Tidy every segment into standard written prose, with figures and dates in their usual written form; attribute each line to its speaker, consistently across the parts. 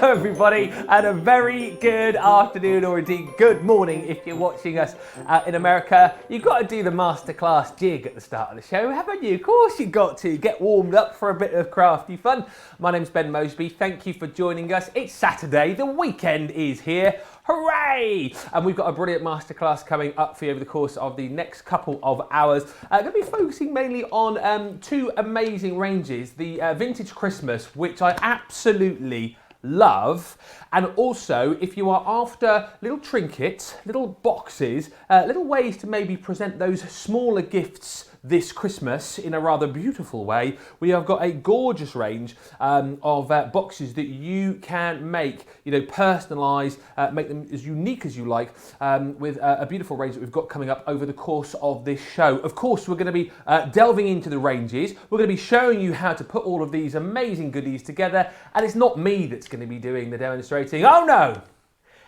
Speaker 1: Hello everybody, and a very good afternoon, or indeed good morning if you're watching us in America. You've got to do the masterclass jig at the start of the show, haven't you? Of course you've got to get warmed up for a bit of crafty fun. My name's Ben Mosby, thank you for joining us. It's Saturday, the weekend is here. Hooray! And we've got a brilliant masterclass coming up for you over the course of the next couple of hours. Going to be focusing mainly on two amazing ranges. The Vintage Christmas, which I absolutely love, and also if you are after little trinkets, little boxes, little ways to maybe present those smaller gifts this Christmas in a rather beautiful way, we have got a gorgeous range of boxes that you can make, personalise, make them as unique as you like, with a beautiful range that we've got coming up over the course of this show. Of course, we're going to be delving into the ranges. We're going to be showing you how to put all of these amazing goodies together, and it's not me that's going to be doing the demonstrating. Oh no!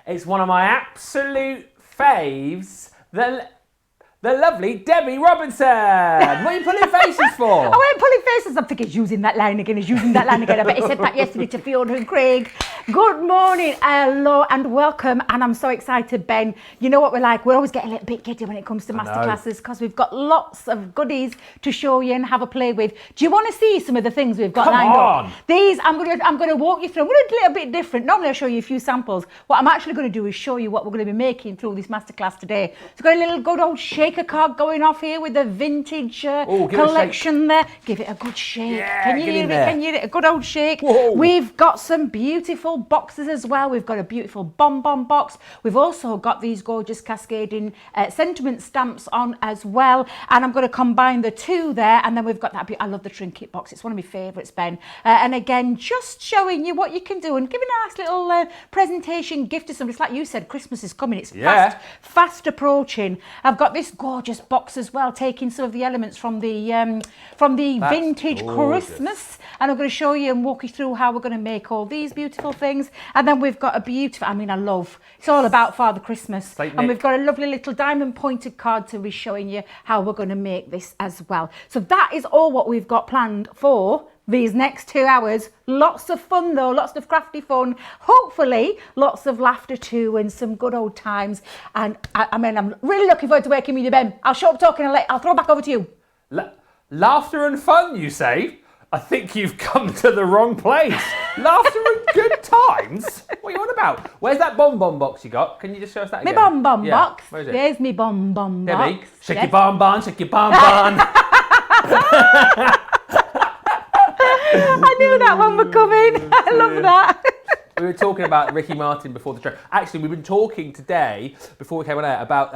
Speaker 1: It's one of my absolute faves, the lovely Debbie Robinson. What are you pulling faces for?
Speaker 2: I went pulling faces. I'm thinking he's using that line again. I bet he said that yesterday to Fiona and Craig. Good morning, hello and welcome. And I'm so excited, Ben. You know what we're like? We always get a little bit giddy when it comes to masterclasses because we've got lots of goodies to show you and have a play with. Do you want to see some of the things we've got lined up? These I'm going to walk you through. I'm going to do a little bit different. Normally I show you a few samples. What I'm actually going to do is show you what we're going to be making through this masterclass today. So got a little good old shaker card going off here with the vintage collection there. Give it a good shake.
Speaker 1: Yeah,
Speaker 2: Can you hear it? Can you hear it? A good old shake.
Speaker 1: Whoa.
Speaker 2: We've got some beautiful boxes as well. We've got a beautiful bonbon box. We've also got these gorgeous cascading sentiment stamps on as well. And I'm going to combine the two there. And then we've got that. I love the trinket box. It's one of my favourites, Ben. And again, just showing you what you can do and giving a nice little presentation gift to somebody. It's like you said, Christmas is coming. It's fast approaching. I've got this gorgeous box as well, taking some of the elements from the vintage Christmas, and I'm going to show you and walk you through how we're going to make all these beautiful things. And then we've got a beautiful, it's all about Father Christmas, and we've got a lovely little diamond pointed card to be showing you how we're going to make this as well. So that is all what we've got planned for these next 2 hours. Lots of fun though, lots of crafty fun, hopefully lots of laughter too, and some good old times. And I'm really looking forward to working with you, Ben. I'll shut up talking and I'll throw back over to you.
Speaker 1: Laughter and fun, you say? I think you've come to the wrong place. Laughter and good times? What are you on about? Where's that bonbon box you got? Can you just show us that again?
Speaker 2: My bonbon box.
Speaker 1: Where is it?
Speaker 2: There's my bonbon
Speaker 1: Debbie,
Speaker 2: box.
Speaker 1: shake your bonbon, shake your bonbon.
Speaker 2: I knew that one would come in. I love that.
Speaker 1: We were talking about Ricky Martin before the show. Actually, we've been talking today, before we came on air, about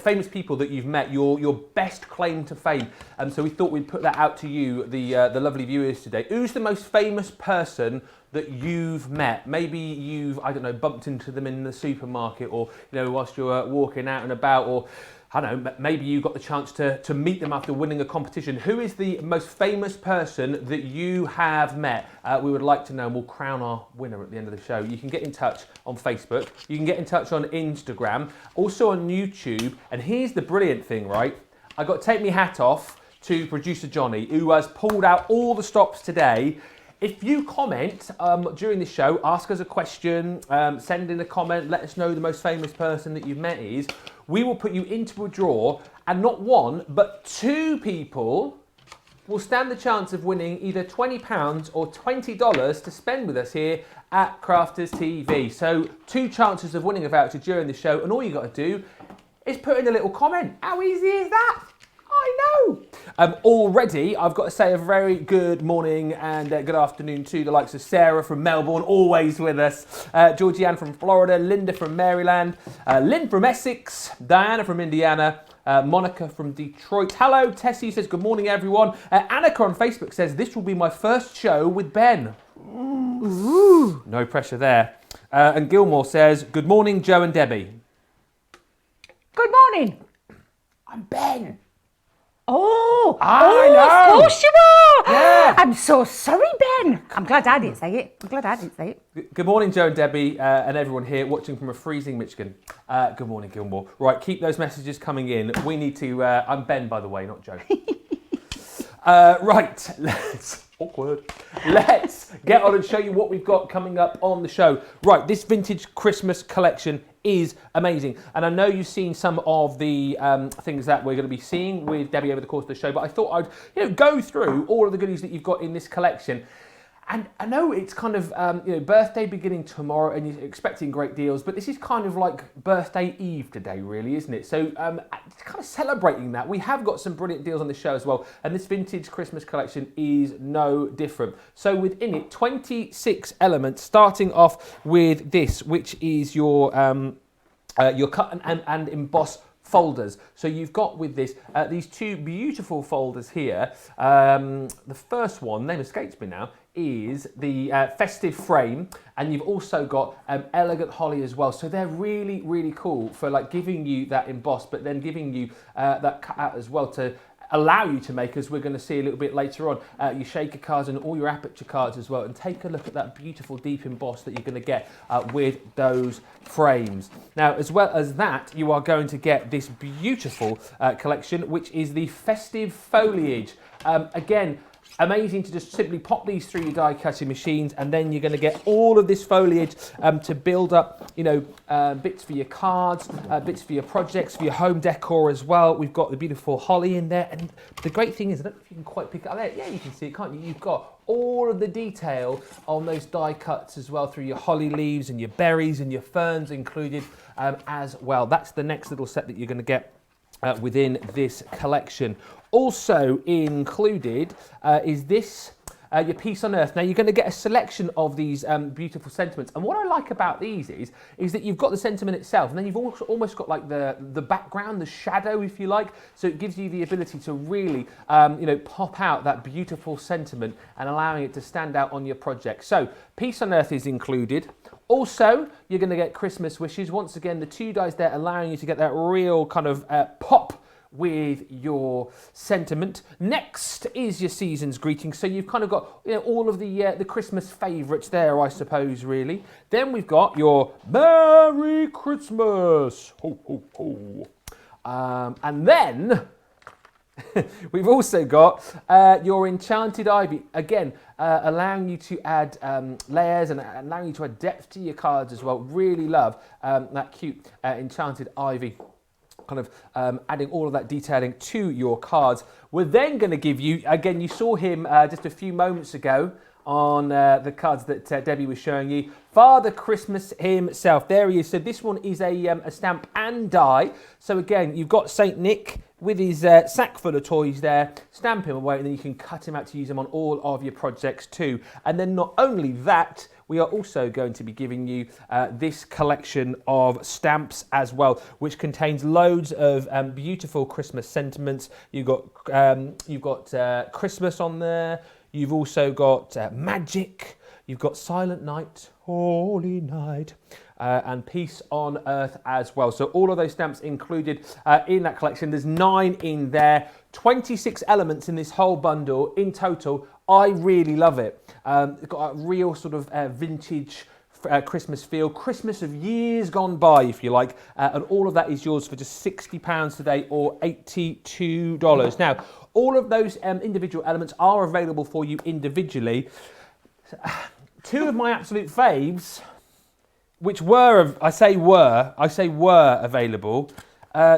Speaker 1: famous people that you've met, your best claim to fame. So we thought we'd put that out to you, the lovely viewers today. Who's the most famous person that you've met? Maybe you've, bumped into them in the supermarket, or, whilst you were walking out and about, or maybe you got the chance to meet them after winning a competition. Who is the most famous person that you have met? We would like to know, and we'll crown our winner at the end of the show. You can get in touch on Facebook. You can get in touch on Instagram, also on YouTube. And here's the brilliant thing, right? I got to take my hat off to producer Johnny, who has pulled out all the stops today. If you comment during the show, ask us a question, send in a comment, let us know the most famous person that you've met is, we will put you into a draw, and not one, but two people will stand the chance of winning either £20 or $20 to spend with us here at Crafters TV. So 2 chances of winning a voucher during the show, and all you got to do is put in a little comment. How easy is that? I know. Already, I've got to say a very good morning and good afternoon to the likes of Sarah from Melbourne, always with us, Georgianne from Florida, Linda from Maryland, Lynn from Essex, Diana from Indiana, Monica from Detroit. Hello, Tessie says, good morning, everyone. Annika on Facebook says, this will be my first show with Ben. Ooh. No pressure there. And Gilmore says, good morning, Joe and Debbie.
Speaker 2: Good morning.
Speaker 1: I'm Ben.
Speaker 2: I know. Of course you are. Yeah. I'm so sorry, Ben. I'm glad I didn't say it.
Speaker 1: Good morning, Joe and Debbie, and everyone here watching from a freezing Michigan. Good morning, Gilmore. Right, keep those messages coming in. We need to... I'm Ben, by the way, not Joe. Right, let's get on and show you what we've got coming up on the show. Right, this vintage Christmas collection is amazing. And I know you've seen some of the things that we're going to be seeing with Debbie over the course of the show, but I thought I'd go through all of the goodies that you've got in this collection. And I know it's kind of, birthday beginning tomorrow and you're expecting great deals, but this is kind of like birthday eve today, really, isn't it? So kind of celebrating that. We have got some brilliant deals on the show as well, and this vintage Christmas collection is no different. So within it, 26 elements, starting off with this, which is your cut and emboss folders. So you've got with this these two beautiful folders here. The first one, name escapes me now, is the festive frame, and you've also got elegant holly as well. So they're really, really cool for like giving you that emboss, but then giving you that cut out as well to allow you to make, as we're going to see a little bit later on, your shaker cards and all your aperture cards as well. And take a look at that beautiful deep emboss that you're going to get with those frames. Now, as well as that, you are going to get this beautiful collection, which is the festive foliage. Again, amazing to just simply pop these through your die cutting machines, and then you're going to get all of this foliage to build up, bits for your cards, bits for your projects, for your home decor as well. We've got the beautiful holly in there, and the great thing is, I don't know if you can quite pick it up there. Yeah, you can see it, can't you? You've got all of the detail on those die cuts as well, through your holly leaves and your berries and your ferns included as well. That's the next little set that you're going to get within this collection. Also included is this, your Peace on Earth. Now you're going to get a selection of these beautiful sentiments, and what I like about these is that you've got the sentiment itself, and then you've also almost got like the background, the shadow, if you like. So it gives you the ability to really pop out that beautiful sentiment and allowing it to stand out on your project. So Peace on Earth is included. Also, you're going to get Christmas wishes. Once again, the two dies there allowing you to get that real kind of pop with your sentiment. Next is your season's greetings. So you've kind of got all of the Christmas favourites there, I suppose, really. Then we've got your Merry Christmas. Ho, ho, ho. And then we've also got your Enchanted Ivy. Again, allowing you to add layers and allowing you to add depth to your cards as well. Really love that cute Enchanted Ivy. Kind of adding all of that detailing to your cards. We're then going to give you, again, you saw him just a few moments ago on the cards that Debbie was showing you. Father Christmas himself. There he is. So this one is a stamp and die. So again, you've got Saint Nick with his sack full of toys there. Stamp him away, and then you can cut him out to use him on all of your projects too. And then not only that, we are also going to be giving you this collection of stamps as well, which contains loads of beautiful Christmas sentiments. You've got Christmas on there. You've also got magic. You've got Silent Night, Holy Night, and Peace on Earth as well. So all of those stamps included in that collection. There's 9 in there, 26 elements in this whole bundle in total. I really love it. It's got a real sort of vintage Christmas feel, Christmas of years gone by, if you like, and all of that is yours for just £60 today or $82. Now, all of those individual elements are available for you individually. 2 of my absolute faves, which were available.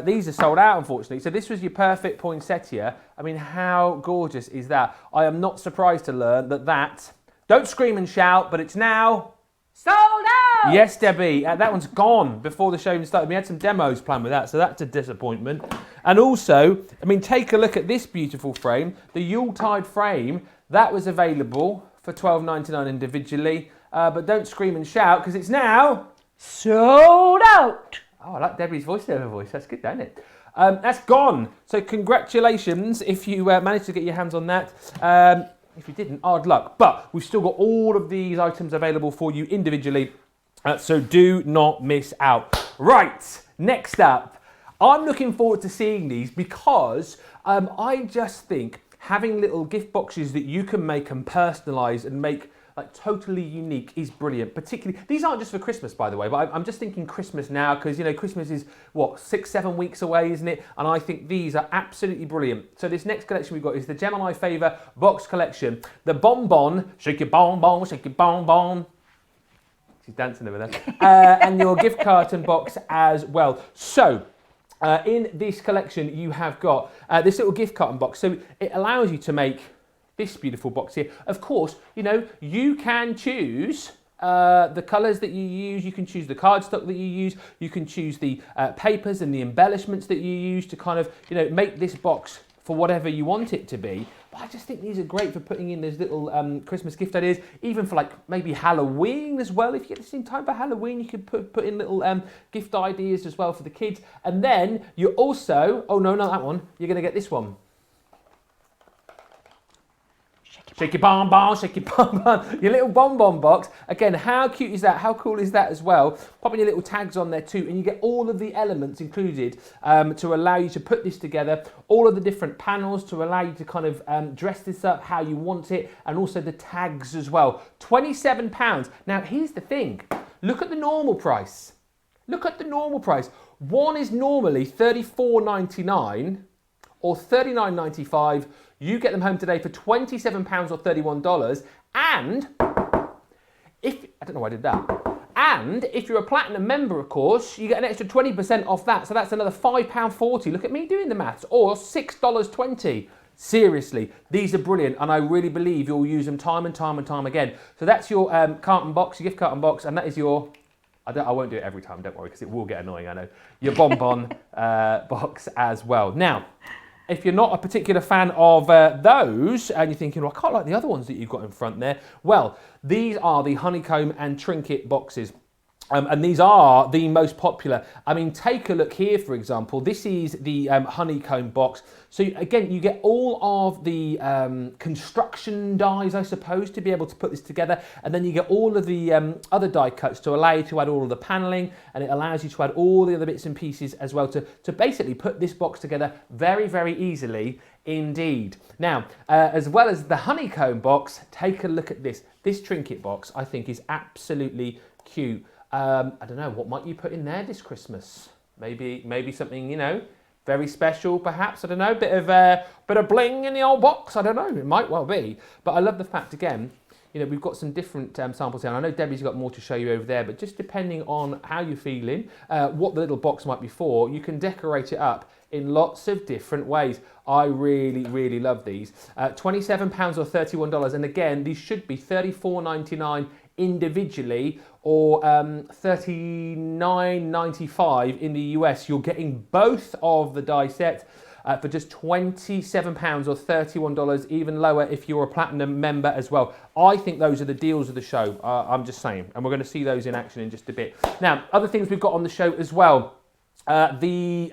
Speaker 1: These are sold out, unfortunately. So this was your perfect poinsettia. I mean, how gorgeous is that? I am not surprised to learn that, don't scream and shout, but it's now
Speaker 2: sold out!
Speaker 1: Yes, Debbie. That one's gone before the show even started. We had some demos planned with that, so that's a disappointment. And also, I mean, take a look at this beautiful frame. The Yuletide frame, that was available for $12.99 individually. But don't scream and shout, because it's now
Speaker 2: sold out!
Speaker 1: Oh, I like Debbie's voiceover voice. That's good, don't it? That's gone. So congratulations if you managed to get your hands on that. If you didn't, hard luck. But we've still got all of these items available for you individually. So do not miss out. Right, next up. I'm looking forward to seeing these because I just think having little gift boxes that you can make and personalise and make like totally unique, is brilliant. Particularly, these aren't just for Christmas, by the way, but I'm just thinking Christmas now because, you know, Christmas is, what, 6-7 weeks away, isn't it? And I think these are absolutely brilliant. So this next collection we've got is the Gemini Favour Box Collection. The Bonbon, shake your bonbon, shake your bonbon. She's dancing over there. And your gift carton box as well. So, in this collection, you have got this little gift carton box. So it allows you to make this beautiful box here. Of course, you know, you can choose the colours that you use, you can choose the cardstock that you use, you can choose the papers and the embellishments that you use to kind of, you know, make this box for whatever you want it to be. But I just think these are great for putting in those little Christmas gift ideas, even for like maybe Halloween as well. If you get this in time for Halloween, you could put in little gift ideas as well for the kids. And then you're also, oh no, not that one, you're going to get this one. Shake your bonbon, shake your bonbon, your little bonbon box. Again, how cute is that? How cool is that as well? Popping your little tags on there too, and you get all of the elements included to allow you to put this together, all of the different panels to allow you to kind of dress this up how you want it, and also the tags as well. £27. Now, here's the thing. Look at the normal price. Look at the normal price. One is normally $34.99 or $39.95. You get them home today for £27 or $31. And if, I don't know why I did that. And if you're a platinum member, of course, you get an extra 20% off that. So that's another £5.40. Look at me doing the maths. Or $6.20. Seriously, these are brilliant. And I really believe you'll use them time and time and time again. So that's your carton box, your gift carton box. And that is your, I won't do it every time, don't worry, because it will get annoying, I know. Your bonbon box as well. Now, if you're not a particular fan of those, and you're thinking, well, I can't like the other ones that you've got in front there, well, these are the honeycomb and trinket boxes. And these are the most popular. I mean, take a look here, for example. This is the honeycomb box. So again, you get all of the construction dies, I suppose, to be able to put this together. And then you get all of the other die cuts to allow you to add all of the paneling. And it allows you to add all the other bits and pieces as well to basically put this box together very, very easily indeed. Now, as well as the honeycomb box, take a look at this. This trinket box, I think, is absolutely cute. I don't know, what might you put in there this Christmas? Maybe something, you know, very special, perhaps. I don't know, bit of bling in the old box. I don't know, it might well be. But I love the fact, again, you know, we've got some different samples here. And I know Debbie's got more to show you over there, but just depending on how you're feeling, what the little box might be for, you can decorate it up in lots of different ways. I really, really love these. £27 or $31. And again, these should be $34.99 individually or $39.95 in the US. You're getting both of the die sets for just £27 or $31, even lower if you're a platinum member as well. I think those are the deals of the show, I'm just saying, and we're going to see those in action in just a bit. Now, other things we've got on the show as well. These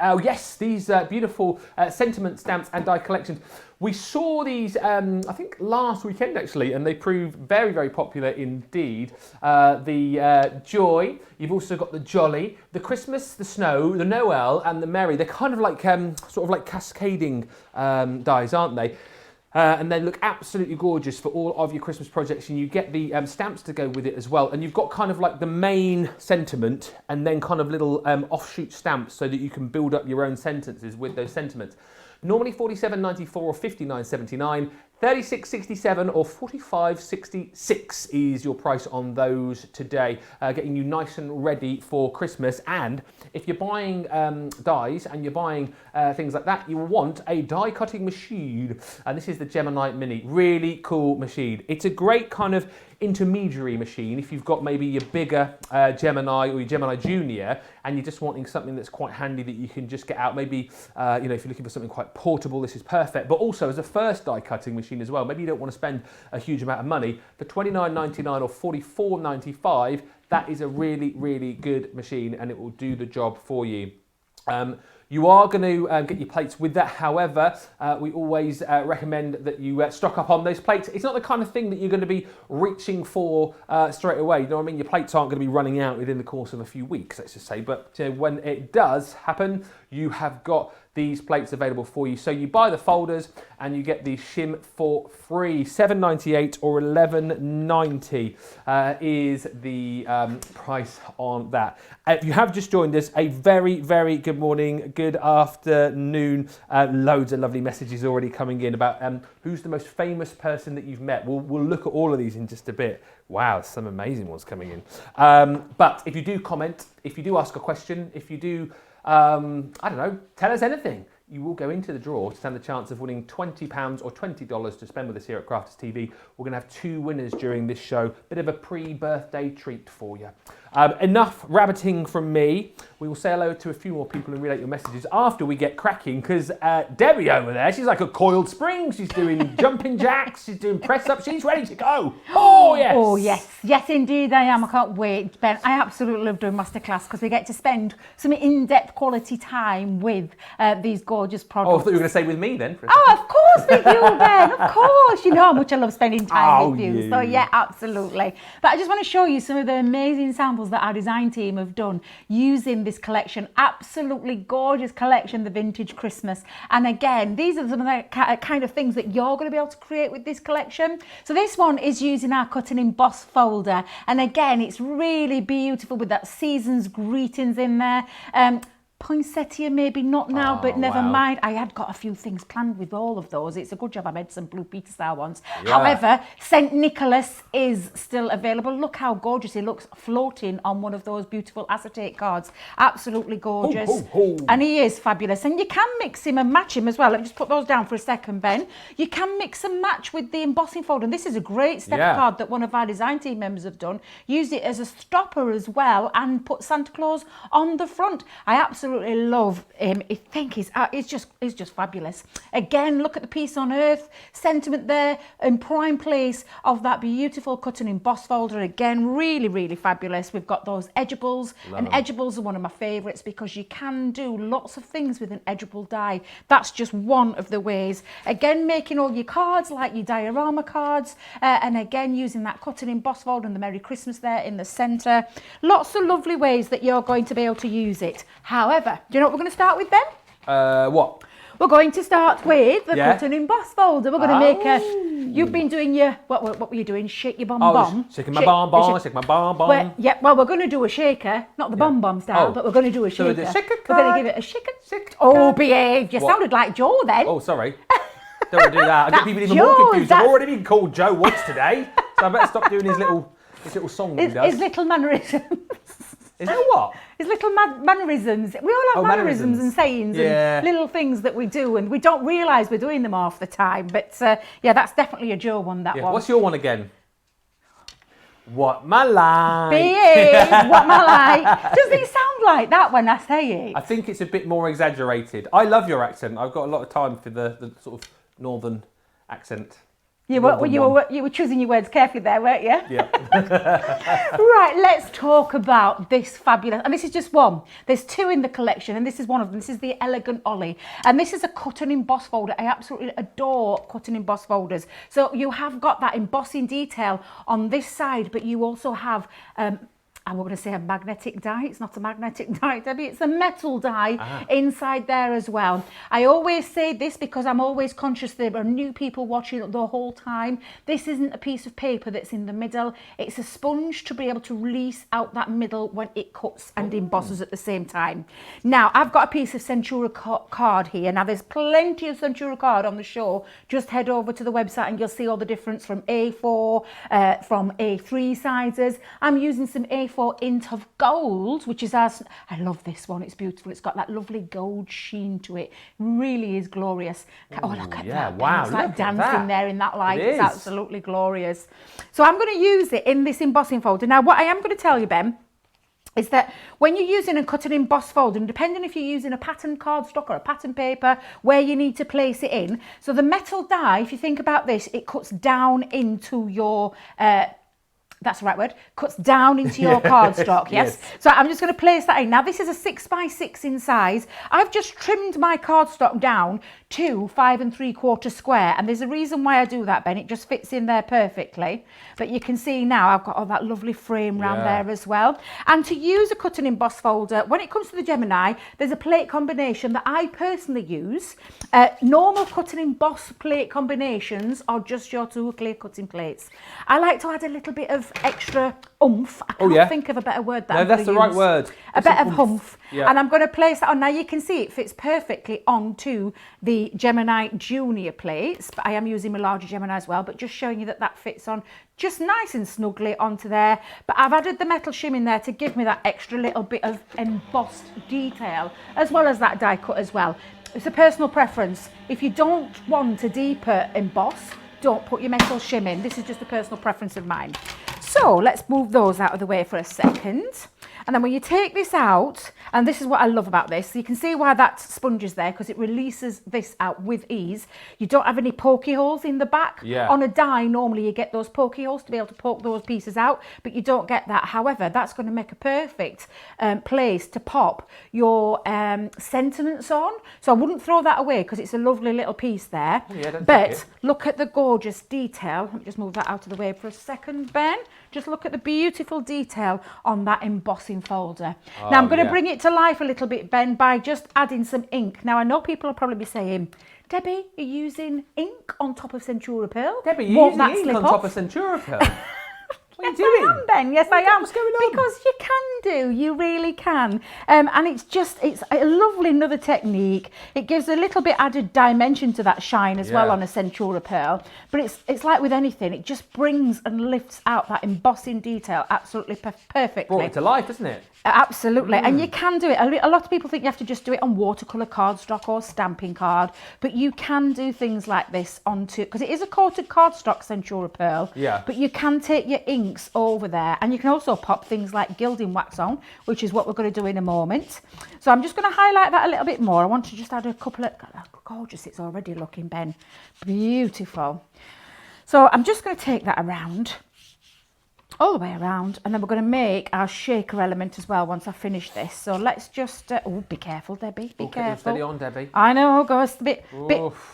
Speaker 1: beautiful sentiment stamps and die collections. We saw these, I think last weekend actually, and they proved very, very popular indeed. The Joy, you've also got the Jolly, the Christmas, the Snow, the Noel, and the Merry. They're kind of like, sort of like cascading dies, aren't they? And they look absolutely gorgeous for all of your Christmas projects, and you get the stamps to go with it as well. And you've got kind of like the main sentiment and then kind of little offshoot stamps so that you can build up your own sentences with those sentiments. Normally $47.94 or $59.79, $36.67 or $45.66 is your price on those today, getting you nice and ready for Christmas. And if you're buying dies and you're buying things like that, you will want a die cutting machine. And this is the Gemini Mini, really cool machine. It's a great kind of intermediary machine if you've got maybe your bigger Gemini or your Gemini Junior and you're just wanting something that's quite handy that you can just get out. Maybe, you know, if you're looking for something quite portable, this is perfect. But also as a first die cutting machine as well, maybe you don't want to spend a huge amount of money. For $29.99 or $44.95, that is a really, really good machine and it will do the job for you. You are going to get your plates with that. However, we always recommend that you stock up on those plates. It's not the kind of thing that you're going to be reaching for straight away. You know what I mean? Your plates aren't going to be running out within the course of a few weeks, let's just say. But when it does happen, you have got these plates available for you. So you buy the folders and you get the shim for free. $7.98 or $11.90 is the price on that. If you have just joined us, a very, very good morning, good afternoon. Loads of lovely messages already coming in about who's the most famous person that you've met. We'll look at all of these in just a bit. Wow, some amazing ones coming in. But if you do comment, if you do ask a question, if you do I don't know, tell us anything. You will go into the draw to stand the chance of winning £20 or $20 to spend with us here at Crafters TV. We're going to have 2 winners during this show. Bit of a pre-birthday treat for you. Enough rabbiting from me. We will say hello to a few more people and relate your messages after we get cracking, because Debbie over there, she's like a coiled spring. She's doing jumping jacks, she's doing press-ups, she's ready to go. Oh, yes.
Speaker 2: Oh, yes. Yes, indeed I am. I can't wait, Ben. I absolutely love doing masterclass because we get to spend some in-depth quality time with these gorgeous products.
Speaker 1: Oh, I thought you were going to say with me then.
Speaker 2: Oh, of course with you, Ben. Of course. You know how much I love spending time with you. So, yeah, absolutely. But I just want to show you some of the amazing samples that our design team have done using this collection. Absolutely gorgeous collection, the Vintage Christmas. And again, these are some of the kind of things that you're going to be able to create with this collection. So this one is using our cut and emboss folder. And again, it's really beautiful with that season's greetings in there. Poinsettia, maybe not now, but never mind. I had got a few things planned with all of those. It's a good job I made some blue Peter Star ones. Yeah. However, St. Nicholas is still available. Look how gorgeous he looks floating on one of those beautiful acetate cards. Absolutely gorgeous. Ho, ho, ho. And he is fabulous. And you can mix him and match him as well. Let me just put those down for a second, Ben. You can mix and match with the embossing folder. And this is a great step card that one of our design team members have done. Used it as a stopper as well and put Santa Claus on the front. I absolutely love him. I think it's just fabulous. Again, look at the piece on earth, sentiment there in prime place of that beautiful cut and emboss folder. Again, really, really fabulous. We've got those edgeables, and edgeables are one of my favorites because you can do lots of things with an edgeable die. That's just one of the ways. Again, making all your cards like your diorama cards, and again using that cut and emboss folder and the Merry Christmas there in the center. Lots of lovely ways that you're going to be able to use it. However, do you know what we're going to start with, Ben?
Speaker 1: What?
Speaker 2: We're going to start with the cut and emboss folder. We're going to make a... You've been doing your... What were you doing? Shake your bomb.
Speaker 1: Shaking my bomb, shake my bomb.
Speaker 2: Yeah, well, we're going to do a shaker. Not the bomb style, but we're going to do a shaker.
Speaker 1: So we're
Speaker 2: going to give it a shaker. Oh, behave. You sounded like Joe then.
Speaker 1: Oh, sorry. Don't want to do that. I get people even more confused. I've already been called Joe once today, so I better stop doing his little song that he does.
Speaker 2: His little mannerisms.
Speaker 1: Is that what?
Speaker 2: His little mannerisms. We all have mannerisms and sayings and little things that we do, and we don't realise we're doing them half the time. But yeah, that's definitely a Joe one, that one.
Speaker 1: What's your one again? What my like.
Speaker 2: What my like. Does it sound like that when I say it?
Speaker 1: I think it's a bit more exaggerated. I love your accent. I've got a lot of time for the sort of northern accent.
Speaker 2: You were choosing your words carefully there, weren't you?
Speaker 1: Yeah.
Speaker 2: Right, let's talk about this fabulous, and this is just one. There's 2 in the collection, and this is one of them. This is the Elegant Ollie, and this is a cut and emboss folder. I absolutely adore cut and emboss folders. So you have got that embossing detail on this side, but you also have I'm going to say a magnetic die. It's not a magnetic die, Debbie. It's a metal die inside there as well. I always say this because I'm always conscious there are new people watching the whole time. This isn't a piece of paper that's in the middle. It's a sponge to be able to release out that middle when it cuts and embosses at the same time. Now, I've got a piece of Centura card here. Now, there's plenty of Centura card on the show. Just head over to the website and you'll see all the difference from A4, from A3 sizes. I'm using some A4 int of gold, which is I love this one. It's beautiful. It's got that lovely gold sheen to it. Really is glorious. Oh, look at that.
Speaker 1: Wow.
Speaker 2: It's like dancing there in that light. It's absolutely glorious. So I'm going to use it in this embossing folder. Now, what I am going to tell you, Ben, is that when you're using a cut and emboss folder, and depending if you're using a pattern cardstock or a pattern paper, where you need to place it in. So the metal die, if you think about this, it cuts down into your that's the right word, cuts down into your cardstock, yes? So I'm just going to place that in. Now this is a 6x6 in size. I've just trimmed my cardstock down to 5 3/4 square, and there's a reason why I do that, Ben. It just fits in there perfectly. But you can see now I've got all that lovely frame round there as well. And to use a cut and emboss folder, when it comes to the Gemini, there's a plate combination that I personally use. Normal cut and emboss plate combinations are just your two clear cutting plates. I like to add a little bit of extra oomph. I can't think of a better word that I'm
Speaker 1: that's the right word.
Speaker 2: A bit of oomph. And I'm going to place that on. Now you can see it fits perfectly onto the Gemini Junior plates, but I am using my larger Gemini as well, but just showing you that that fits on just nice and snugly onto there. But I've added the metal shim in there to give me that extra little bit of embossed detail, as well as that die cut as well. It's a personal preference. If you don't want a deeper emboss, don't put your metal shim in. This is just a personal preference of mine. So let's move those out of the way for a second. And then when you take this out, and this is what I love about this, so you can see why that sponge is there, because it releases this out with ease. You don't have any pokey holes in the back. On a die, normally you get those pokey holes to be able to poke those pieces out, but you don't get that. However, that's going to make a perfect place to pop your sentiments on. So I wouldn't throw that away because it's a lovely little piece there. But look at the gorgeous detail. Let me just move that out of the way for a second, Ben. Just look at the beautiful detail on that embossing folder. Now I'm going to bring it to life a little bit, Ben, by just adding some ink. Now I know people will probably be saying, Debbie, you're using ink on top of Centura Pearl?
Speaker 1: Debbie, you're using ink on top of Centura Pearl? What are you doing?
Speaker 2: I am, Ben. Yes, I am.
Speaker 1: What's going on?
Speaker 2: Because you can do. You really can. And it's a lovely another technique. It gives a little bit added dimension to that shine as well on a Centura Pearl. But it's like with anything. It just brings and lifts out that embossing detail absolutely perfectly.
Speaker 1: Brought it to life, isn't it?
Speaker 2: Absolutely. And you can do it. A lot of people think you have to just do it on watercolour cardstock or stamping card. But you can do things like this onto... Because it is a coated cardstock Centura Pearl. But you can take your inks over there, and you can also pop things like gilding wax on, which is what we're going to do in a moment. So I'm just going to highlight that a little bit more. I want to just add a couple of... Gorgeous it's already looking, Ben. Beautiful. So I'm just going to take that around, all the way around, and then we're going to make our shaker element as well once I finish this. So let's just be careful, Debbie, be careful.
Speaker 1: Steady on, Debbie.
Speaker 2: I know, go a bit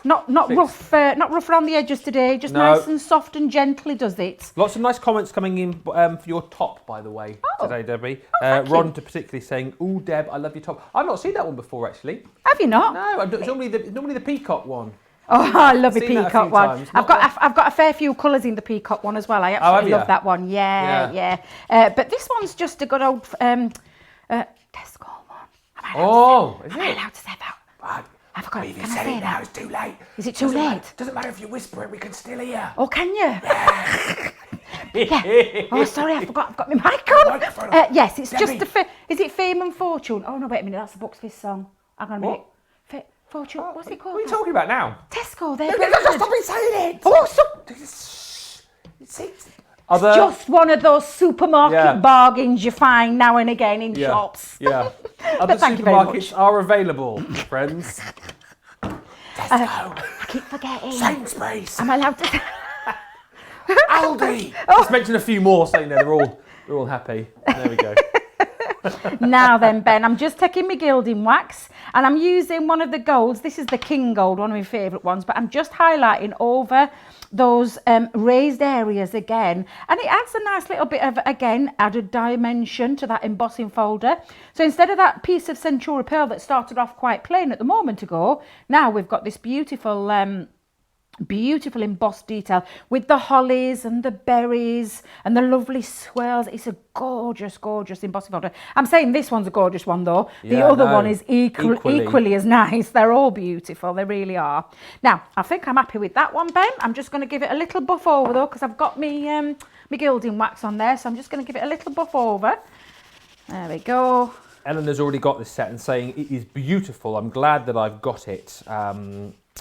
Speaker 2: not rough around the edges today, just nice and soft and gently does it.
Speaker 1: Lots of nice comments coming in for your top, by the way, today, Debbie. Ron particularly saying, "Ooh, Deb, I love your top." I've not seen that one before, actually.
Speaker 2: Have you not?
Speaker 1: No, it's normally the peacock one.
Speaker 2: Oh, I love the peacock one. I've got a fair few colours in the peacock one as well. I absolutely love that one. Yeah. But this one's just a good old Tesco one.
Speaker 1: Is it? Am
Speaker 2: I allowed to say that? I forgot.
Speaker 1: If you said it now, it's too late.
Speaker 2: Is it too late?
Speaker 1: Doesn't matter if you whisper it, we can still hear.
Speaker 2: Oh, can you? Yeah. Oh, sorry, I forgot. I've got my mic on. Yes, it's Debbie. Is it Fame and Fortune? Oh no, wait a minute. That's the Bucks Fizz song. Hang on a minute. Fortune, what's it called?
Speaker 1: What are you talking about now?
Speaker 2: Tesco, they're
Speaker 1: stop me saying it!
Speaker 2: Oh,
Speaker 1: It's
Speaker 2: just one of those supermarket bargains you find now and again in shops.
Speaker 1: Other supermarkets are available, friends. Tesco.
Speaker 2: I keep forgetting.
Speaker 1: Sainsbury's.
Speaker 2: Am I allowed to...
Speaker 1: Aldi. Just mention a few more saying they're all happy. There we go.
Speaker 2: Now then, Ben, I'm just taking my gilding wax and I'm using one of the golds. This is the King Gold, one of my favourite ones, but I'm just highlighting over those raised areas again, and it adds a nice little bit of, again, added dimension to that embossing folder. So instead of that piece of Centura Pearl that started off quite plain at the moment ago, now we've got this beautiful embossed detail with the hollies and the berries and the lovely swirls. It's a gorgeous embossing folder. I'm saying this one's a gorgeous one though. The other one is equally as nice. They're all beautiful, they really are. Now I think I'm happy with that one, Ben. I'm just going to give it a little buff over though, because I've got my gilding wax on there, so I'm just going to give it a little buff over. There we go.
Speaker 1: Eleanor's already got this set and saying it is beautiful. I'm glad that I've got it.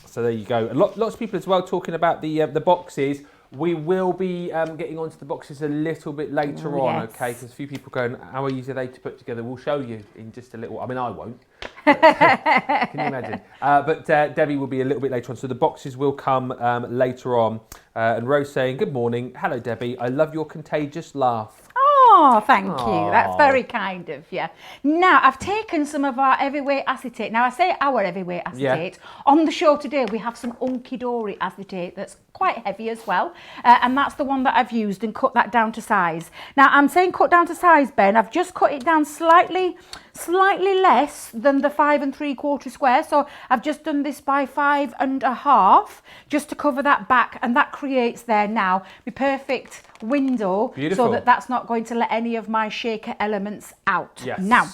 Speaker 1: So there you go. Lots of people as well talking about the boxes. We will be getting onto the boxes a little bit later on,
Speaker 2: yes.
Speaker 1: okay? Because a few people going, how easy are they to put together? We'll show you in just a little. I mean, I won't. But, can you imagine? But Debbie will be a little bit later on. So the boxes will come later on. And Rose saying, good morning. Hello, Debbie. I love your contagious laugh.
Speaker 2: Oh, thank you. That's very kind of you. Now, I've taken some of our heavyweight acetate. Now, I say our heavyweight acetate. On the show today, we have some Unky Dory acetate that's quite heavy as well. And that's the one that I've used and cut that down to size. Now, I'm saying cut down to size, Ben. I've just cut it down slightly less than the 5 3/4 square. So I've just done this by 5 1/2 just to cover that back. And that creates there now the perfect window.
Speaker 1: Beautiful.
Speaker 2: So that that's not going to let any of my shaker elements out.
Speaker 1: Yes.
Speaker 2: Now,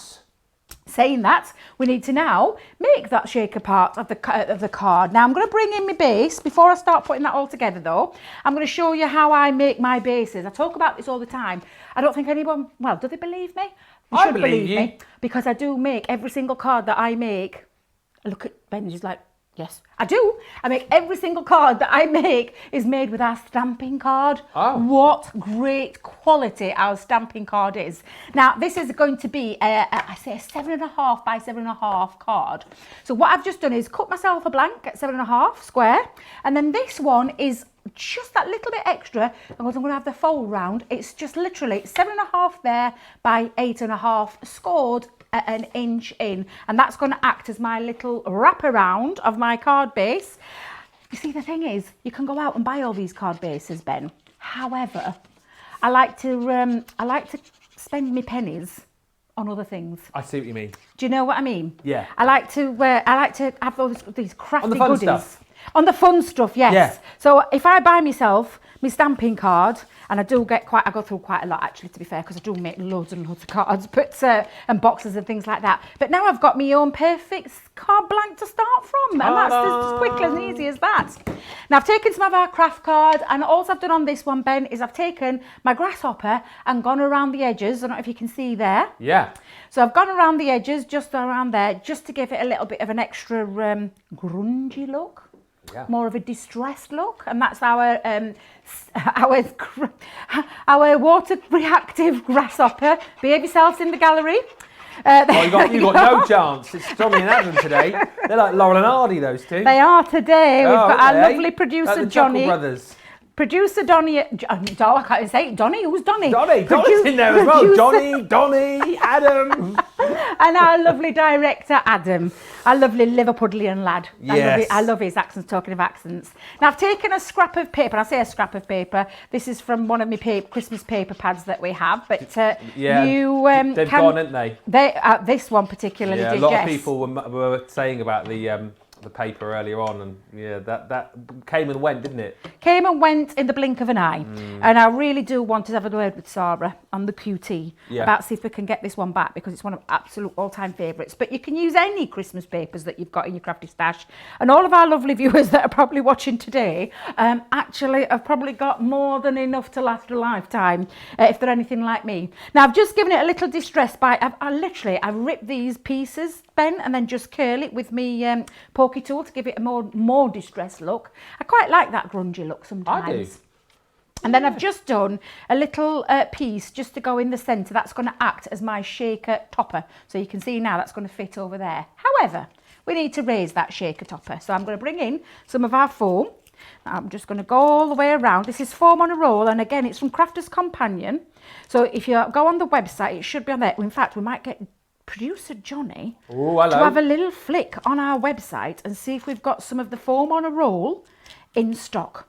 Speaker 2: saying that, we need to now make that shaker part of the card. Now, I'm going to bring in my base. Before I start putting that all together, though, I'm going to show you how I make my bases. I talk about this all the time. I don't think anyone, well, do they believe me? You should believe me, because I do make every single card that I make. Look at Ben, he's like, yes, I do. I make every single card that I make is made with our stamping card.
Speaker 1: Oh.
Speaker 2: What great quality our stamping card is. Now, this is going to be, I say, a 7.5 by 7.5 card. So what I've just done is cut myself a blank at 7.5 square. And then this one is just that little bit extra because I'm going to have the fold round. It's just literally 7.5 there by 8.5 scored at 1 inch in, and that's going to act as my little wraparound of my card base. You see, the thing is, you can go out and buy all these card bases, Ben. However, I like to spend my pennies on other things.
Speaker 1: I see what you mean.
Speaker 2: Do you know what I mean?
Speaker 1: Yeah.
Speaker 2: I like to have these crafty
Speaker 1: On the fun
Speaker 2: goodies.
Speaker 1: stuff.
Speaker 2: On the fun stuff, yes.
Speaker 1: Yeah.
Speaker 2: So if I buy myself my stamping card, and I go through quite a lot actually, to be fair, because I do make loads and loads of cards, but and boxes and things like that. But now I've got my own perfect card blank to start from, and that's just as quick and easy as that. Now I've taken some of our craft card, and all I've done on this one, Ben, is I've taken my grasshopper and gone around the edges. I don't know if you can see there.
Speaker 1: Yeah.
Speaker 2: So I've gone around the edges, just around there, just to give it a little bit of an extra grungy look.
Speaker 1: Yeah.
Speaker 2: More of a distressed look, and that's our water reactive grasshopper. Behave yourselves in the gallery.
Speaker 1: You got no chance. It's Tommy and Adam today. They're like Laurel and Hardy, those two.
Speaker 2: They are today. We've got our lovely producer
Speaker 1: like the
Speaker 2: Johnny.
Speaker 1: Chuckle Brothers.
Speaker 2: Producer Donny, I can't say Donny. Who's Donny?
Speaker 1: Donny's in there as well. Donny, Adam.
Speaker 2: And our lovely director, Adam, our lovely Liverpudlian lad.
Speaker 1: Yes.
Speaker 2: I love his accents, talking of accents. Now, I've taken a scrap of paper. I say a scrap of paper. This is from one of my Christmas paper pads that we have. But
Speaker 1: they've gone, haven't they?
Speaker 2: This one particularly did,
Speaker 1: a lot of people were saying about the paper earlier on, and that came and went, didn't it?
Speaker 2: Came and went in the blink of an eye. And I really do want to have a word with Sarah on the QT about see if we can get this one back, because it's one of absolute all-time favourites. But you can use any Christmas papers that you've got in your crafty stash, and all of our lovely viewers that are probably watching today actually have probably got more than enough to last a lifetime, if they're anything like me. Now, I've just given it a little distress by I ripped these pieces, Ben, and then just curl it with me pokey tool to give it a more distressed look. I quite like that grungy look sometimes.
Speaker 1: I do.
Speaker 2: And then I've just done a little piece just to go in the centre. That's going to act as my shaker topper. So you can see now that's going to fit over there. However, we need to raise that shaker topper. So I'm going to bring in some of our foam. I'm just going to go all the way around. This is foam on a roll, and again, it's from Crafter's Companion. So if you go on the website, it should be on there. In fact, we might get producer Johnny to have a little flick on our website and see if we've got some of the foam on a roll in stock.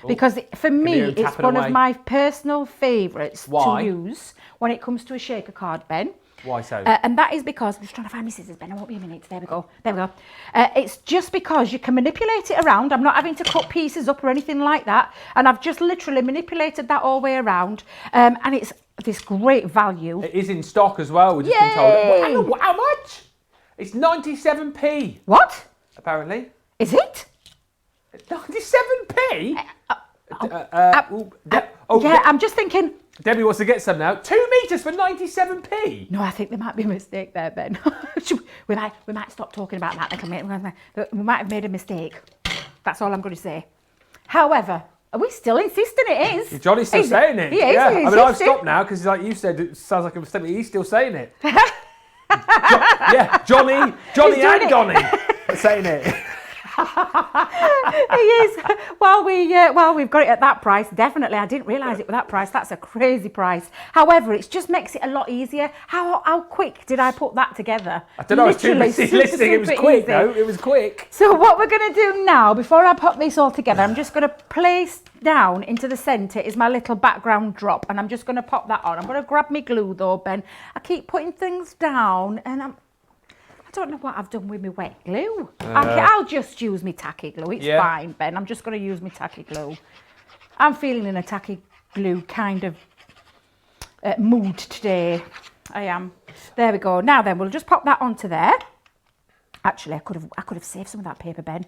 Speaker 2: Because for me, it's one of my personal favourites to use when it comes to a shaker card, Ben.
Speaker 1: Why so?
Speaker 2: And that is because, I'm just trying to find my scissors, Ben, I won't be a minute. There we go. It's just because you can manipulate it around. I'm not having to cut pieces up or anything like that. And I've just literally manipulated that all the way around. And it's this great value.
Speaker 1: It is in stock as well, we've just been told. How much? It's 97p.
Speaker 2: What?
Speaker 1: Apparently.
Speaker 2: Is it?
Speaker 1: 97p?
Speaker 2: I'm just thinking.
Speaker 1: Debbie wants to get some now. 2 metres for 97p.
Speaker 2: No, I think there might be a mistake there, Ben. we might stop talking about that. We might have made a mistake. That's all I'm going to say. However, Are we still insisting it is?
Speaker 1: Johnny's still saying it.
Speaker 2: He is.
Speaker 1: Yeah.
Speaker 2: He's
Speaker 1: I mean, I've
Speaker 2: insisting.
Speaker 1: stopped now because, like you said, it sounds like a mistake. He's still saying it. Yeah, Johnny
Speaker 2: doing
Speaker 1: and
Speaker 2: it.
Speaker 1: Donny are saying it.
Speaker 2: He is. While we've got it at that price, definitely. I didn't realise it was that price. That's a crazy price. However, it just makes it a lot easier. How quick did I put that together?
Speaker 1: I don't know. I was too
Speaker 2: Literally,
Speaker 1: busy
Speaker 2: super,
Speaker 1: listening. It was
Speaker 2: super
Speaker 1: quick,
Speaker 2: easy.
Speaker 1: though. It was quick.
Speaker 2: So what we're going to do now, before I put this all together, I'm just going to place down into the centre is my little background drop, and I'm just going to pop that on. I'm going to grab my glue though, Ben. I keep putting things down, and I don't know what I've done with my wet glue. I'll just use my tacky glue. It's fine, Ben. I'm just going to use my tacky glue. I'm feeling in a tacky glue kind of mood today. I am. There we go. Now then, we'll just pop that onto there. Actually, I could have saved some of that paper, Ben.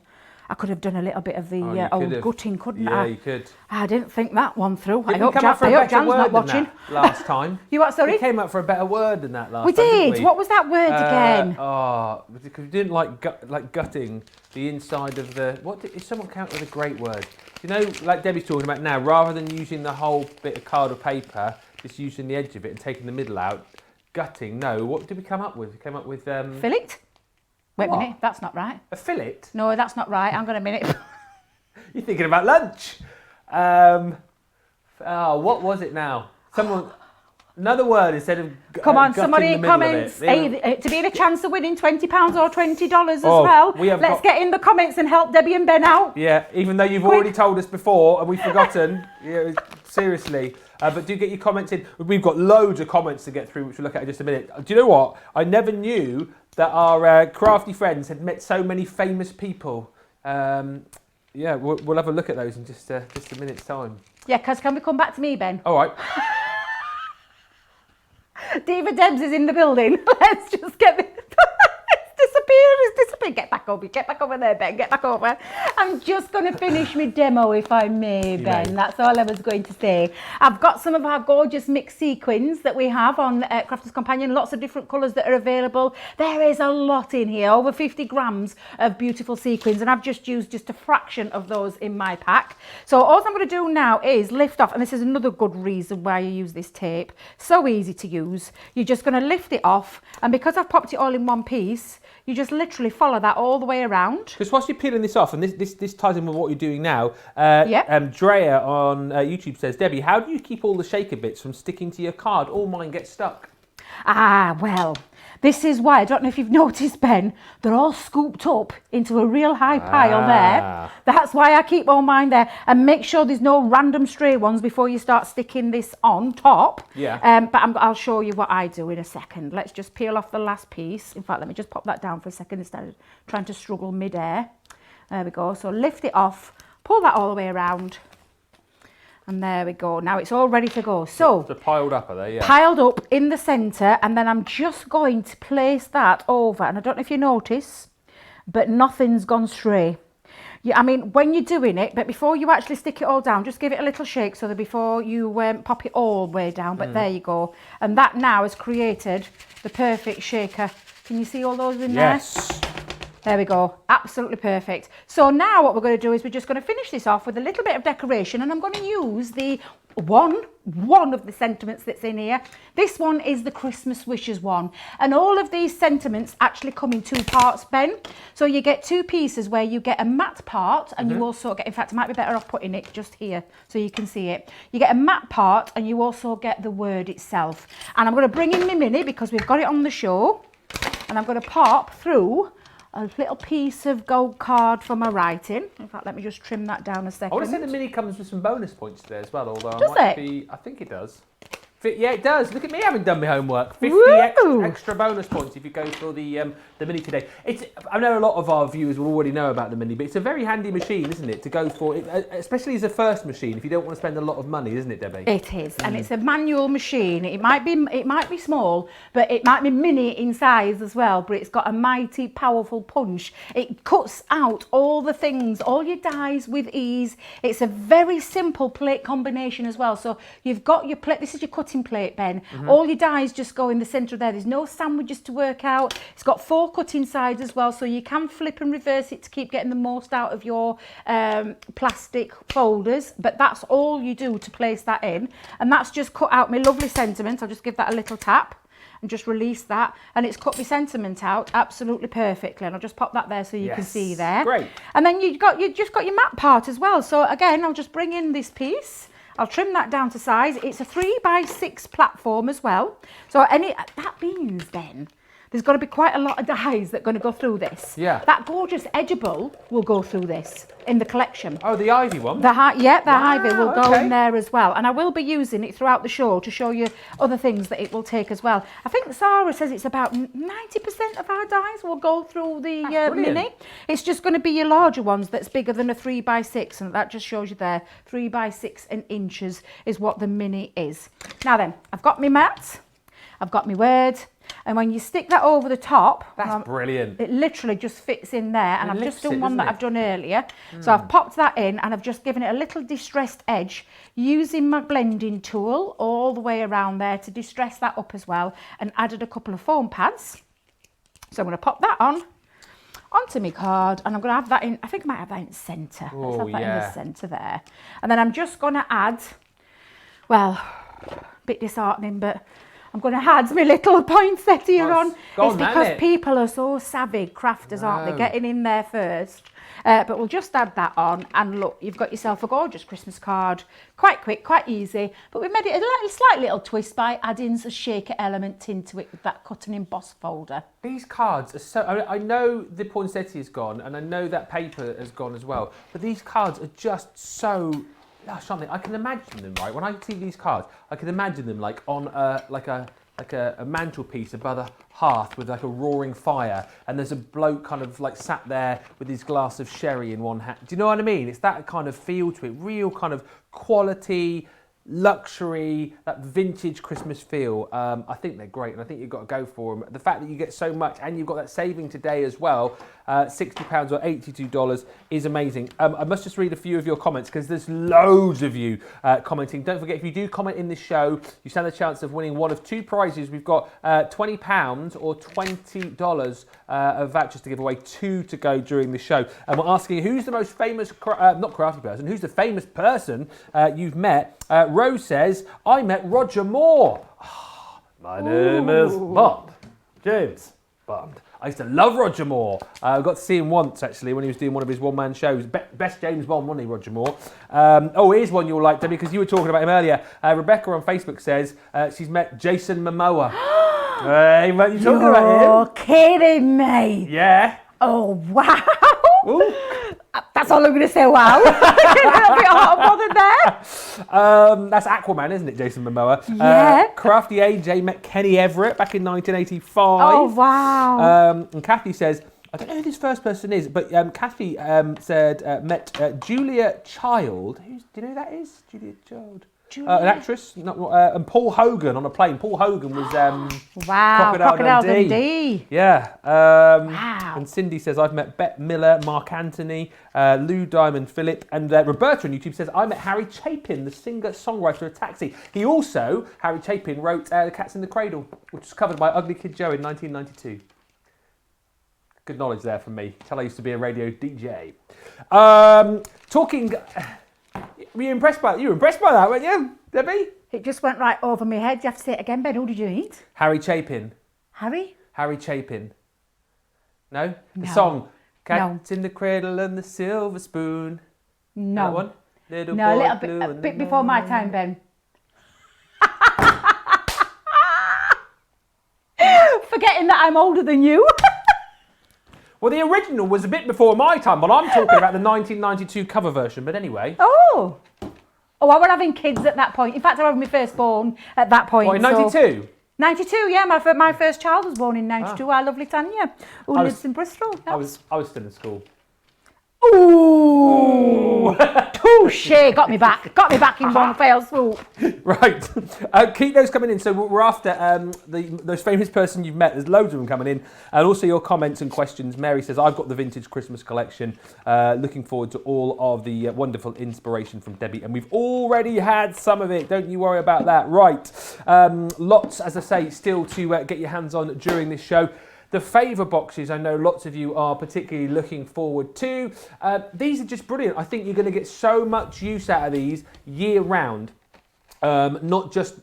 Speaker 2: I could have done a little bit of the old gutting, couldn't I?
Speaker 1: Yeah, you could.
Speaker 2: I didn't think that one through.
Speaker 1: I hope Jan's not
Speaker 2: watching.
Speaker 1: Last time.
Speaker 2: You what, sorry?
Speaker 1: We came up for a better word than that last
Speaker 2: We
Speaker 1: time, didn't
Speaker 2: did.
Speaker 1: we?
Speaker 2: What was that word again?
Speaker 1: Oh, because we didn't like gutting the inside of the... If someone came up with a great word? You know, like Debbie's talking about now, rather than using the whole bit of card or paper, just using the edge of it and taking the middle out, gutting, no. What did we come up with? We came up with...
Speaker 2: Fillet? Wait a minute, that's not right.
Speaker 1: A fillet?
Speaker 2: No, that's not right. Hang on a minute.
Speaker 1: You're thinking about lunch. What was it now? Another word instead of
Speaker 2: Come on,
Speaker 1: gutting
Speaker 2: somebody
Speaker 1: the
Speaker 2: in
Speaker 1: middle of
Speaker 2: comments.
Speaker 1: it.
Speaker 2: To be in a chance of winning £20 or $20 as well. Let's get in the comments and help Debbie and Ben out.
Speaker 1: Yeah, even though you've already told us before and we've forgotten. Yeah, seriously. But do get your comments in. We've got loads of comments to get through, which we'll look at in just a minute. Do you know what? I never knew that our crafty friends had met so many famous people. Yeah, we'll have a look at those in just a minute's time.
Speaker 2: Yeah, because can we come back to me, Ben?
Speaker 1: All right.
Speaker 2: Diva Debs is in the building. Let's just get this. It's disappeared. Get back over there, Ben. Get back over. I'm just going to finish my demo, if I may, Ben. That's all I was going to say. I've got some of our gorgeous mixed sequins that we have on Crafter's Companion. Lots of different colours that are available. There is a lot in here, over 50 grams of beautiful sequins, and I've just used just a fraction of those in my pack. So all I'm going to do now is lift off, and this is another good reason why you use this tape. So easy to use. You're just going to lift it off, and because I've popped it all in one piece, you just literally follow that all the way around.
Speaker 1: Because whilst you're peeling this off, and this ties in with what you're doing now, Drea on YouTube says, Debbie, how do you keep all the shaker bits from sticking to your card? All mine get stuck.
Speaker 2: Well, this is why, I don't know if you've noticed, Ben, they're all scooped up into a real high pile there. That's why I keep all mine there, and make sure there's no random stray ones before you start sticking this on top.
Speaker 1: Yeah.
Speaker 2: But I'll show you what I do in a second. Let's just peel off the last piece. In fact, let me just pop that down for a second instead of trying to struggle mid-air. There we go. So lift it off, pull that all the way around. And there we go. Now it's all ready to go. So
Speaker 1: they're piled up, are they? Yeah.
Speaker 2: Piled up in the centre, and then I'm just going to place that over. And I don't know if you notice, but nothing's gone stray. I mean, when you're doing it, but before you actually stick it all down, just give it a little shake so that before you pop it all the way down. But there you go. And that now has created the perfect shaker. Can you see all those in there?
Speaker 1: Yes.
Speaker 2: There we go, absolutely perfect. So now what we're going to do is we're just going to finish this off with a little bit of decoration, and I'm going to use the one of the sentiments that's in here. This one is the Christmas wishes one, and all of these sentiments actually come in two parts, Ben. So you get two pieces where you get a matte part, and you also get, in fact, I might be better off putting it just here so you can see it. You get a matte part, and you also get the word itself. And I'm going to bring in my mini because we've got it on the show, and I'm going to pop through a little piece of gold card for my writing. In fact, let me just trim that down a second.
Speaker 1: I want to say the mini comes with some bonus points today as well, although
Speaker 2: Does
Speaker 1: I think it does. Yeah, it does. Look at me having done my homework. 50 extra bonus points if you go for the mini today. I know a lot of our viewers will already know about the mini, but it's a very handy machine, isn't it, to go for, especially as a first machine, if you don't want to spend a lot of money, isn't it, Debbie?
Speaker 2: It is, and it's a manual machine. It might be small, but it might be mini in size as well, but it's got a mighty powerful punch. It cuts out all the things, all your dies with ease. It's a very simple plate combination as well. So you've got your plate, this is your cutting cutting plate, Ben. All your dies just go in the centre there. There's no sandwiches to work out. It's got 4 cutting sides as well, so you can flip and reverse it to keep getting the most out of your plastic folders. But that's all you do to place that in. And that's just cut out my lovely sentiment. I'll just give that a little tap and just release that, and it's cut my sentiment out absolutely perfectly, and I'll just pop that there so you can see there.
Speaker 1: Great.
Speaker 2: And then you just got your mat part as well. So again, I'll just bring in this piece. I'll trim that down to size. It's a 3x6 platform as well. So that means then there's got to be quite a lot of dies that are going to go through this.
Speaker 1: Yeah.
Speaker 2: That gorgeous edible will go through this in the collection.
Speaker 1: Oh, the ivy one?
Speaker 2: The ivy will go
Speaker 1: okay.
Speaker 2: in there as well. And I will be using it throughout the show to show you other things that it will take as well. I think Sarah says it's about 90% of our dies will go through the mini. It's just going to be your larger ones that's bigger than a 3x6. And that just shows you there, 3x6 inches is what the mini is. Now then, I've got my mat. I've got my word. And when you stick that over the top,
Speaker 1: that's brilliant.
Speaker 2: It literally just fits in there. And I've just done one that I've done earlier. So I've popped that in and I've just given it a little distressed edge using my blending tool all the way around there to distress that up as well, and added a couple of foam pads. So I'm going to pop that onto my card, and I'm going to have that in, I think I might have that in the centre. Let's have that in the centre there. And then I'm just going to add, well, a bit disheartening, but I'm going to add my little poinsettia on. It's because people are so savvy, crafters, aren't they? Getting in there first. But we'll just add that on, and look, you've got yourself a gorgeous Christmas card. Quite quick, quite easy. But we made it a slight little twist by adding a shaker element into it with that cut and emboss folder.
Speaker 1: These cards are so... I know the poinsettia is gone, and I know that paper has gone as well. But these cards are just so... something I can imagine them, right? When I see these cards, I can imagine them like on a mantelpiece above the hearth with like a roaring fire, and there's a bloke kind of like sat there with his glass of sherry in one hand. Do you know what I mean? It's that kind of feel to it, real kind of quality, luxury, that vintage Christmas feel. I think they're great, and I think you've got to go for them. The fact that you get so much and you've got that saving today as well, £60 or $82 is amazing. I must just read a few of your comments because there's loads of you commenting. Don't forget, if you do comment in this show, you stand a chance of winning one of 2 prizes. We've got £20 or $20 of vouchers to give away, 2 to go during the show. And we're asking who's the most famous, not crafty person, who's the famous person you've met. Rose says, I met Roger Moore. Oh, my name is Bob. James Bond. I used to love Roger Moore. I got to see him once, actually, when he was doing one of his one-man shows. Best James Bond, wasn't he, Roger Moore? Here's one you'll like, Debbie, because you were talking about him earlier. Rebecca on Facebook says she's met Jason Momoa. Hey, what are you talking about him?
Speaker 2: You're kidding me.
Speaker 1: Yeah.
Speaker 2: Oh, wow.
Speaker 1: Ooh.
Speaker 2: That's all I'm going to say, wow. A little bit hot and bothered there.
Speaker 1: That's Aquaman, isn't it, Jason Momoa?
Speaker 2: Yeah.
Speaker 1: Crafty AJ met Kenny Everett back in 1985.
Speaker 2: Oh, wow.
Speaker 1: And Kathy says, I don't know who this first person is, but Kathy said met Julia Child. Do you know who that is? Julia Child. An actress, and Paul Hogan on a plane. Paul Hogan was
Speaker 2: wow, Crocodile Dundee.
Speaker 1: Yeah.
Speaker 2: Wow.
Speaker 1: And Cindy says, I've met Bette Miller, Mark Anthony, Lou Diamond Phillip, and Roberta on YouTube says, I met Harry Chapin, the singer-songwriter of Taxi. He also, Harry Chapin, wrote The Cat's in the Cradle, which was covered by Ugly Kid Joe in 1992. Good knowledge there from me. Tell I used to be a radio DJ. Were you impressed by that, weren't you, Debbie?
Speaker 2: It just went right over my head. You have to say it again, Ben. Who did you eat?
Speaker 1: Harry Chapin.
Speaker 2: Harry?
Speaker 1: Harry Chapin. No? The song. Cat's in the Cradle and the Silver Spoon.
Speaker 2: No.
Speaker 1: That one? Little
Speaker 2: no,
Speaker 1: boy
Speaker 2: a little
Speaker 1: blue
Speaker 2: bit,
Speaker 1: and
Speaker 2: bit before my time, Ben. Forgetting that I'm older than you.
Speaker 1: Well, the original was a bit before my time, but I'm talking about the 1992 cover version. But anyway.
Speaker 2: Oh, I was having kids at that point. In fact, I was my firstborn at that point.
Speaker 1: What, in 92?
Speaker 2: So 92, yeah. My first child was born in 92. Our lovely Tanya, who lives in Bristol.
Speaker 1: I was still in school.
Speaker 2: Ooh, touche, got me back in one fell swoop.
Speaker 1: Right, keep those coming in. So we're after the most famous person you've met. There's loads of them coming in, and also your comments and questions. Mary says, I've got the vintage Christmas collection. Looking forward to all of the wonderful inspiration from Debbie, and we've already had some of it. Don't you worry about that. Right, lots, as I say, still to get your hands on during this show. The favour boxes, I know lots of you are particularly looking forward to. These are just brilliant. I think you're going to get so much use out of these year round. Not just,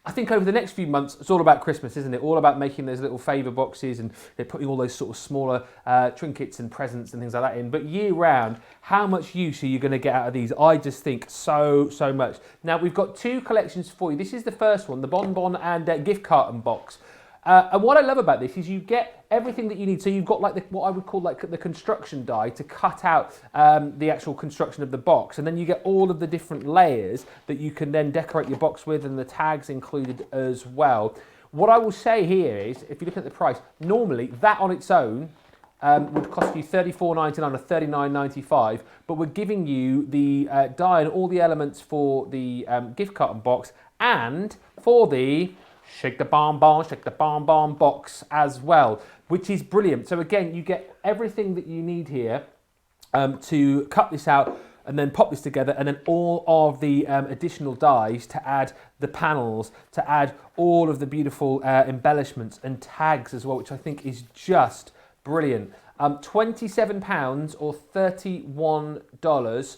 Speaker 1: I think over the next few months, it's all about Christmas, isn't it? All about making those little favour boxes and they're putting all those sort of smaller trinkets and presents and things like that in. But year round, how much use are you going to get out of these? I just think so much. Now, we've got two collections for you. This is the first one, the bonbon and gift carton box. And what I love about this is you get everything that you need. So you've got like what I would call like the construction die to cut out the actual construction of the box. And then you get all of the different layers that you can then decorate your box with, and the tags included as well. What I will say here is, if you look at the price, normally that on its own would cost you $34.99 or $39.95, but we're giving you the die and all the elements for the gift carton box and for the shake the bonbon box as well, which is brilliant. So again, you get everything that you need here to cut this out and then pop this together, and then all of the additional dies to add the panels, to add all of the beautiful embellishments and tags as well, which I think is just brilliant. £27 or $31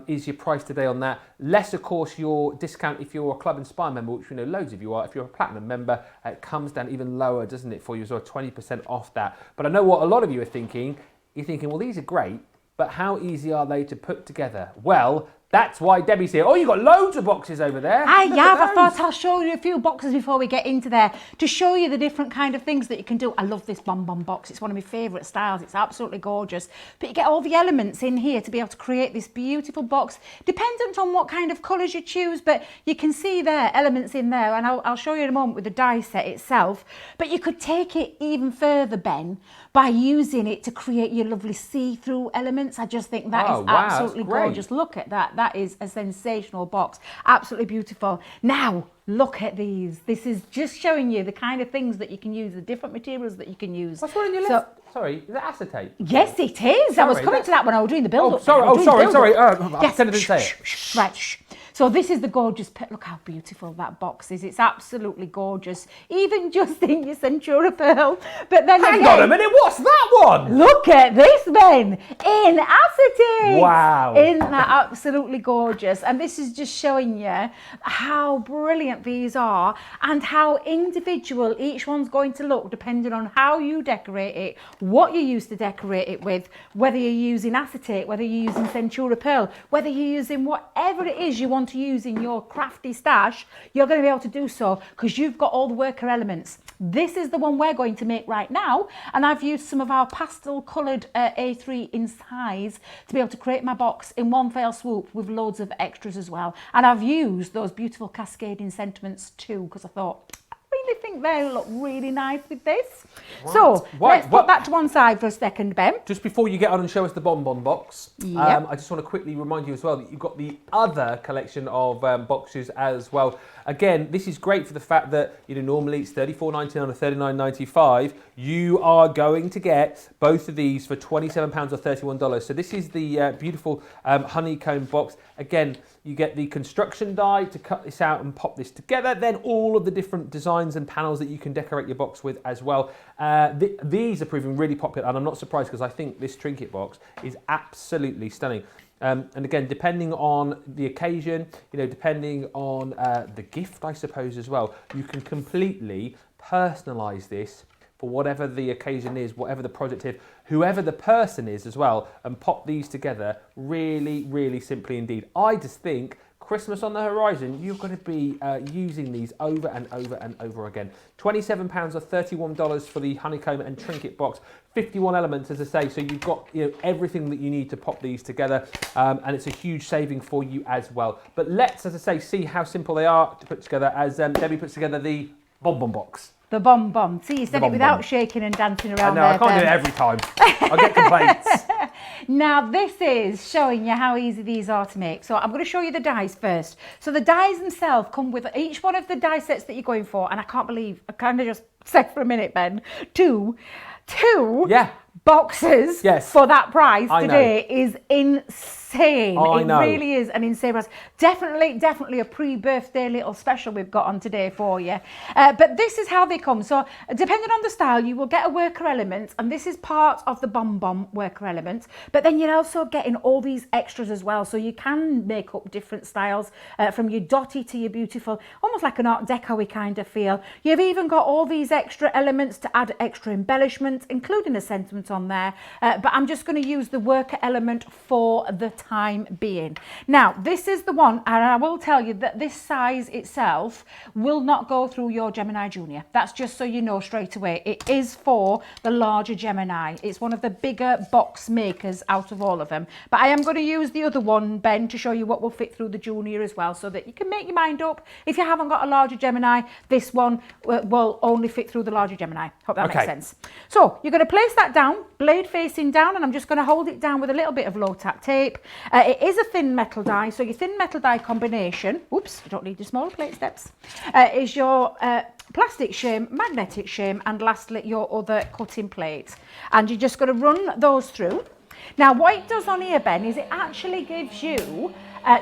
Speaker 1: is your price today on that. Less, of course, your discount if you're a Club Inspire member, which we know loads of you are. If you're a Platinum member, it comes down even lower, doesn't it, for you as well, 20% off that. But I know what a lot of you are thinking. You're thinking, well, these are great, but how easy are they to put together? Well, that's why Debbie's here. Oh, you've got loads of boxes over there.
Speaker 2: I have. I thought I'll show you a few boxes before we get into there to show you the different kind of things that you can do. I love this bonbon box. It's one of my favourite styles. It's absolutely gorgeous. But you get all the elements in here to be able to create this beautiful box, dependent on what kind of colours you choose. But you can see there elements in there, and I'll show you in a moment with the die set itself. But you could take it even further, Ben, by using it to create your lovely see-through elements. I just think that is absolutely gorgeous. Look at that. That is a sensational box. Absolutely beautiful. Now, look at these. This is just showing you the kind of things that you can use, the different materials that you can use.
Speaker 1: What's one in your left? Sorry, is that acetate?
Speaker 2: Yes, it is. Sorry, I was coming to that when I was doing the build-up.
Speaker 1: Sorry.
Speaker 2: Yes.
Speaker 1: I didn't say it.
Speaker 2: Right. So this is the gorgeous, look how beautiful that box is. It's absolutely gorgeous. Even just in your Centura Pearl. But then
Speaker 1: Hang on a minute, what's that one?
Speaker 2: Look at this, Ben. In acetate.
Speaker 1: Wow.
Speaker 2: Isn't that absolutely gorgeous? And this is just showing you how brilliant these are and how individual each one's going to look depending on how you decorate it, what you use to decorate it with, whether you're using acetate, whether you're using Centura Pearl, whether you're using whatever it is you want to use in your crafty stash, you're going to be able to do so because you've got all the worker elements. This is the one we're going to make right now, and I've used some of our pastel coloured A3 in size to be able to create my box in one fell swoop with loads of extras as well. And I've used those beautiful cascading sentiments too because I thought, I think they look really nice with this. Right. So let's put that to one side for a second, Ben.
Speaker 1: Just before you get on and show us the bonbon box,
Speaker 2: yep.
Speaker 1: I just want to quickly remind you as well that you've got the other collection of boxes as well. Again, this is great for the fact that normally it's $34.99 or $39.95. You are going to get both of these for £27 or $31. So this is the beautiful honeycomb box. Again, you get the construction die to cut this out and pop this together. Then all of the different designs and panels that you can decorate your box with as well. These are proving really popular, and I'm not surprised because I think this trinket box is absolutely stunning. And again, depending on the occasion, depending on the gift, I suppose, as well, you can completely personalise this for whatever the occasion is, whatever the project is, whoever the person is as well, and pop these together really, really simply indeed. I just think Christmas on the horizon, you're going to be using these over and over and over again. £27 or $31 for the honeycomb and trinket box. 51 elements, as I say, so you've got everything that you need to pop these together, and it's a huge saving for you as well. But let's, as I say, see how simple they are to put together as Debbie puts together the bonbon box.
Speaker 2: The bomb. See, you said it without shaking and dancing around there.
Speaker 1: I can't do it every time. I get complaints.
Speaker 2: Now this is showing you how easy these are to make. So I'm going to show you the dies first. So the dies themselves come with each one of the die sets that you're going for, and I can't believe, I kind of just said for a minute, Ben, two boxes for that price today is insane. It really is an insane price. Definitely a pre-birthday little special we've got on today for you. But this is how they come. So depending on the style, you will get a worker element, and this is part of the Bomb worker element. But then you're also getting all these extras as well. So you can make up different styles from your dotty to your beautiful, almost like an Art Deco-y kind of feel. You've even got all these extra elements to add extra embellishments, including a sentiment on there. But I'm just going to use the worker element for the time being. Now, this is the one, and I will tell you that this size itself will not go through your Gemini Junior. That's just so you know straight away. It is for the larger Gemini. It's one of the bigger box makers out of all of them. But I am going to use the other one, Ben, to show you what will fit through the Junior as well, so that you can make your mind up. If you haven't got a larger Gemini, this one will only fit through the larger Gemini. Hope that makes sense. So you're going to place that down, blade facing down, and I'm just going to hold it down with a little bit of low tack tape. It is a thin metal die, so your thin metal die combination, oops, you don't need the smaller plate steps, is your plastic shim, magnetic shim, and lastly your other cutting plate. And you're just going to run those through. Now what it does on here, Ben, is it actually gives you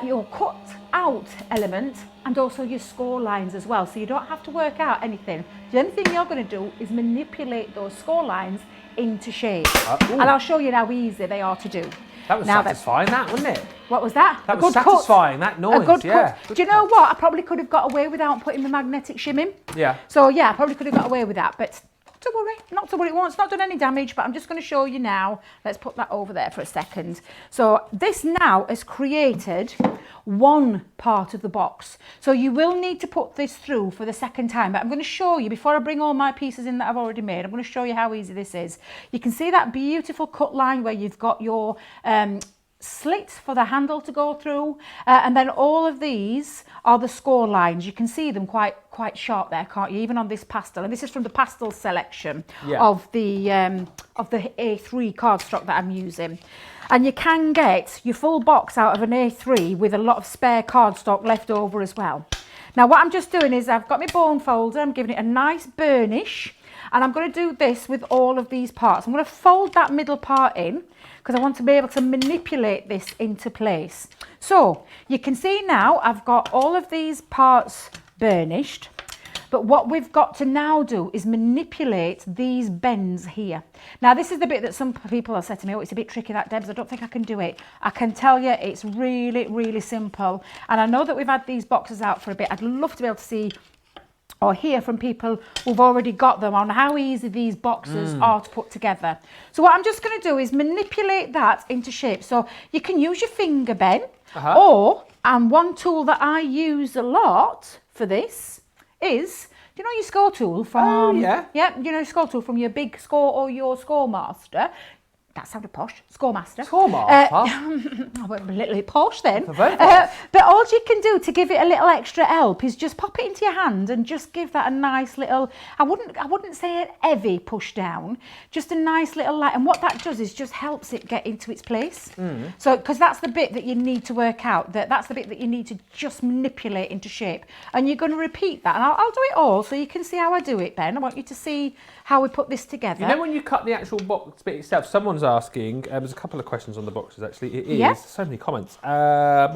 Speaker 2: your cut out element and also your score lines as well, so you don't have to work out anything. The only thing you're going to do is manipulate those score lines into shape. And I'll show you how easy they are to do.
Speaker 1: That was satisfying, that, wasn't it?
Speaker 2: What was that?
Speaker 1: That was satisfying, that noise,
Speaker 2: a good cut. Do you know what? I probably could have got away without putting the magnetic shim in. Yeah. So yeah, I probably could have got away with that, but not to worry, it's not done any damage, but I'm just going to show you now. Let's put that over there for a second. So this now has created one part of the box. So you will need to put this through for the second time, but I'm going to show you, before I bring all my pieces in that I've already made, I'm going to show you how easy this is. You can see that beautiful cut line where you've got your slit for the handle to go through, and then all of these are the score lines. You can see them quite sharp there, can't you? Even on this pastel, and this is from the pastel selection of the A3 cardstock that I'm using. And you can get your full box out of an A3 with a lot of spare cardstock left over as well. Now what I'm just doing is I've got my bone folder, I'm giving it a nice burnish, and I'm going to do this with all of these parts. I'm going to fold that middle part in because I want to be able to manipulate this into place. So you can see now I've got all of these parts burnished, but what we've got to now do is manipulate these bends here. Now this is the bit that some people have said to me, oh, it's a bit tricky that, Debs, I don't think I can do it. I can tell you it's really simple, and I know that we've had these boxes out for a bit. I'd love to be able to see or hear from people who've already got them on how easy these boxes are to put together. So what I'm just going to do is manipulate that into shape. So you can use your finger, Ben, and one tool that I use a lot for this is, you know your score tool from, you know your score tool from your big score or your score master. That sounded posh. Scoremaster. Scoremaster? I went a little posh then. But all you can do to give it a little extra help is just pop it into your hand and just give that a nice little, I wouldn't say a heavy push down, just a nice little light. And what that does is just helps it get into its place. So, because that's the bit that you need to work out, that's the bit that you need to just manipulate into shape. And you're going to repeat that. And I'll do it all so you can see how I do it, Ben. I want you to see how we put this together.
Speaker 1: You know when you cut the actual box bit itself, someone's asking, there's a couple of questions on the boxes actually, it is, so many comments. It's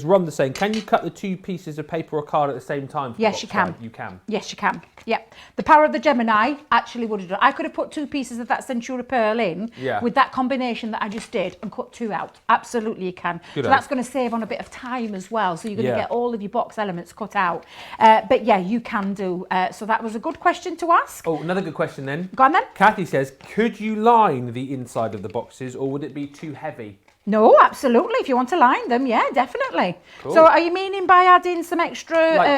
Speaker 1: Rhonda saying, can you cut the two pieces of paper or card at the same time?
Speaker 2: Yes, you can.
Speaker 1: You can.
Speaker 2: Yes, you can. Yeah. The power of the Gemini actually would have done. I could have put two pieces of that Centura Pearl in with that combination that I just did and cut two out. Absolutely you can. So that's going to save on a bit of time as well. So you're going to get all of your box elements cut out. But yeah, you can do. So that was a good question to ask.
Speaker 1: Oh, another good question then.
Speaker 2: Go on then.
Speaker 1: Kathy says, could you line the inside of the boxes or would it be too heavy?
Speaker 2: No, absolutely. If you want to line them, yeah, definitely.
Speaker 1: Cool.
Speaker 2: So are you meaning by adding some extra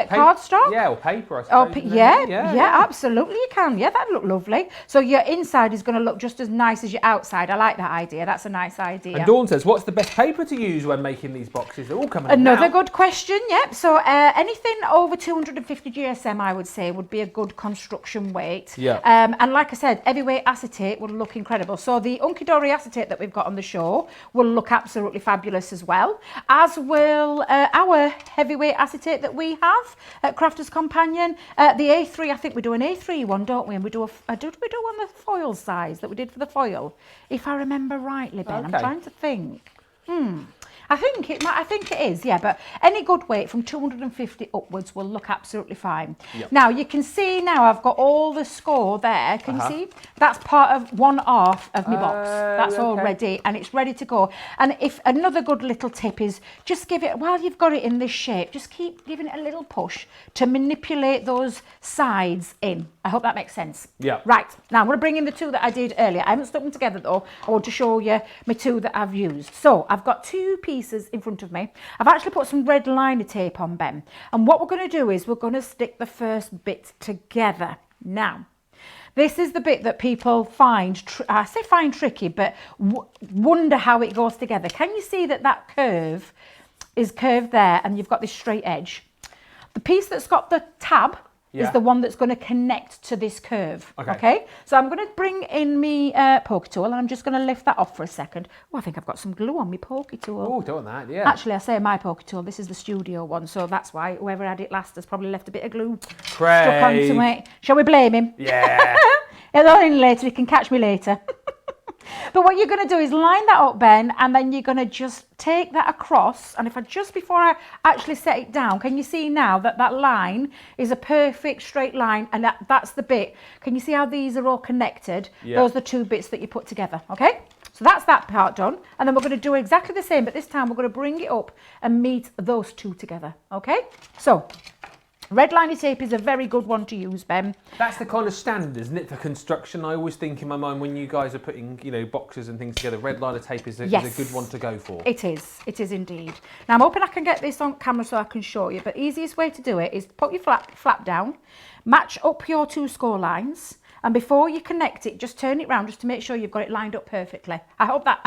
Speaker 2: cardstock?
Speaker 1: Yeah, or paper, I suppose.
Speaker 2: Yeah, absolutely you can. Yeah, that'd look lovely. So your inside is going to look just as nice as your outside. I like that idea. That's a nice idea.
Speaker 1: And Dawn says, what's the best paper to use when making these boxes? They're all coming
Speaker 2: Another
Speaker 1: out.
Speaker 2: good question, yep. So anything over 250 GSM, I would say, would be a good construction weight.
Speaker 1: Yeah.
Speaker 2: And like I said, heavyweight acetate would look incredible. So the Unkidori acetate that we've got on the show will look absolutely fabulous as well, as will our heavyweight acetate that we have at Crafters Companion. The A3, I think we do an A3 one, don't we? And we do did we do one the foil size that we did for the foil? If I remember rightly, Ben.
Speaker 1: Okay.
Speaker 2: I'm trying to think. I think it is, yeah, but any good weight from 250 upwards will look absolutely fine.
Speaker 1: Yep.
Speaker 2: Now, you can see now I've got all the score there. Can you see? That's part of one half of my box. That's all ready, and it's ready to go. And if another good little tip is just give it, while you've got it in this shape, just keep giving it a little push to manipulate those sides in. I hope that makes sense.
Speaker 1: Yeah.
Speaker 2: Right, now I'm going to bring in the two that I did earlier. I haven't stuck them together though. I want to show you my two that I've used. So I've got two pieces in front of me. I've actually put some red liner tape on, Ben. And what we're going to do is we're going to stick the first bit together. Now, this is the bit that people find, I say find tricky, but wonder how it goes together. Can you see that that curve is curved there and you've got this straight edge? The piece that's got the tab is the one that's going to connect to this curve. Okay? So I'm going to bring in my pokey tool and I'm just going to lift that off for a second. Oh, I think I've got some glue on my pokey tool.
Speaker 1: Oh, don't want that, yeah.
Speaker 2: Actually, I say my pokey tool. This is the studio one, so that's why whoever had it last has probably left a bit of glue
Speaker 1: Craig.
Speaker 2: stuck onto it. Shall we blame him?
Speaker 1: Yeah.
Speaker 2: He'll on later. He can catch me later. But what you're going to do is line that up, Ben, and then you're going to just take that across. And if I just before I actually set it down, can you see now that that line is a perfect straight line, and that's the bit. Can you see how these are all connected?
Speaker 1: Yeah.
Speaker 2: Those are the two bits that you put together, okay? So that's that part done. And then we're going to do exactly the same, but this time we're going to bring it up and meet those two together, okay? So red liner tape is a very good one to use, Ben.
Speaker 1: That's the kind of standard, isn't it, for construction? I always think in my mind when you guys are putting, boxes and things together, red liner tape is a good one to go for.
Speaker 2: It is indeed. Now I'm hoping I can get this on camera so I can show you, but easiest way to do it is put your flap down, match up your two score lines, and before you connect it, just turn it round just to make sure you've got it lined up perfectly. I hope that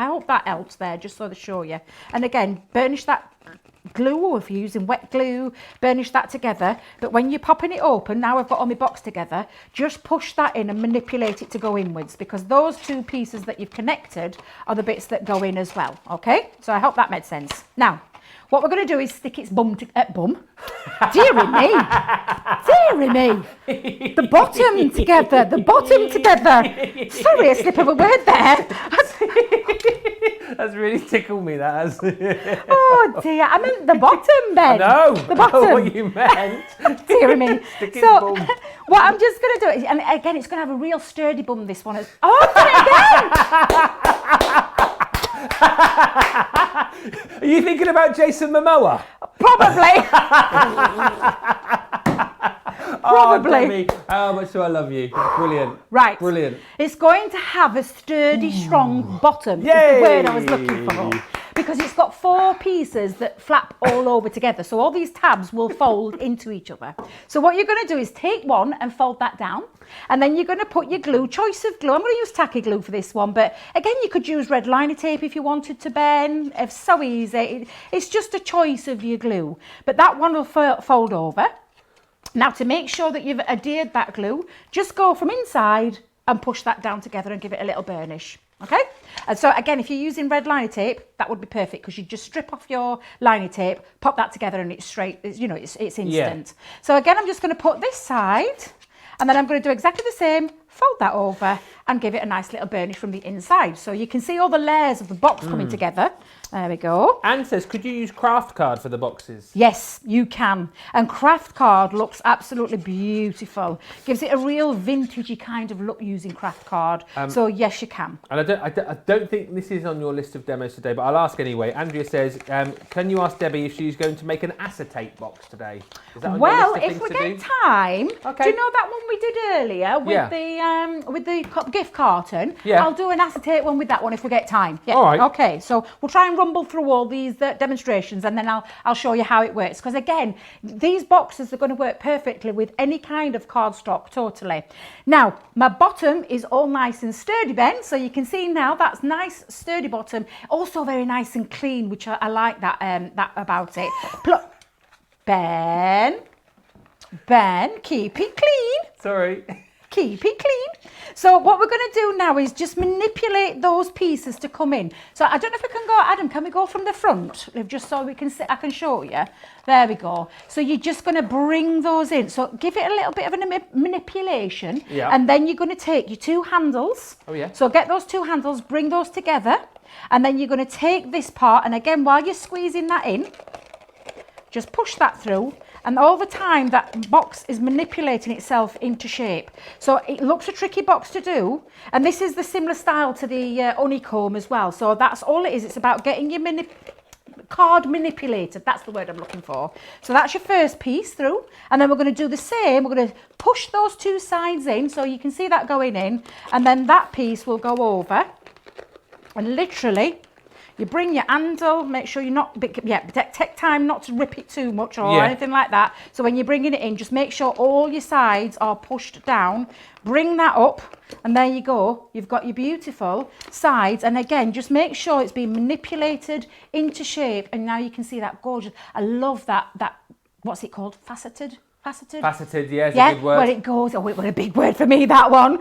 Speaker 2: helps there, just so to show you. And again, burnish that glue, or if you're using wet glue, burnish that together. But when you're popping it open, now I've got all my box together, just push that in and manipulate it to go inwards, because those two pieces that you've connected are the bits that go in as well. Okay, so I hope that made sense. Now what we're going to do is stick its bum dearie me, the bottom together. Sorry, a slip of a word there.
Speaker 1: That's really tickled me, that has.
Speaker 2: Oh dear, I meant the bottom, Ben.
Speaker 1: No,
Speaker 2: the bottom.
Speaker 1: What you meant.
Speaker 2: Dear me.
Speaker 1: Stick its
Speaker 2: So
Speaker 1: bum.
Speaker 2: what I'm just going to do is, and again, it's going to have a real sturdy bum, this one. I've done it again.
Speaker 1: Are you thinking about Jason Momoa?
Speaker 2: Probably.
Speaker 1: Oh, Demi, how much do I love you? Brilliant.
Speaker 2: Right.
Speaker 1: Brilliant.
Speaker 2: It's going to have a sturdy, strong bottom.
Speaker 1: Yay!
Speaker 2: Is the word I was looking for. Because it's got four pieces that flap all over together. So all these tabs will fold into each other. So what you're going to do is take one and fold that down. And then you're going to put your glue, choice of glue. I'm going to use tacky glue for this one. But again, you could use red liner tape if you wanted to, Ben. It's so easy. It's just a choice of your glue. But that one will fold over. Now, to make sure that you've adhered that glue, just go from inside and push that down together and give it a little burnish. Okay? And so again, if you're using red liner tape, that would be perfect, because you just strip off your liner tape, pop that together, and it's straight. It's instant.
Speaker 1: Yeah.
Speaker 2: So again, I'm just going to put this side, and then I'm going to do exactly the same, fold that over and give it a nice little burnish from the inside. So you can see all the layers of the box coming together. There we go.
Speaker 1: Anne says, could you use craft card for the boxes?
Speaker 2: Yes, you can. And craft card looks absolutely beautiful. Gives it a real vintagey kind of look using craft card. So yes, you can.
Speaker 1: And I don't think this is on your list of demos today, but I'll ask anyway. Andrea says, can you ask Debbie if she's going to make an acetate box today? Is that on your list of
Speaker 2: if
Speaker 1: things
Speaker 2: we
Speaker 1: to
Speaker 2: get
Speaker 1: do?
Speaker 2: time,
Speaker 1: Okay.
Speaker 2: do you know that one we did earlier with the gift carton,
Speaker 1: Yeah.
Speaker 2: I'll do an acetate one with that one if we get time. Yeah.
Speaker 1: All right.
Speaker 2: Okay, so we'll try and rumble through all these demonstrations, and then I'll show you how it works. Because again, these boxes are going to work perfectly with any kind of cardstock, totally. Now, my bottom is all nice and sturdy, Ben, so you can see now that's nice sturdy bottom, also very nice and clean, which I like that about it. Ben, keep it clean.
Speaker 1: Sorry.
Speaker 2: Keep it clean. So what we're going to do now is just manipulate those pieces to come in. So I don't know if we can go, Adam, can we go from the front? Just so we can see, I can show you. There we go. So you're just going to bring those in. So give it a little bit of a manipulation.
Speaker 1: Yeah.
Speaker 2: And then you're going to take your two handles.
Speaker 1: Oh, yeah.
Speaker 2: So get those two handles, bring those together. And then you're going to take this part. And again, while you're squeezing that in, just push that through. And all the time that box is manipulating itself into shape. So it looks a tricky box to do. And this is the similar style to the honeycomb as well. So that's all it is. It's about getting your card manipulated. That's the word I'm looking for. So that's your first piece through. And then we're going to do the same. We're going to push those two sides in. So you can see that going in. And then that piece will go over. And literally, you bring your handle, make sure you're not, take time not to rip it too much or anything like that. So when you're bringing it in, just make sure all your sides are pushed down. Bring that up, and there you go. You've got your beautiful sides. And again, just make sure it's being manipulated into shape. And now you can see that gorgeous. I love that what's it called? Faceted?
Speaker 1: Faceted, yeah, it's a good word.
Speaker 2: Well, it goes, oh, it was a big word for me, that one.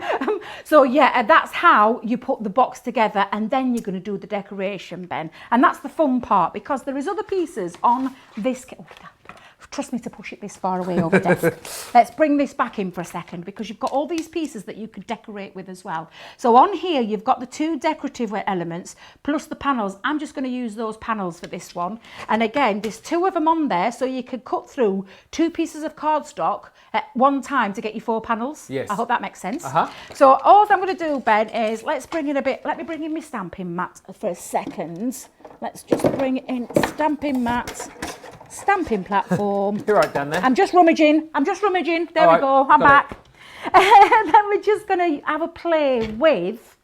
Speaker 2: So, yeah, that's how you put the box together, and then you're going to do the decoration, Ben. And that's the fun part, because there is other pieces on this. Trust me to push it this far away over the desk. Let's bring this back in for a second, because you've got all these pieces that you could decorate with as well. So on here, you've got the two decorative elements plus the panels. I'm just going to use those panels for this one. And again, there's two of them on there, so you could cut through two pieces of cardstock at one time to get your four panels.
Speaker 1: Yes.
Speaker 2: I hope that makes sense. So all I'm going to do, Ben, is let me bring in my stamping mat for a second. Let's just bring in stamping mat. Stamping platform.
Speaker 1: You're right down there.
Speaker 2: I'm just rummaging. There
Speaker 1: All
Speaker 2: we go. I'm back. And then we're just going to have a play with.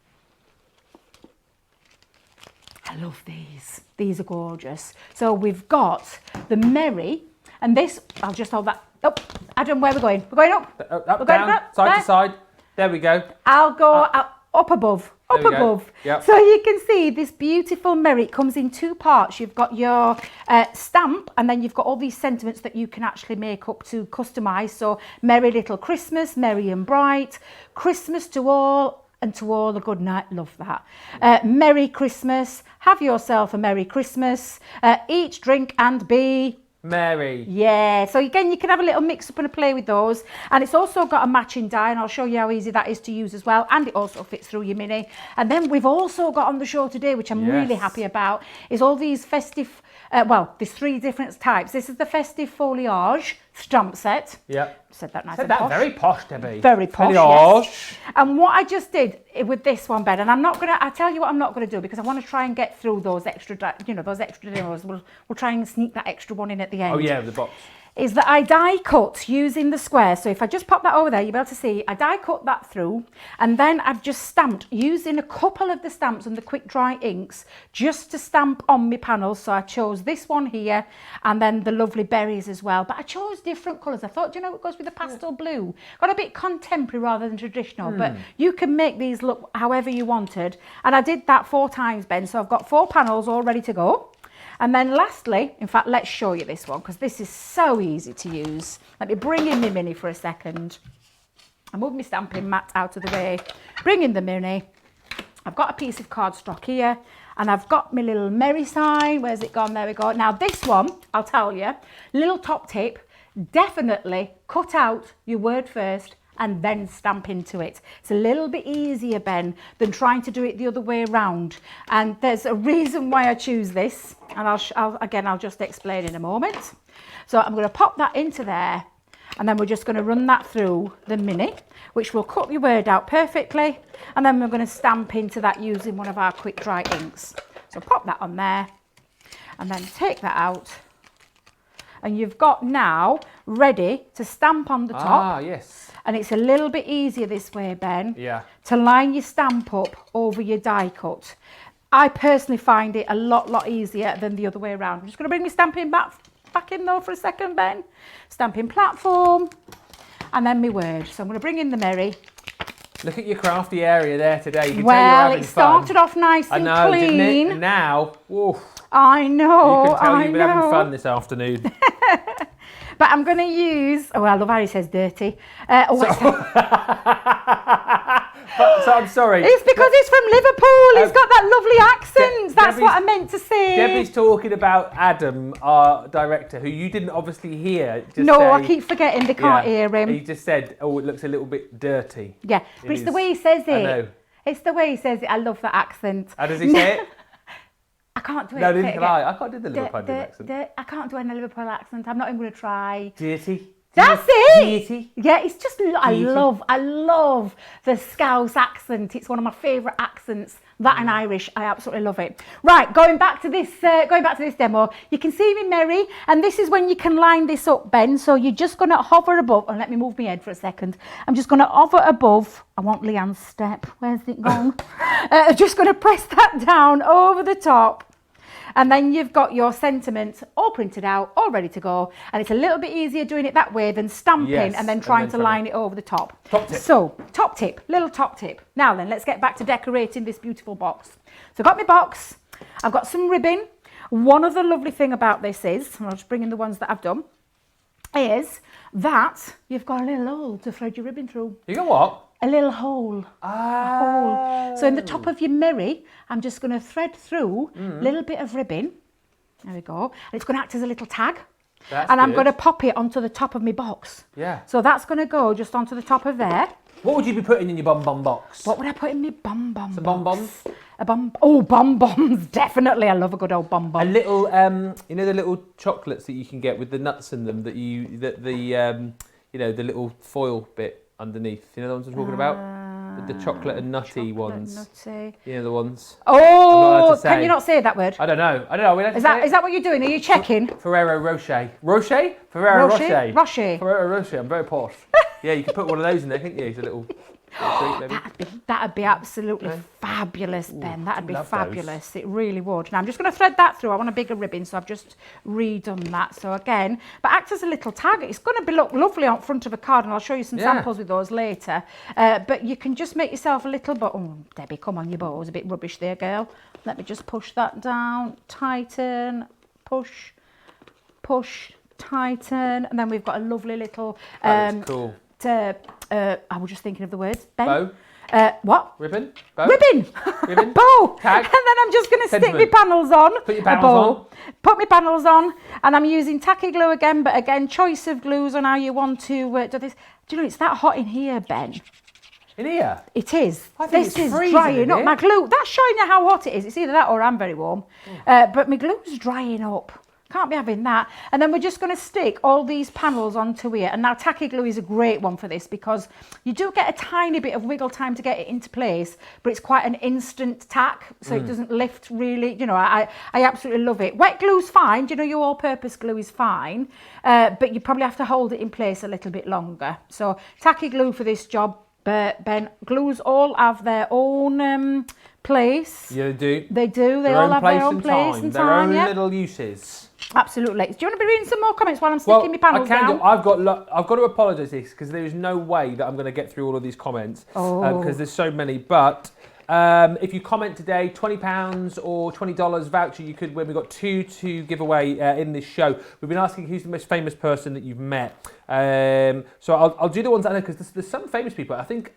Speaker 2: I love these. These are gorgeous. So we've got the Merry, and this, I'll just hold that. Oh, Adam, where are we going? We're going up.
Speaker 1: Up, down, side to side. There we go.
Speaker 2: I'll go up above. Up above.
Speaker 1: Yep.
Speaker 2: So you can see this beautiful Merry. It comes in two parts. You've got your stamp, and then you've got all these sentiments that you can actually make up to customise. So Merry Little Christmas, Merry and Bright, Christmas to all, and to all a good night. Love that. Merry Christmas. Have yourself a Merry Christmas. Eat, drink and be
Speaker 1: Merry.
Speaker 2: Yeah, so again, you can have a little mix up and a play with those. And it's also got a matching die, and I'll show you how easy that is to use as well. And it also fits through your mini. And then we've also got on the show today, which I'm really happy about, is all these festive, there's three different types. This is the festive foliage stamp set.
Speaker 1: Yeah.
Speaker 2: Said that nice
Speaker 1: Said
Speaker 2: and
Speaker 1: that
Speaker 2: posh.
Speaker 1: Very posh, Debbie.
Speaker 2: Very posh,
Speaker 1: yes.
Speaker 2: And what I just did with this one, Ben, and I tell you what I'm not going to do, because I want to try and get through those extra, those extra demos. We'll try and sneak that extra one in at the end.
Speaker 1: Oh, yeah, the box.
Speaker 2: Is that I die cut using the square. So if I just pop that over there, you'll be able to see I die cut that through, and then I've just stamped using a couple of the stamps and the quick dry inks just to stamp on my panels. So I chose this one here, and then the lovely berries as well. But I chose different colours. I thought, it goes with the pastel blue. Got a bit contemporary rather than traditional, but you can make these look however you wanted. And I did that 4 times, Ben. So I've got 4 panels all ready to go. And then lastly, in fact, let's show you this one, because this is so easy to use. Let me bring in my mini for a second. I move my stamping mat out of the way, bring in the mini. I've got a piece of cardstock here, and I've got my little Merry sign. Where's it gone? There we go. Now this one, I'll tell you, little top tip, definitely cut out your word first and then stamp into it. It's a little bit easier, Ben, than trying to do it the other way around. And there's a reason why I choose this, and I'll just explain in a moment. So I'm going to pop that into there, and then we're just going to run that through the mini, which will cut your word out perfectly, and then we're going to stamp into that using one of our quick dry inks. So pop that on there, and then take that out. and you've got now ready to stamp on the top.
Speaker 1: Ah, yes.
Speaker 2: And it's a little bit easier this way, Ben,
Speaker 1: Yeah.
Speaker 2: to line your stamp up over your die cut. I personally find it a lot easier than the other way around. I'm just going to bring my stamping back in though for a second, Ben. Stamping platform, and then my word. So I'm going to bring in the Mary.
Speaker 1: Look at your crafty area there today. You can tell you're
Speaker 2: Well,
Speaker 1: having
Speaker 2: it started
Speaker 1: fun.
Speaker 2: off nice and
Speaker 1: I know,
Speaker 2: clean.
Speaker 1: didn't it? And now, oof,
Speaker 2: I know,
Speaker 1: you can tell
Speaker 2: I
Speaker 1: you've been
Speaker 2: know.
Speaker 1: having fun this afternoon.
Speaker 2: But I'm going to use, oh, I love how he says dirty.
Speaker 1: So I'm sorry.
Speaker 2: It's because he's from Liverpool. He's got that lovely accent. That's what I meant to say.
Speaker 1: Debbie's talking about Adam, our director, who you didn't obviously hear.
Speaker 2: I keep forgetting they can't hear him.
Speaker 1: He just said, oh, it looks a little bit dirty.
Speaker 2: Yeah, but it's the way he says it.
Speaker 1: I know.
Speaker 2: It's the way he says it. I love that accent.
Speaker 1: How does he say it?
Speaker 2: I can't do it.
Speaker 1: No, neither can I. I can't do the Liverpool accent.
Speaker 2: I can't do any Liverpool accent. I'm not even going to try.
Speaker 1: Dirty.
Speaker 2: That's it.
Speaker 1: Dirty.
Speaker 2: Yeah, it's just I love the Scouse accent. It's one of my favourite accents. That and Irish, I absolutely love it. Right, going back to this demo, you can see me Mary, and this is when you can line this up, Ben. So you're just going to hover above, and let me move my head for a second. I'm just going to hover above. I want Leanne's step. Where's it gone? Just going to press that down over the top. And then you've got your sentiment all printed out, all ready to go. And it's a little bit easier doing it that way than stamping and then trying to line it over the top.
Speaker 1: Top tip.
Speaker 2: So, little top tip. Now then, let's get back to decorating this beautiful box. So I've got my box, I've got some ribbon. One other lovely thing about this is, and I'll just bring in the ones that I've done, is that you've got a little hole to thread your ribbon through.
Speaker 1: You got what?
Speaker 2: A little hole.
Speaker 1: Ah.
Speaker 2: A hole. So in the top of your Mary, I'm just going to thread through a little bit of ribbon. There we go. And it's going to act as a little tag.
Speaker 1: That's
Speaker 2: and I'm
Speaker 1: good.
Speaker 2: going to pop it onto the top of my box.
Speaker 1: Yeah.
Speaker 2: So that's going to go just onto the top of there.
Speaker 1: What would you be putting in your bum box?
Speaker 2: What would I put in my bum
Speaker 1: Some
Speaker 2: box?
Speaker 1: bonbons?
Speaker 2: Oh, bonbons. Definitely. I love a good old
Speaker 1: A
Speaker 2: bonbon.
Speaker 1: little, you know the little chocolates that you can get with the nuts in them the little foil bit underneath. You know the ones I'm talking about? The chocolate and nutty ones.
Speaker 2: Nutty.
Speaker 1: You know the ones.
Speaker 2: Oh, can you not say that word?
Speaker 1: I don't know.
Speaker 2: Is that what you're doing? Are you checking?
Speaker 1: Ferrero Rocher. Rocher? Ferrero Rocher.
Speaker 2: Rocher.
Speaker 1: Ferrero Rocher. I'm very posh. Yeah, you could put one of those in there, couldn't you? It's a little treat, maybe.
Speaker 2: That'd be absolutely fabulous, Ben. That'd be
Speaker 1: love
Speaker 2: fabulous. It really would. Now I'm just going to thread that through. I want a bigger ribbon, so I've just redone that. So again, but acts as a little tag. It's going to look lovely on front of a card, and I'll show you some samples with those later. But you can just make yourself a little bow. Oh, Debbie, come on, your bow was a bit rubbish there, girl. Let me just push that down, tighten, push, tighten, and then we've got a lovely little.
Speaker 1: That's cool.
Speaker 2: I was just thinking of the words. Ben.
Speaker 1: Bow.
Speaker 2: What?
Speaker 1: Ribbon. Bow.
Speaker 2: Ribbon.
Speaker 1: Ribbon.
Speaker 2: Bow.
Speaker 1: Tag.
Speaker 2: And then I'm just going to stick my
Speaker 1: Sentiment.
Speaker 2: panels on.
Speaker 1: Put your panels on.
Speaker 2: Put my panels on, and I'm using tacky glue again. But again, choice of glues on how you want to do this. Do you know it's that hot in here, Ben?
Speaker 1: In here?
Speaker 2: It is.
Speaker 1: I think
Speaker 2: This
Speaker 1: it's
Speaker 2: is
Speaker 1: freezing
Speaker 2: drying
Speaker 1: in
Speaker 2: up.
Speaker 1: here.
Speaker 2: My glue. That's showing you how hot it is. It's either that or I'm very warm. But my glue's drying up. Can't be having that. And then we're just going to stick all these panels onto here. And now tacky glue is a great one for this because you do get a tiny bit of wiggle time to get it into place, but it's quite an instant tack, so it doesn't lift really. You know, I absolutely love it. Wet glue's fine. You know, your all-purpose glue is fine, but you probably have to hold it in place a little bit longer. So tacky glue for this job. But Ben, glues all have their own place.
Speaker 1: Yeah, they do.
Speaker 2: They do. They
Speaker 1: Their
Speaker 2: all
Speaker 1: own
Speaker 2: have
Speaker 1: place
Speaker 2: their own
Speaker 1: and
Speaker 2: place
Speaker 1: time.
Speaker 2: and
Speaker 1: Their
Speaker 2: time.
Speaker 1: own
Speaker 2: Yeah.
Speaker 1: little uses.
Speaker 2: Absolutely. Do you want to be reading some more comments while I'm sticking my panels
Speaker 1: I can
Speaker 2: down?
Speaker 1: do. I've got to apologise because there is no way that I'm going to get through all of these comments because there's so many. But if you comment today, £20 or $20 voucher you could win. We've got 2 to give away in this show. We've been asking who's the most famous person that you've met. So I'll do the ones I know because there's some famous people. I think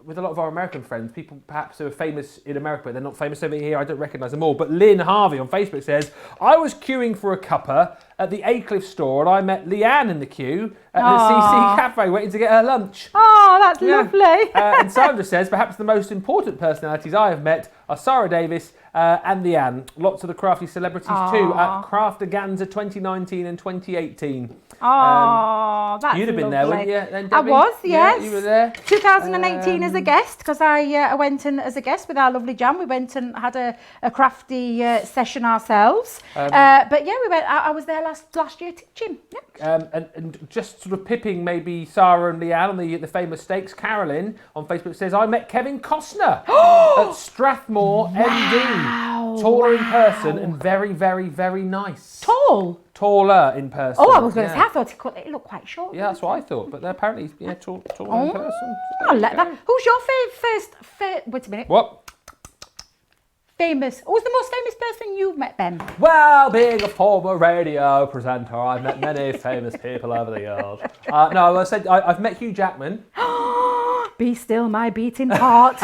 Speaker 1: with a lot of our American friends, people perhaps who are famous in America, but they're not famous over here. I don't recognise them all. But Lynn Harvey on Facebook says, I was queuing for a cuppa at the Aycliffe store and I met Leanne in the queue at the CC Cafe waiting to get her lunch.
Speaker 2: Oh, that's lovely.
Speaker 1: And Sandra says, perhaps the most important personalities I have met are Sarah Davis and the Anne. Lots of the crafty celebrities too at Craftaganza 2019 and 2018.
Speaker 2: Oh, that's
Speaker 1: You'd have been there, wouldn't you? Then,
Speaker 2: I
Speaker 1: Debbie?
Speaker 2: was, yes.
Speaker 1: Yeah, you were there.
Speaker 2: 2018 as a guest, because I went in as a guest with our lovely Jan. We went and had a crafty session ourselves. But yeah, we went. I was there last year teaching. Yeah.
Speaker 1: And just sort of pipping maybe Sarah and Leanne on the famous steaks. Carolyn on Facebook says, I met Kevin Costner at Strathmore MD. Taller in person and very, very, very nice. Taller in person.
Speaker 2: Oh, I was going to say, I thought it looked quite short.
Speaker 1: Yeah, that's what I thought. But apparently, yeah, taller in person.
Speaker 2: I'll let that. Who's your first? Wait a minute.
Speaker 1: What?
Speaker 2: Famous. Who's the most famous person you've met, Ben?
Speaker 1: Well, being a former radio presenter, I've met many famous people over the years. No, I said I've met Hugh Jackman.
Speaker 2: Be still my beating heart.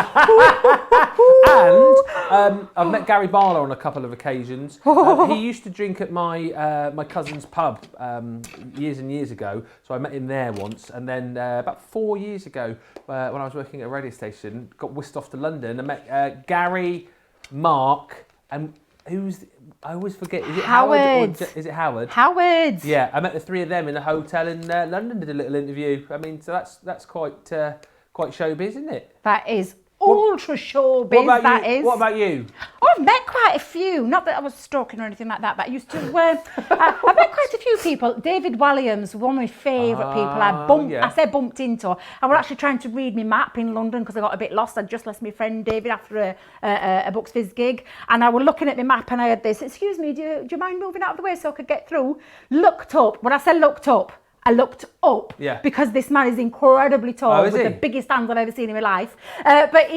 Speaker 1: And I've met Gary Barlow on a couple of occasions. He used to drink at my cousin's pub years and years ago, so I met him there once. And then about 4 years ago, when I was working at a radio station, got whisked off to London and met Gary, Mark, and I always forget. Is it Howard? Is it Howard?
Speaker 2: Howard.
Speaker 1: Yeah, I met the three of them in a hotel in London. Did a little interview. I mean, so that's quite showbiz, isn't it?
Speaker 2: That is ultra showbiz.
Speaker 1: What about you?
Speaker 2: Oh, I've met quite a few. Not that I was stalking or anything like that, but I used to. I've met quite a few people. David Walliams, one of my favourite people. I bumped into. I was actually trying to read my map in London because I got a bit lost. I'd just left my friend David after a Bucks Fizz gig, and I was looking at my map and I had this. Excuse me, do you mind moving out of the way so I could get through? Looked up. When I said looked up, I looked up because this man is incredibly tall with the biggest hands I've ever seen in my life. But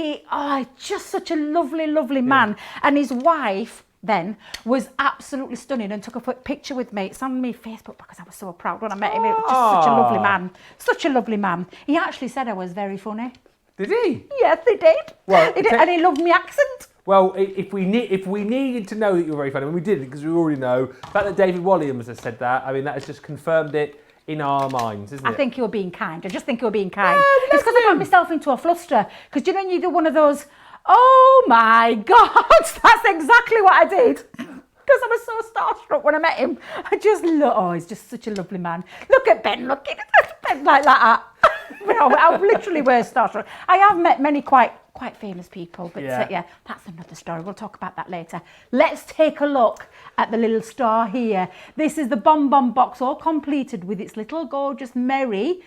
Speaker 2: just such a lovely, lovely man. And his wife then was absolutely stunning and took a picture with me. It's on my Facebook because I was so proud when I met him. It was just such a lovely man. Such a lovely man. He actually said I was very funny.
Speaker 1: Did he?
Speaker 2: Yes, he did.
Speaker 1: Well,
Speaker 2: and he loved my accent.
Speaker 1: Well, if we needed to know that you were very funny, and we didn't because we already know, the fact that David Walliams has said that, I mean, that has just confirmed it in our minds, isn't it?
Speaker 2: I think you were being kind. I just think you were being kind. It's because I got myself into a fluster. Because you know when you do one of those, oh my God, that's exactly what I did. Because I was so starstruck when I met him. He's just such a lovely man. Look at Ben, looking at Ben like that. I literally was starstruck. I have met many quite famous people, but that's another story. We'll talk about that later. Let's take a look at the little star here. This is the bonbon box, all completed with its little gorgeous merry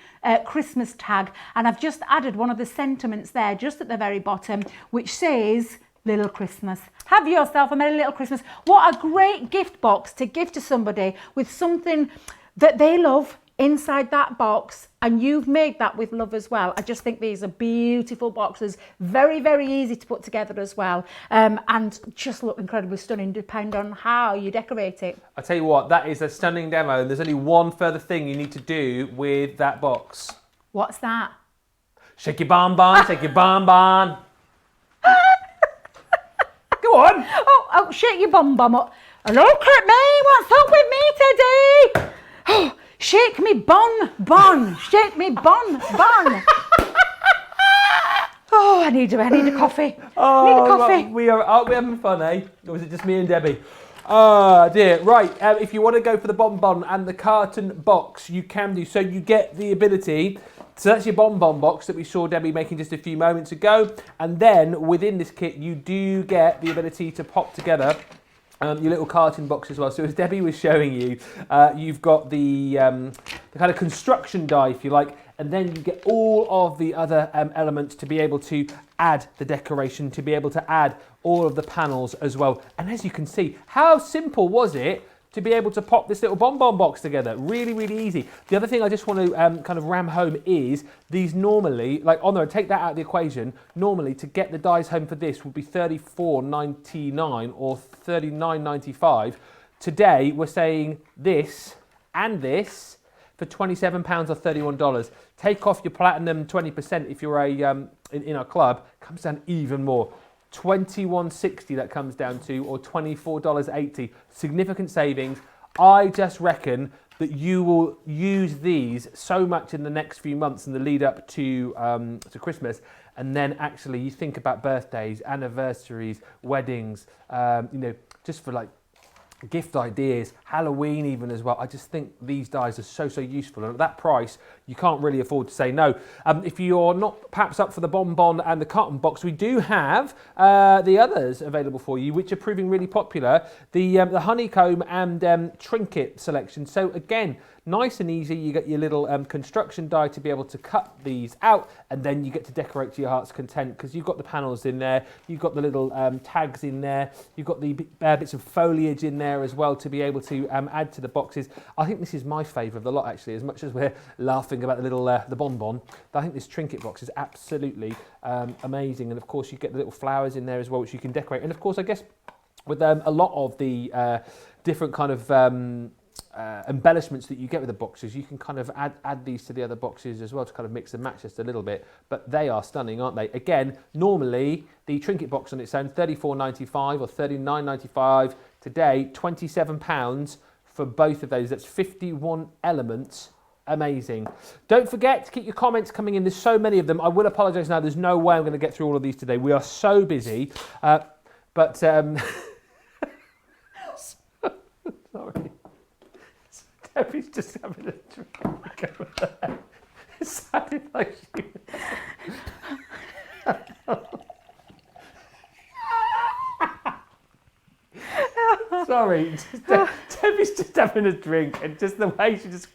Speaker 2: Christmas tag, and I've just added one of the sentiments there just at the very bottom, which says Little Christmas. Have yourself a merry little Christmas. What a great gift box to give to somebody with something that they love inside that box, and you've made that with love as well. I just think these are beautiful boxes, very, very easy to put together as well, and just look incredibly stunning depending on how you decorate it.
Speaker 1: I tell you what, that is a stunning demo, and there's only one further thing you need to do with that box.
Speaker 2: What's that?
Speaker 1: Shake your bonbon, shake your bonbon. Go on.
Speaker 2: Oh, shake your bonbon up. Look at me, what's up with me today? Oh, shake me bon, shake me bon. Oh, I need a coffee. I need a coffee.
Speaker 1: Aren't we having fun, eh? Or was it just me and Debbie? Oh dear. Right, if you want to go for the bonbon and the carton box, you can do. So you get the ability, so that's your bonbon box that we saw Debbie making just a few moments ago. And then within this kit, you do get the ability to pop together your little carton box as well. So as Debbie was showing you, you've got the kind of construction die, if you like, and then you get all of the other elements to be able to add the decoration, to be able to add all of the panels as well. And as you can see, how simple was it to be able to pop this little bonbon box together? Really, really easy. The other thing I just want to kind of ram home is these normally, like on there, take that out of the equation, normally to get the dies home for this would be $34.99 or $39.95. Today, we're saying this and this for £27 or $31. Take off your platinum 20% if you're in our club, comes down even more. $21.60 that comes down to, or $24.80. Significant savings. I just reckon that you will use these so much in the next few months in the lead up to Christmas. And then actually you think about birthdays, anniversaries, weddings, just for like gift ideas, Halloween even as well. I just think these dies are so useful, and at that price you can't really afford to say no. If you're not perhaps up for the bonbon and the carton box, we do have the others available for you, which are proving really popular. The honeycomb and trinket selection. So again, nice and easy. You get your little construction die to be able to cut these out, and then you get to decorate to your heart's content, because you've got the panels in there, you've got the little tags in there, you've got the bits of foliage in there as well to be able to add to the boxes. I think this is my favourite of the lot, actually, as much as we're laughing about the little the bonbon. I think this trinket box is absolutely amazing, and of course you get the little flowers in there as well, which you can decorate. And of course, I guess with a lot of the different kind of embellishments that you get with the boxes, you can kind of add these to the other boxes as well to kind of mix and match just a little bit. But they are stunning, aren't they? Again, normally the trinket box on its own, $34.95 or $39.95. Today, £27 for both of those. That's 51 elements. Amazing. Don't forget to keep your comments coming in. There's so many of them. I will apologise now. There's no way I'm going to get through all of these today. We are so busy. But sorry. Debbie's just having a drink over there. It sounded like she was... Sorry, Debbie's just having a drink, and just the way she just...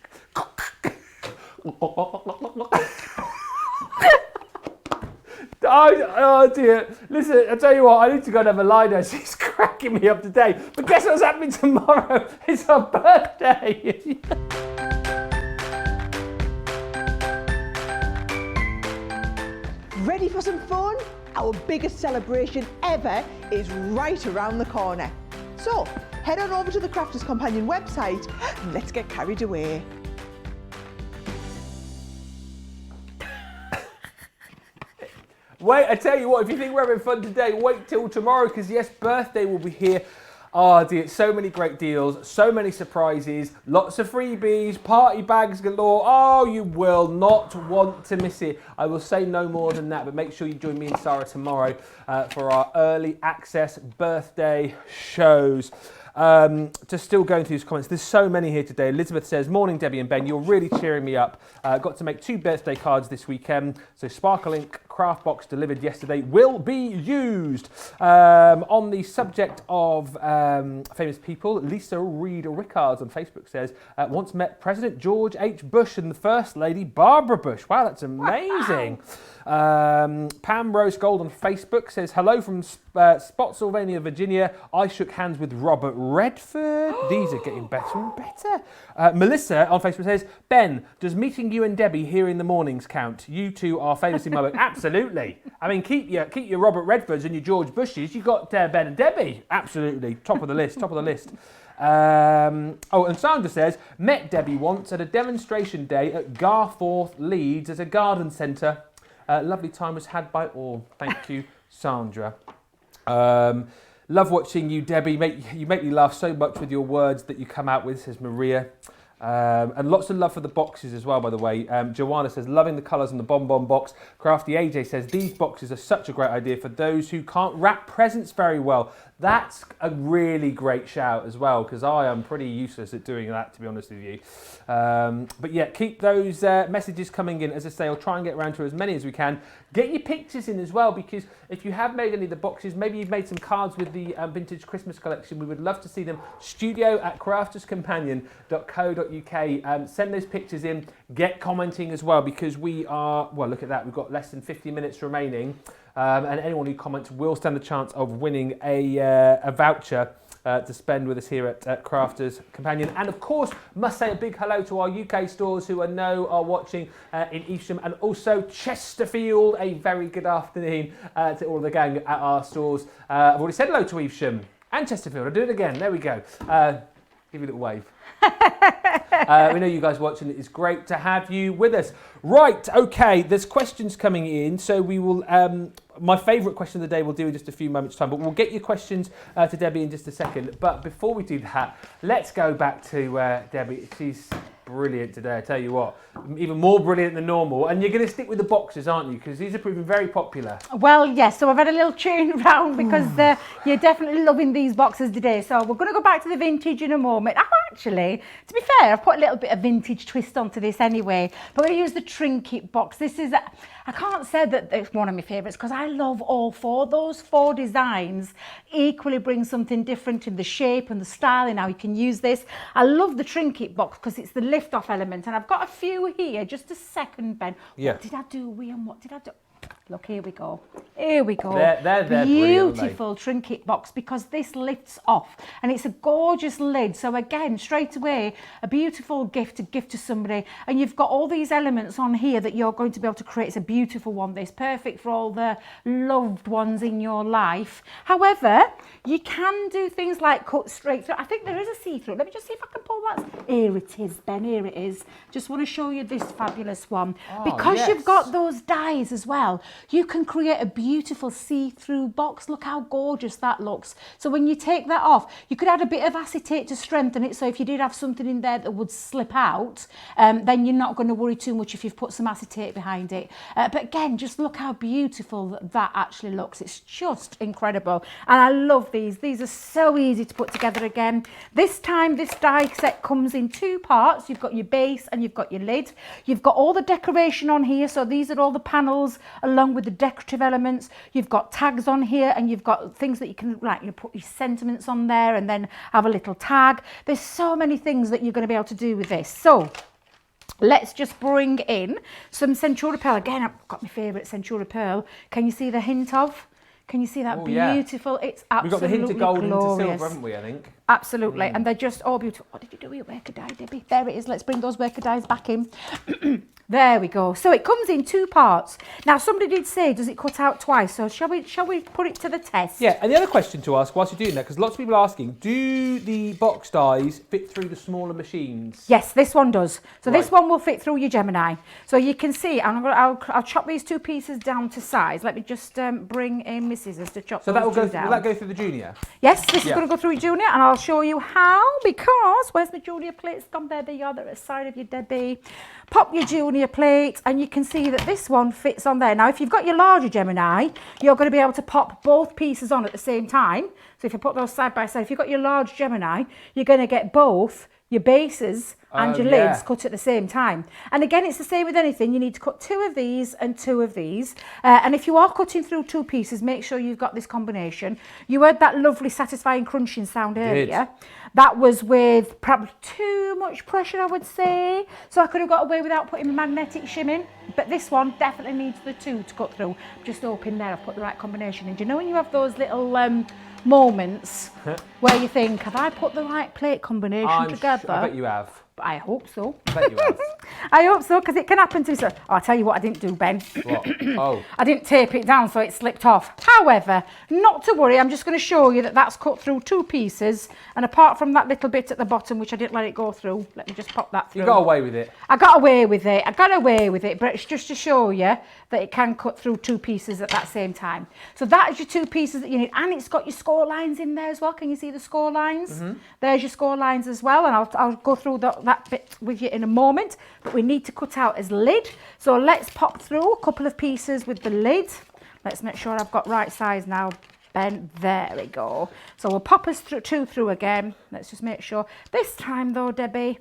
Speaker 1: Oh dear. Listen, I tell you what, I need to go and have a lie now. She's cracking me up today. But guess what's happening tomorrow? It's her birthday.
Speaker 3: Ready for some fun? Our biggest celebration ever is right around the corner. So, head on over to the Crafters Companion website and let's get carried away.
Speaker 1: Wait, I tell you what, if you think we're having fun today, wait till tomorrow, because yes, birthday will be here. Oh dear, so many great deals, so many surprises, lots of freebies, party bags galore. Oh, you will not want to miss it. I will say no more than that, but make sure you join me and Sarah tomorrow for our early access birthday shows. Just still going through these comments. There's so many here today. Elizabeth says, morning Debbie and Ben, you're really cheering me up. Got to make 2 birthday cards this weekend. So Sparkle Ink craft box delivered yesterday will be used. On the subject of famous people, Lisa Reed Rickards on Facebook says, once met President George H. Bush and the First Lady Barbara Bush. Wow, that's amazing. Pam Rose Gold on Facebook says, hello from Spotsylvania, Virginia. I shook hands with Robert Redford. These are getting better and better. Melissa on Facebook says, Ben, does meeting you and Debbie here in the mornings count? You two are famous in my book. Absolutely. I mean, keep your Robert Redfords and your George Bushes. You got Ben and Debbie. Absolutely. Top of the list. Top of the list. And Sandra says, met Debbie once at a demonstration day at Garforth, Leeds, as a garden centre. Lovely time was had by all. Thank you, Sandra. Love watching you, Debbie. You make me laugh so much with your words that you come out with, says Maria. And lots of love for the boxes as well, by the way. Joanna says, loving the colours on the bonbon box. Crafty AJ says, these boxes are such a great idea for those who can't wrap presents very well. That's a really great shout as well, because I am pretty useless at doing that, to be honest with you. But yeah, keep those messages coming in. As I say, I'll try and get around to as many as we can. Get your pictures in as well, because if you have made any of the boxes, maybe you've made some cards with the vintage Christmas collection, we would love to see them. studio@crafterscompanion.co.uk. Send those pictures in. Get commenting as well, because we are, well, look at that. We've got less than 50 minutes remaining. And anyone who comments will stand a chance of winning a voucher to spend with us here at Crafters Companion. And of course, must say a big hello to our UK stores who I know are watching in Evesham and also Chesterfield. A very good afternoon to all of the gang at our stores. I've already said hello to Evesham and Chesterfield. I'll do it again. There we go. Give you a little wave. We know you guys watching. It's great to have you with us. Right, okay, there's questions coming in, so we will... my favourite question of the day we'll do in just a few moments' time, but we'll get your questions to Debbie in just a second. But before we do that, let's go back to Debbie. She's brilliant today, I tell you what. Even more brilliant than normal. And you're going to stick with the boxes, aren't you? Because these are proving very popular.
Speaker 2: Well, yes, so I've had a little tune round because you're definitely loving these boxes today. So we're going to go back to the vintage in a moment. Actually, to be fair, I've put a little bit of vintage twist onto this anyway. But I'm going to use the trinket box. This is, I can't say that it's one of my favourites because I love all four. Those four designs equally bring something different in the shape and the style and how you can use this. I love the trinket box because it's the lift-off element. And I've got a few here. Just a second, Ben.
Speaker 1: Yeah.
Speaker 2: What did I do, William? What did I do? Look, here we go. Here we go.
Speaker 1: They're
Speaker 2: beautiful trinket box because this lifts off and it's a gorgeous lid. So again, straight away, a beautiful gift to give to somebody. And you've got all these elements on here that you're going to be able to create. It's a beautiful one. This perfect for all the loved ones in your life. However, you can do things like cut straight through. I think there is a see-through. Let me just see if I can pull that. Here it is, Ben. Here it is. Just want to show you this fabulous one. Because
Speaker 1: yes.
Speaker 2: you've got those dies as well, you can create a beautiful see-through box. Look how gorgeous that looks. So when you take that off, you could add a bit of acetate to strengthen it. So if you did have something in there that would slip out, then you're not going to worry too much if you've put some acetate behind it. But again, just look how beautiful that actually looks. It's just incredible. And I love these. These are so easy to put together again. This time, this die set comes in two parts. You've got your base and you've got your lid. You've got all the decoration on here. So these are all the panels along with the decorative elements. You've got tags on here and you've got things that you can put your sentiments on there and then have a little tag. There's so many things that you're going to be able to do with this. So let's just bring in some Centura Pearl. Again, I've got my favourite Centura Pearl. Can you see the hint of? Can you see that? Beautiful? Yeah. It's absolutely
Speaker 1: We've got the hint of gold
Speaker 2: glorious.
Speaker 1: into silver, haven't we, I think?
Speaker 2: Absolutely. And they're just all beautiful. What did you do with your worker die, Debbie? There it is. Let's bring those worker dies back in. There we go. So it comes in two parts. Now, somebody did say, does it cut out twice? So shall we put it to the test?
Speaker 1: Yeah, and the other question to ask whilst you're doing that, because lots of people are asking, do the box dies fit through the smaller machines?
Speaker 2: Yes, this one does. So
Speaker 1: Right.
Speaker 2: this one will fit through your Gemini. So you can see, and I'll chop these two pieces down to size. Let me just bring in my scissors to chop
Speaker 1: So
Speaker 2: those
Speaker 1: that will
Speaker 2: two
Speaker 1: go.
Speaker 2: down.
Speaker 1: Will that go through the Junior?
Speaker 2: Yes, this is
Speaker 1: Yeah.
Speaker 2: going to go through your Junior, and I'll show you how, because where's my Junior plates gone? There they are. They're at the side of your Debbie. Pop your Junior plate, and you can see that this one fits on there. Now, if you've got your larger Gemini, you're going to be able to pop both pieces on at the same time. So if you put those side by side, if you've got your large Gemini, you're going to get both your bases and your lids cut at the same time. And again, it's the same with anything. You need to cut two of these and two of these. And if you are cutting through two pieces, make sure you've got this combination. You heard that lovely satisfying crunching sound earlier. That was with probably too much pressure, I would say. So I could have got away without putting magnetic shim in. But this one definitely needs the two to cut through. Just hoping there I've put the right combination in. Do you know when you have those little moments where you think, have I put the right plate combination together?
Speaker 1: I bet you have.
Speaker 2: I hope so.
Speaker 1: I bet you have.
Speaker 2: I hope so, because it can happen to me. So, I'll tell you what I didn't do, Ben.
Speaker 1: What? Oh.
Speaker 2: I didn't tape it down, so it slipped off. However, not to worry, I'm just going to show you that that's cut through two pieces. And apart from that little bit at the bottom, which I didn't let it go through, let me just pop that through.
Speaker 1: You got away with it.
Speaker 2: I got away with it. I got away with it, but it's just to show you that it can cut through two pieces at that same time. So that is your two pieces that you need. And it's got your score lines in there as well. Can you see the score lines? There's your score lines as well. And I'll go through that bit with you in a moment. But we need to cut out as lid. So let's pop through a couple of pieces with the lid. Let's make sure I've got right size now, Ben. There we go. So we'll pop us two through again. Let's just make sure. This time though, Debbie,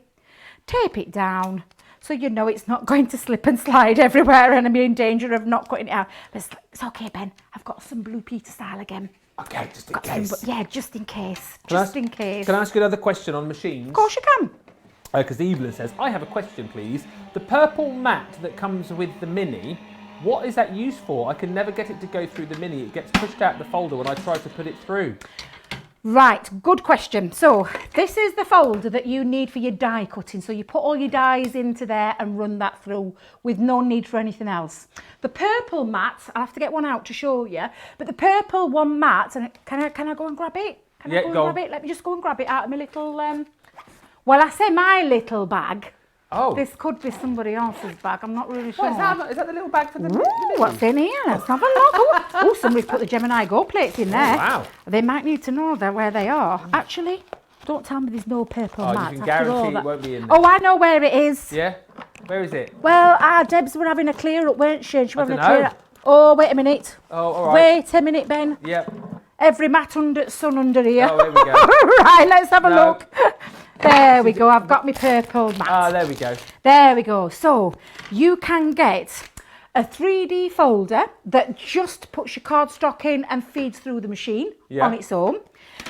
Speaker 2: tape it down so you know it's not going to slip and slide everywhere and I'm in danger of not cutting it out. But it's okay, Ben. I've got some Blue Peter style again.
Speaker 1: Okay, just in case.
Speaker 2: Yeah, just in case.
Speaker 1: Can I ask you another question on machines?
Speaker 2: Of course you can.
Speaker 1: Because Evelyn says, I have a question, please. The purple mat that comes with the Mini, what is that used for? I can never get it to go through the Mini. It gets pushed out the folder when I try to put it through.
Speaker 2: Right, good question. So this is the folder that you need for your die cutting. So you put all your dies into there and run that through with no need for anything else. The purple mat, I'll have to get one out to show you, but the purple one mat, and can I go and grab it? Can I go and grab it? Let me just go and grab it out of my little Well, I say my little bag.
Speaker 1: Oh.
Speaker 2: This could be somebody else's bag. I'm not really sure.
Speaker 1: What is that? Is that the little bag for the...
Speaker 2: Ooh, what's in here? Let's have a look. Oh, somebody's put the Gemini Go plates in there.
Speaker 1: Oh, wow.
Speaker 2: They might need to know where they are. Actually, don't tell me there's no purple mat.
Speaker 1: You can guarantee it won't be in there.
Speaker 2: Oh, I know where it is.
Speaker 1: Yeah? Where is it?
Speaker 2: Well, Debs were having a clear up, weren't she? She was having a
Speaker 1: dunno.
Speaker 2: clear up. Oh, wait a minute.
Speaker 1: Oh, all right.
Speaker 2: Wait a minute, Ben.
Speaker 1: Yep.
Speaker 2: Every mat under sun under here.
Speaker 1: Oh, there we go.
Speaker 2: Right, let's have a
Speaker 1: No.
Speaker 2: look. There we go. I've got my purple mat.
Speaker 1: Ah, there we go.
Speaker 2: There we go. So you can get a 3D folder that just puts your cardstock in and feeds through the machine on its own.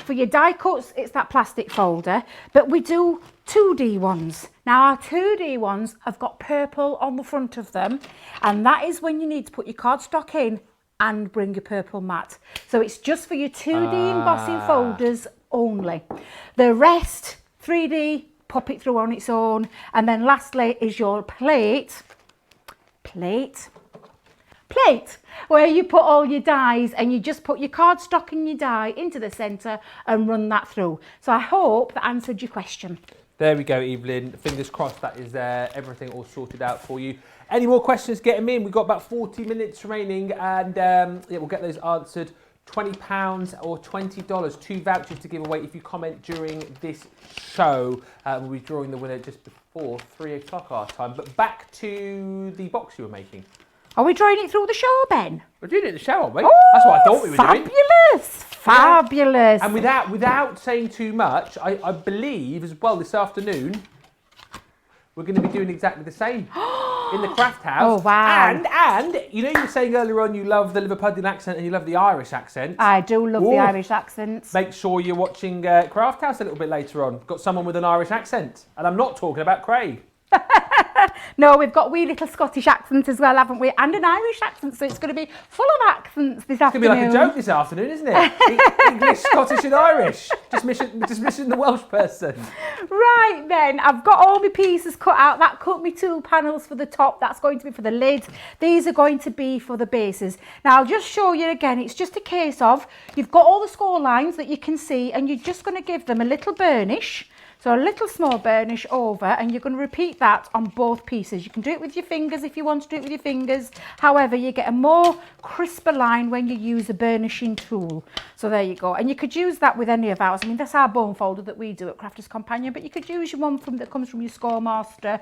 Speaker 2: For your die cuts, it's that plastic folder, but we do 2D ones. Now our 2D ones have got purple on the front of them, and that is when you need to put your cardstock in and bring your purple mat. So it's just for your 2D embossing folders only. The rest, 3D, pop it through on its own. And then lastly is your plate, where you put all your dies and you just put your cardstock and your die into the centre and run that through. So I hope that answered your question.
Speaker 1: There we go, Evelyn. Fingers crossed that is everything all sorted out for you. Any more questions, get them in. We've got about 40 minutes remaining, and we'll get those answered. £20 or $20, 2 vouchers to give away if you comment during this show. We'll be drawing the winner just before 3 o'clock our time. But back to the box you were making.
Speaker 2: Are we drawing it through the show, Ben?
Speaker 1: We're doing it in the show, aren't we?
Speaker 2: Oh,
Speaker 1: that's what I thought we were doing.
Speaker 2: Fabulous!
Speaker 1: And without saying too much, I believe as well this afternoon we're going to be doing exactly the same in the craft house.
Speaker 2: Oh, wow.
Speaker 1: And you know, you were saying earlier on you love the Liverpudlian accent and you love the Irish accent.
Speaker 2: I do love the Irish accents.
Speaker 1: Make sure you're watching Craft House a little bit later on. Got someone with an Irish accent. And I'm not talking about Craig.
Speaker 2: No, we've got wee little Scottish accent as well, haven't we? And an Irish accent, so it's going to be full of accents this afternoon.
Speaker 1: It's going to be like a joke this afternoon, isn't it? English, Scottish and Irish. Just missing the Welsh person.
Speaker 2: Right then, I've got all my pieces cut out. That cut me 2 panels for the top. That's going to be for the lid. These are going to be for the bases. Now, I'll just show you again. It's just a case of, you've got all the score lines that you can see, and you're just going to give them a little burnish. So a little small burnish over, and you're going to repeat that on both pieces. You can do it with your fingers if you want to do it with your fingers. However, you get a more crisper line when you use a burnishing tool. So there you go. And you could use that with any of ours. I mean, that's our bone folder that we do at Crafters Companion, but you could use your one that comes from your Score Master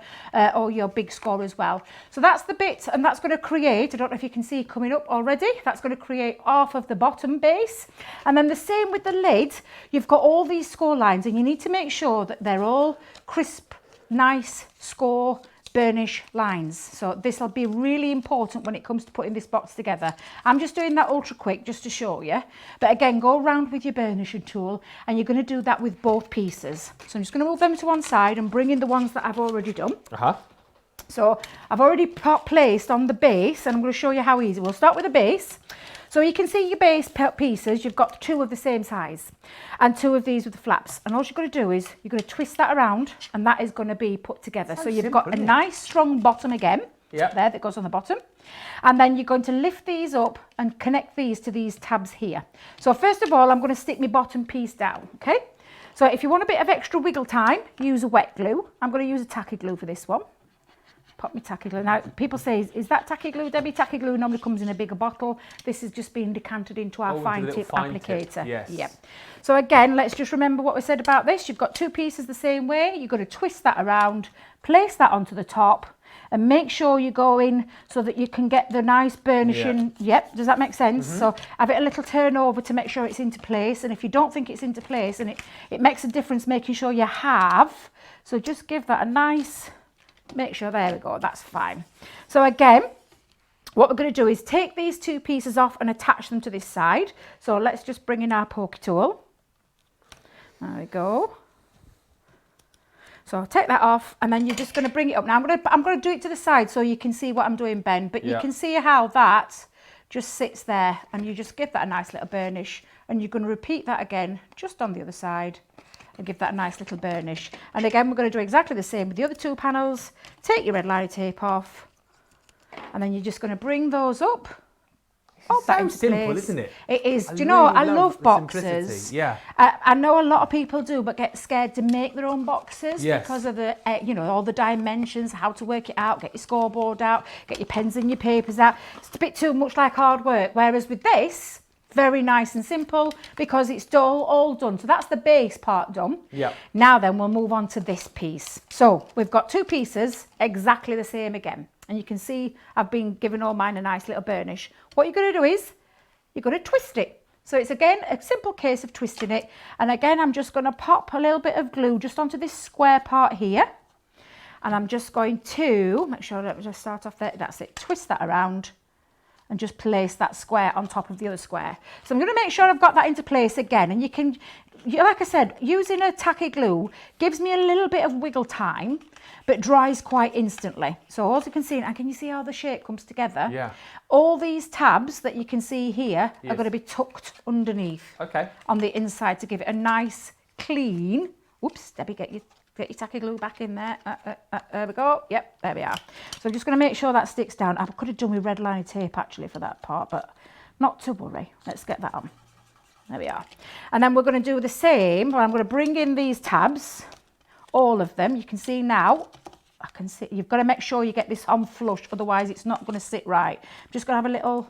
Speaker 2: or your big score as well. So that's the bit, and that's going to create, I don't know if you can see coming up already, that's going to create half of the bottom base. And then the same with the lid. You've got all these score lines, and you need to make sure that they're all crisp, nice score burnish lines. So this will be really important when it comes to putting this box together. I'm just doing that ultra quick just to show you. But again, go around with your burnishing tool, and you're going to do that with both pieces. So I'm just going to move them to one side and bring in the ones that I've already done. So I've already placed on the base, and I'm going to show you how easy. We'll start with the base. So you can see your base pieces, you've got 2 of the same size and 2 of these with the flaps. And all you're going to do is you're going to twist that around, and that is going to be put together. So you've got a nice strong bottom again, there that goes on the bottom. And then you're going to lift these up and connect these to these tabs here. So first of all, I'm going to stick my bottom piece down, okay? So if you want a bit of extra wiggle time, use a wet glue. I'm going to use a tacky glue for this one. Pop my tacky glue. Now, people say, is that tacky glue, Debbie? Tacky glue normally comes in a bigger bottle. This is just being decanted into our fine tip applicator.
Speaker 1: Yes.
Speaker 2: Yep. So again, let's just remember what we said about this. You've got 2 pieces the same way. You've got to twist that around, place that onto the top, and make sure you go in so that you can get the nice burnishing. Yep, does that make sense? So have it a little turn over to make sure it's into place. And if you don't think it's into place, and it makes a difference making sure you have. So just give that a nice... Make sure, there we go, that's fine. So again, what we're going to do is take these 2 pieces off and attach them to this side. So let's just bring in our pokey tool. There we go. So I'll take that off, and then you're just going to bring it up. Now I'm going to do it to the side so you can see what I'm doing, Ben. But you can see how that just sits there, and you just give that a nice little burnish, and you're going to repeat that again just on the other side. And give that a nice little burnish. And again, we're going to do exactly the same with the other 2 panels. Take your red liner tape off, and then you're just going to bring those up. Hold that
Speaker 1: so
Speaker 2: in
Speaker 1: simple,
Speaker 2: place.
Speaker 1: isn't it?
Speaker 2: It is.
Speaker 1: I
Speaker 2: Do you know,
Speaker 1: really
Speaker 2: I love
Speaker 1: the
Speaker 2: boxes.
Speaker 1: simplicity, yeah.
Speaker 2: I know a lot of people do, but get scared to make their own boxes
Speaker 1: Yes.
Speaker 2: because of the, all the dimensions, how to work it out, get your scoreboard out, get your pens and your papers out. It's a bit too much like hard work. Whereas with this, very nice and simple because it's all done. So that's the base part done.
Speaker 1: Yeah.
Speaker 2: Now then, we'll move on to this piece. So we've got two pieces, exactly the same again. And you can see I've been giving all mine a nice little burnish. What you're going to do is you're going to twist it. So it's again a simple case of twisting it. And again, I'm just going to pop a little bit of glue just onto this square part here. And I'm just going to make sure, let me just start off there. That's it. Twist that around and just place that square on top of the other square. So I'm going to make sure I've got that into place again. And you can, like I said, using a tacky glue gives me a little bit of wiggle time, but dries quite instantly. So all you can see, and can you see how the shape comes together?
Speaker 1: Yeah.
Speaker 2: All these tabs that you can see here
Speaker 1: Yes.
Speaker 2: are going to be tucked underneath
Speaker 1: Okay.
Speaker 2: on the inside to give it a nice, clean, whoops, Debbie, get your tacky glue back in there. There we go. Yep, there we are. So I'm just going to make sure that sticks down. I could have done with red line tape actually for that part, but not to worry. Let's get that on. There we are. And then we're going to do the same. Well, I'm going to bring in these tabs, all of them. You can see now, I can see, you've got to make sure you get this on flush, otherwise it's not going to sit right. I'm just going to have a little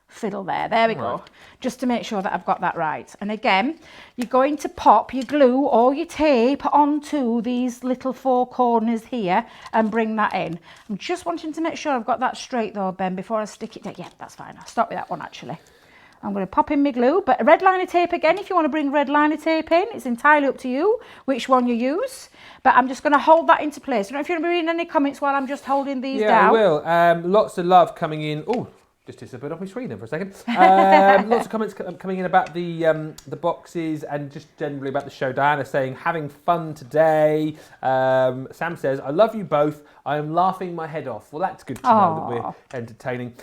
Speaker 2: fiddle there. There we go.
Speaker 1: Right.
Speaker 2: Just to make sure that I've got that right. And again, you're going to pop your glue or your tape onto these little four corners here and bring that in. I'm just wanting to make sure I've got that straight though, Ben, before I stick it down. Yeah, that's fine. I'll start with that one actually. I'm going to pop in my glue, but red liner tape again, if you want to bring red liner tape in, it's entirely up to you which one you use. But I'm just going to hold that into place. I don't know if you're going to be reading any comments while I'm just holding these down.
Speaker 1: Yeah, I will. Lots of love coming in. Oh, just disappeared off my screen then for a second. Lots of comments coming in about the boxes and just generally about the show. Diana saying, having fun today. Sam says, I love you both. I am laughing my head off. Well, that's good to know that we're entertaining.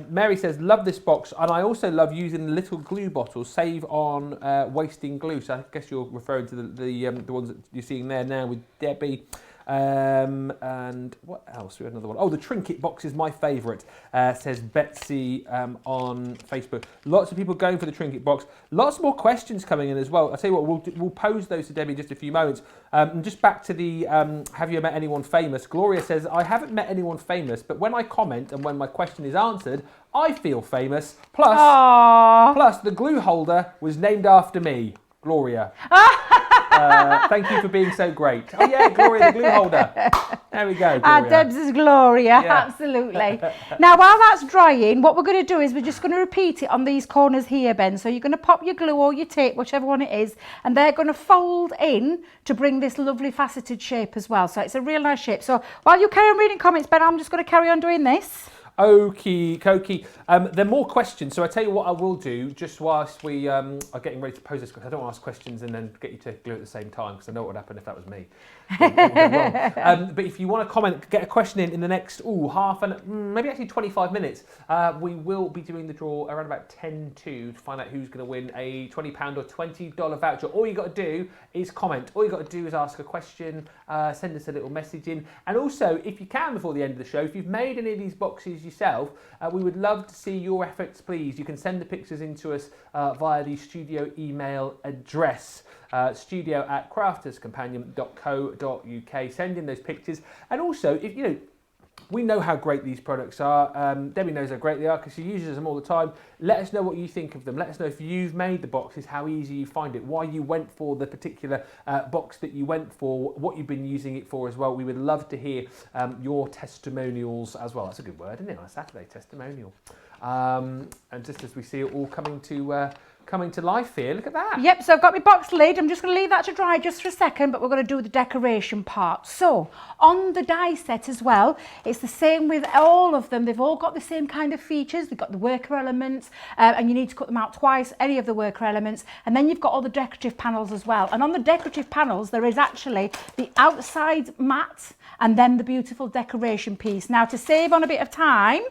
Speaker 1: Mary says, love this box. And I also love using the little glue bottles. Save on wasting glue. So I guess you're referring to the ones that you're seeing there now with Debbie. And what else? We had another one. Oh, the trinket box is my favourite, says Betsy on Facebook. Lots of people going for the trinket box. Lots more questions coming in as well. I'll tell you what, we'll pose those to Debbie in just a few moments. And just back to the have you met anyone famous? Gloria says, I haven't met anyone famous, but when I comment and when my question is answered, I feel famous. Plus the glue holder was named after me, Gloria. Thank you for being so great. Oh yeah, Gloria, the glue holder. There we go, Gloria.
Speaker 2: Debs is Gloria, absolutely. Now, while that's drying, what we're going to do is we're just going to repeat it on these corners here, Ben. So you're going to pop your glue or your tape, whichever one it is, and they're going to fold in to bring this lovely faceted shape as well. So it's a real nice shape. So while you carry on reading comments, Ben, I'm just going to carry on doing this.
Speaker 1: Okie dokie. There are more questions, so I tell you what I will do just whilst we are getting ready to pose this. I don't want to ask questions and then get you to glue at the same time because I know what would happen if that was me. It would go wrong. But if you want to comment, get a question in the next half and maybe actually 25 minutes, we will be doing the draw around about 10 to find out who's going to win a £20 or $20 voucher. All you got to do is comment. All you got to do is ask a question, send us a little message in, and also if you can before the end of the show, if you've made any of these boxes yourself, we would love to see your efforts, please. You can send the pictures in to us via the studio email address, studio@crafterscompanion.co.uk. Send in those pictures, and also if you know, we know how great these products are. Debbie knows how great they are because she uses them all the time. Let us know what you think of them. Let us know if you've made the boxes, how easy you find it, why you went for the particular box that you went for, what you've been using it for as well. We would love to hear your testimonials as well. That's a good word, isn't it? On a Saturday, testimonial. And just as we see it all coming to life here, look at that.
Speaker 2: Yep, so I've got my box lid. I'm just going to leave that to dry just for a second, but we're going to do the decoration part. So on the die set as well, it's the same with all of them. They've all got the same kind of features. They've got the worker elements, and you need to cut them out twice, any of the worker elements. And then you've got all the decorative panels as well. And on the decorative panels, there is actually the outside mat and then the beautiful decoration piece. Now, to save on a bit of time,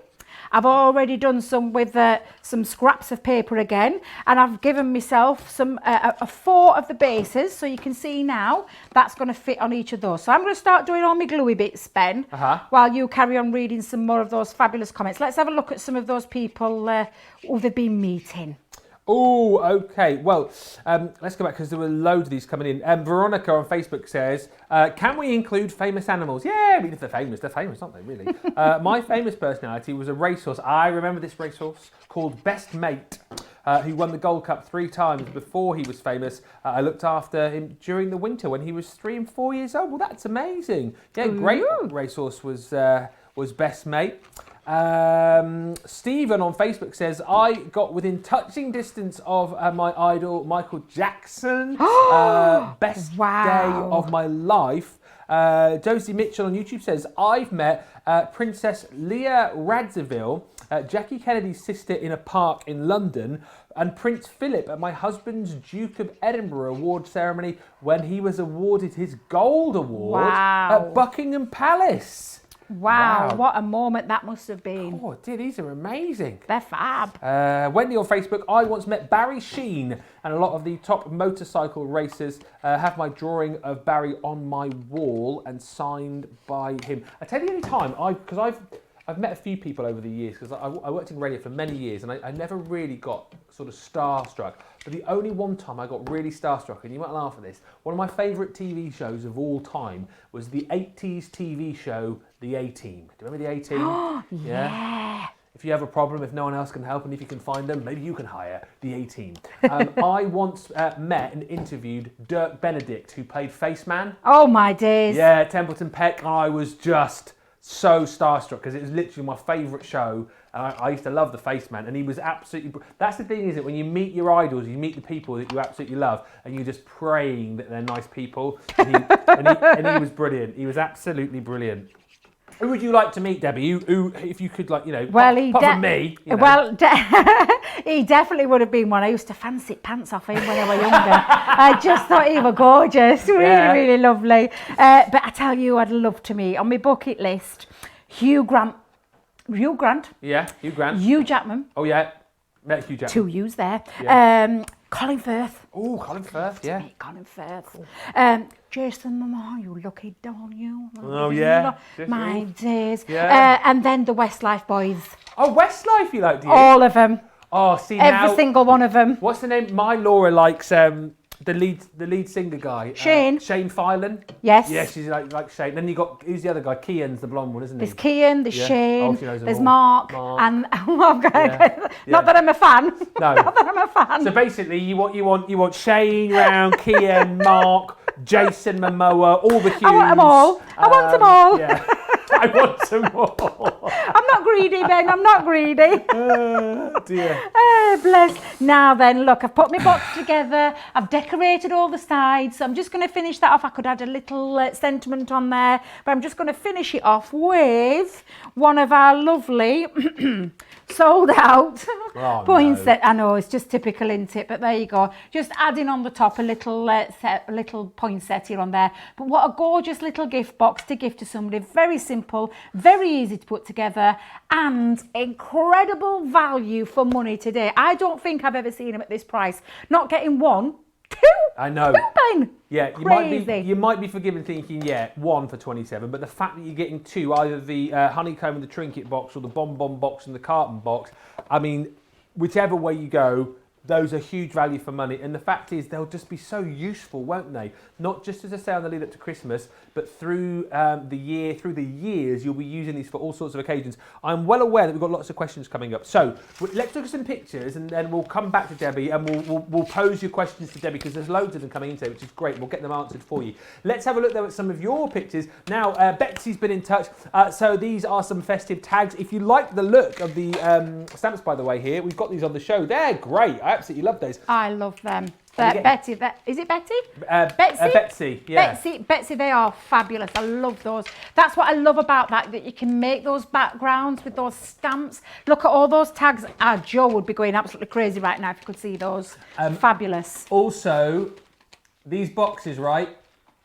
Speaker 2: I've already done some with some scraps of paper again, and I've given myself some 4 of the bases, so you can see now that's going to fit on each of those. So I'm going to start doing all my gluey bits, Ben, while you carry on reading some more of those fabulous comments. Let's have a look at some of those people who they've been meeting.
Speaker 1: Oh, okay. Well, let's go back because there were loads of these coming in. Veronica on Facebook says, can we include famous animals? Yeah, I mean, if they're famous, aren't they, really? My famous personality was a racehorse. I remember this racehorse called Best Mate, who won the Gold Cup 3 times before he was famous. I looked after him during the winter when he was 3 and 4 years old. Well, that's amazing. Yeah, great racehorse was Best Mate. Stephen on Facebook says, I got within touching distance of my idol Michael Jackson. Best day of my life. Josie Mitchell on YouTube says, I've met Princess Leah Radziwill, Jackie Kennedy's sister, in a park in London, and Prince Philip at my husband's Duke of Edinburgh award ceremony when he was awarded his Gold Award at Buckingham Palace.
Speaker 2: Wow, what a moment that must have been.
Speaker 1: Oh, dear, these are amazing.
Speaker 2: They're fab.
Speaker 1: Wendy on Facebook, I once met Barry Sheen, and a lot of the top motorcycle racers have my drawing of Barry on my wall and signed by him. I tell you the only time, because I've met a few people over the years, because I worked in radio for many years, and I never really got sort of starstruck. But the only one time I got really starstruck, and you might laugh at this, one of my favourite TV shows of all time was the 80s TV show, The A-Team. Do you remember The A-Team?
Speaker 2: Yeah.
Speaker 1: If you have a problem, if no one else can help, and if you can find them, maybe you can hire The A-Team. I once met and interviewed Dirk Benedict, who played Faceman.
Speaker 2: Oh, my days.
Speaker 1: Yeah, Templeton Peck. I was just so starstruck because it was literally my favourite show. I used to love the Faceman, and he was absolutely... That's the thing, is it? When you meet your idols, you meet the people that you absolutely love, and you're just praying that they're nice people. And he was brilliant. He was absolutely brilliant. Who would you like to meet, Debbie? Who if you could, like, you know, apart from me. You know.
Speaker 2: Well, he definitely would have been one. I used to fancy pants off him when I was younger. I just thought he was gorgeous, really lovely. But I tell you, I'd love to meet, on my bucket list, Hugh Grant.
Speaker 1: Yeah, Hugh Grant.
Speaker 2: Hugh Jackman.
Speaker 1: Oh, yeah. Met Hugh Jackman.
Speaker 2: 2 U's there.
Speaker 1: Yeah.
Speaker 2: Colin Firth.
Speaker 1: Oh, Colin Firth, yeah.
Speaker 2: Colin Firth. Cool. Jason Momoa, you lucky doll, you.
Speaker 1: Oh, yeah.
Speaker 2: My days.
Speaker 1: Yeah.
Speaker 2: And then the Westlife boys.
Speaker 1: Oh, Westlife you like, do you?
Speaker 2: All of them.
Speaker 1: Oh, see
Speaker 2: Every single one of them.
Speaker 1: What's the name? My Laura likes the lead singer guy.
Speaker 2: Shane.
Speaker 1: Shane Filan.
Speaker 2: Yes.
Speaker 1: Yeah, she's like Shane. Then you got, who's the other guy? Kian's the blonde one, isn't he?
Speaker 2: There's Kian, there's Shane,
Speaker 1: she knows them
Speaker 2: there's
Speaker 1: all.
Speaker 2: Mark, and not that I'm a fan.
Speaker 1: No.
Speaker 2: Not that I'm a fan.
Speaker 1: So basically, you want Shane round, Kian, Mark, Jason Momoa, all the Hughes.
Speaker 2: I want them all. I want them all.
Speaker 1: Yeah. I want them all.
Speaker 2: I'm not greedy, Ben. I'm not greedy.
Speaker 1: Dear.
Speaker 2: Bless. Now then, look, I've put my box together. I've decorated all the sides. So I'm just going to finish that off. I could add a little sentiment on there, but I'm just going to finish it off with one of our lovely sold out poinsettia. I know, it's just typical, isn't it? But there you go. Just adding on the top a little poinsettia on there. But what a gorgeous little gift box to give to somebody. Very simple, very easy to put together, and incredible value for money today. I don't think I've ever seen them at this price. Not getting one, two.
Speaker 1: I know.
Speaker 2: Ben.
Speaker 1: Yeah,
Speaker 2: Crazy.
Speaker 1: you might be forgiven thinking, yeah, one for 27, but the fact that you're getting two, either the honeycomb and the trinket box or the bonbon box and the carton box, I mean, whichever way you go, those are huge value for money. And the fact is, they'll just be so useful, won't they? Not just as a sale on the lead up to Christmas, but through the years, you'll be using these for all sorts of occasions. I'm well aware that we've got lots of questions coming up. So let's look at some pictures, and then we'll come back to Debbie, and we'll pose your questions to Debbie, because there's loads of them coming in today, which is great. We'll get them answered for you. Let's have a look, though, at some of your pictures. Now, Betsy's been in touch. So these are some festive tags. If you like the look of the stamps, by the way, here, we've got these on the show. They're great. I absolutely love those.
Speaker 2: I love them. Betty, is it Betty?
Speaker 1: Betsy? Betsy, yeah.
Speaker 2: Betsy, they are fabulous. I love those. That's what I love about that you can make those backgrounds with those stamps. Look at all those tags. Joe would be going absolutely crazy right now if you could see those. Fabulous.
Speaker 1: Also, these boxes, right?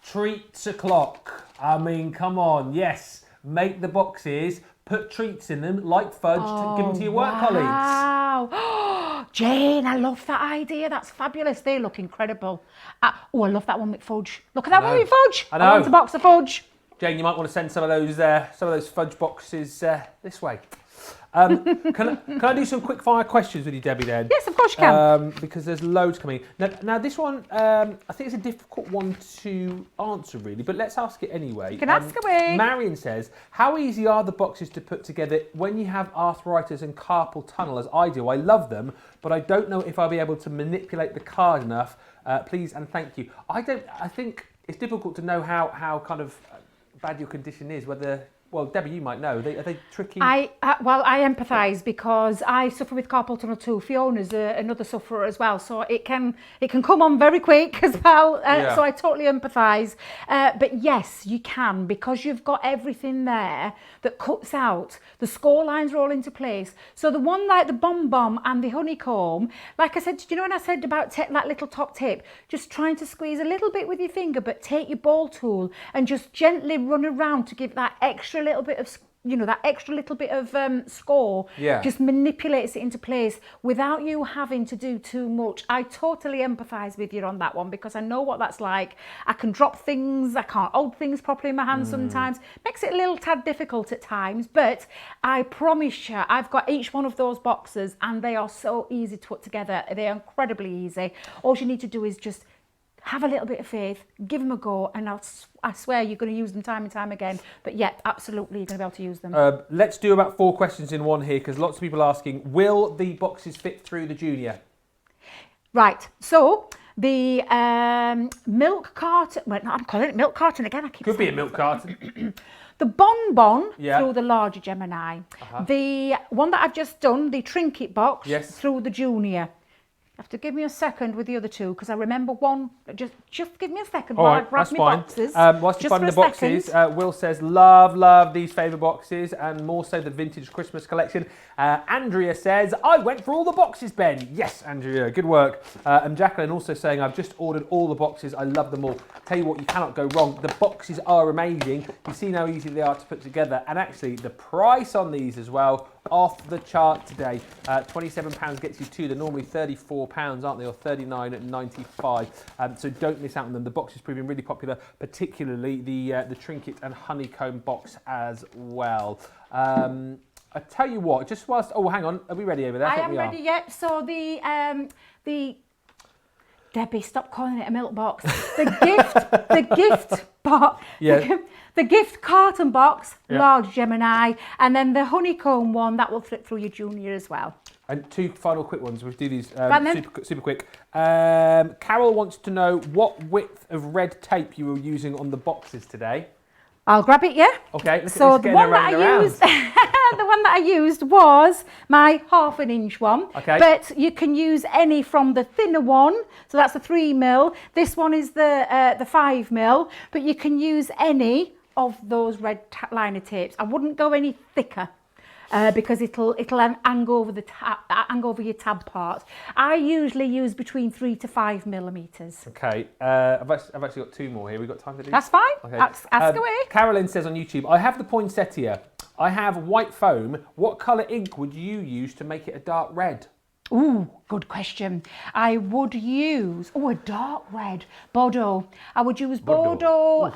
Speaker 1: Treats o'clock. I mean, come on. Yes, make the boxes. put treats in them, like fudge, to give them to your work colleagues.
Speaker 2: Wow. Jane, I love that idea. That's fabulous. They look incredible. I love that one with fudge. Look at that one with fudge.
Speaker 1: I know.
Speaker 2: I want a box of fudge.
Speaker 1: Jane, you might want to send some of those fudge boxes this way. Can I do some quick fire questions with you, Debbie, then?
Speaker 2: Yes, of course you can.
Speaker 1: Because there's loads coming. Now this one, I think it's a difficult one to answer, really, but let's ask it anyway.
Speaker 2: You can ask away.
Speaker 1: Marion says, how easy are the boxes to put together when you have arthritis and carpal tunnel, as I do? I love them, but I don't know if I'll be able to manipulate the card enough. Please and thank you. I think it's difficult to know how kind of bad your condition is, whether... Well, Debbie, you might know. Are they tricky?
Speaker 2: I empathise because I suffer with carpal tunnel too. Fiona's another sufferer as well, so it can come on very quick as well. So I totally empathise. But yes, you can, because you've got everything there that cuts out. The score lines roll into place. So the one like the bomb and the honeycomb, like I said, do you know when I said about that little top tip, just trying to squeeze a little bit with your finger, but take your ball tool and just gently run around to give that extra little bit of, that extra little bit of score, just manipulates it into place without you having to do too much. I totally empathise with you on that one, because I know what that's like. I can drop things, I can't hold things properly in my hands sometimes. Makes it a little tad difficult at times, but I promise you, I've got each one of those boxes and they are so easy to put together. They're incredibly easy. All you need to do is just have a little bit of faith, give them a go, and I swear you're going to use them time and time again. But yeah, absolutely, you're going to be able to use them.
Speaker 1: Let's do about 4 questions in one here, because lots of people are asking, will the boxes fit through the Junior?
Speaker 2: Right, so the milk carton, well, no, I'm calling it milk carton again.
Speaker 1: Could be a milk carton.
Speaker 2: The bonbon through the larger Gemini. The one that I've just done, the trinket box, through the Junior. You have to give me a second with the other two, because I remember one. Just give me a second while I grab my boxes.
Speaker 1: Whilst you're finding the boxes, Will says, love these favourite boxes, and more so the vintage Christmas collection. Andrea says, I went for all the boxes, Ben. Yes, Andrea, good work. And Jacqueline also saying, I've just ordered all the boxes. I love them all. Tell you what, you cannot go wrong. The boxes are amazing. You see how easy they are to put together. And actually, the price on these as well, off the chart today. £27 gets you 2. They're normally £34, aren't they, or $39.95. So don't miss out on them. The box is proving really popular, particularly the trinket and honeycomb box as well. I tell you what, just whilst... Oh, hang on. Are we ready over there?
Speaker 2: I am ready, yep. So the... Debbie, stop calling it a milk box. The gift box. Yeah. The gift carton box, large Gemini, and then the honeycomb one, that will fit through your Junior as well.
Speaker 1: And 2 final quick ones. We'll do these super quick. Carol wants to know what width of red tape you were using on the boxes today.
Speaker 2: I'll grab it, yeah?
Speaker 1: Okay,
Speaker 2: so the one that I used, the one that I used was my 1/2 inch one.
Speaker 1: Okay.
Speaker 2: But you can use any from the thinner one, so that's the 3mm. This one is the 5mm, but you can use any of those red liner tapes. I wouldn't go any thicker. Because it'll hang over your tab part. I usually use between 3 to 5mm.
Speaker 1: Okay, I've actually got 2 more here. We've got time to do.
Speaker 2: That's fine.
Speaker 1: Okay.
Speaker 2: Ask away.
Speaker 1: Carolyn says on YouTube, I have the poinsettia. I have white foam. What colour ink would you use to make it a dark red?
Speaker 2: Ooh, good question. I would use, a dark red, Bordeaux. I would use Bordeaux,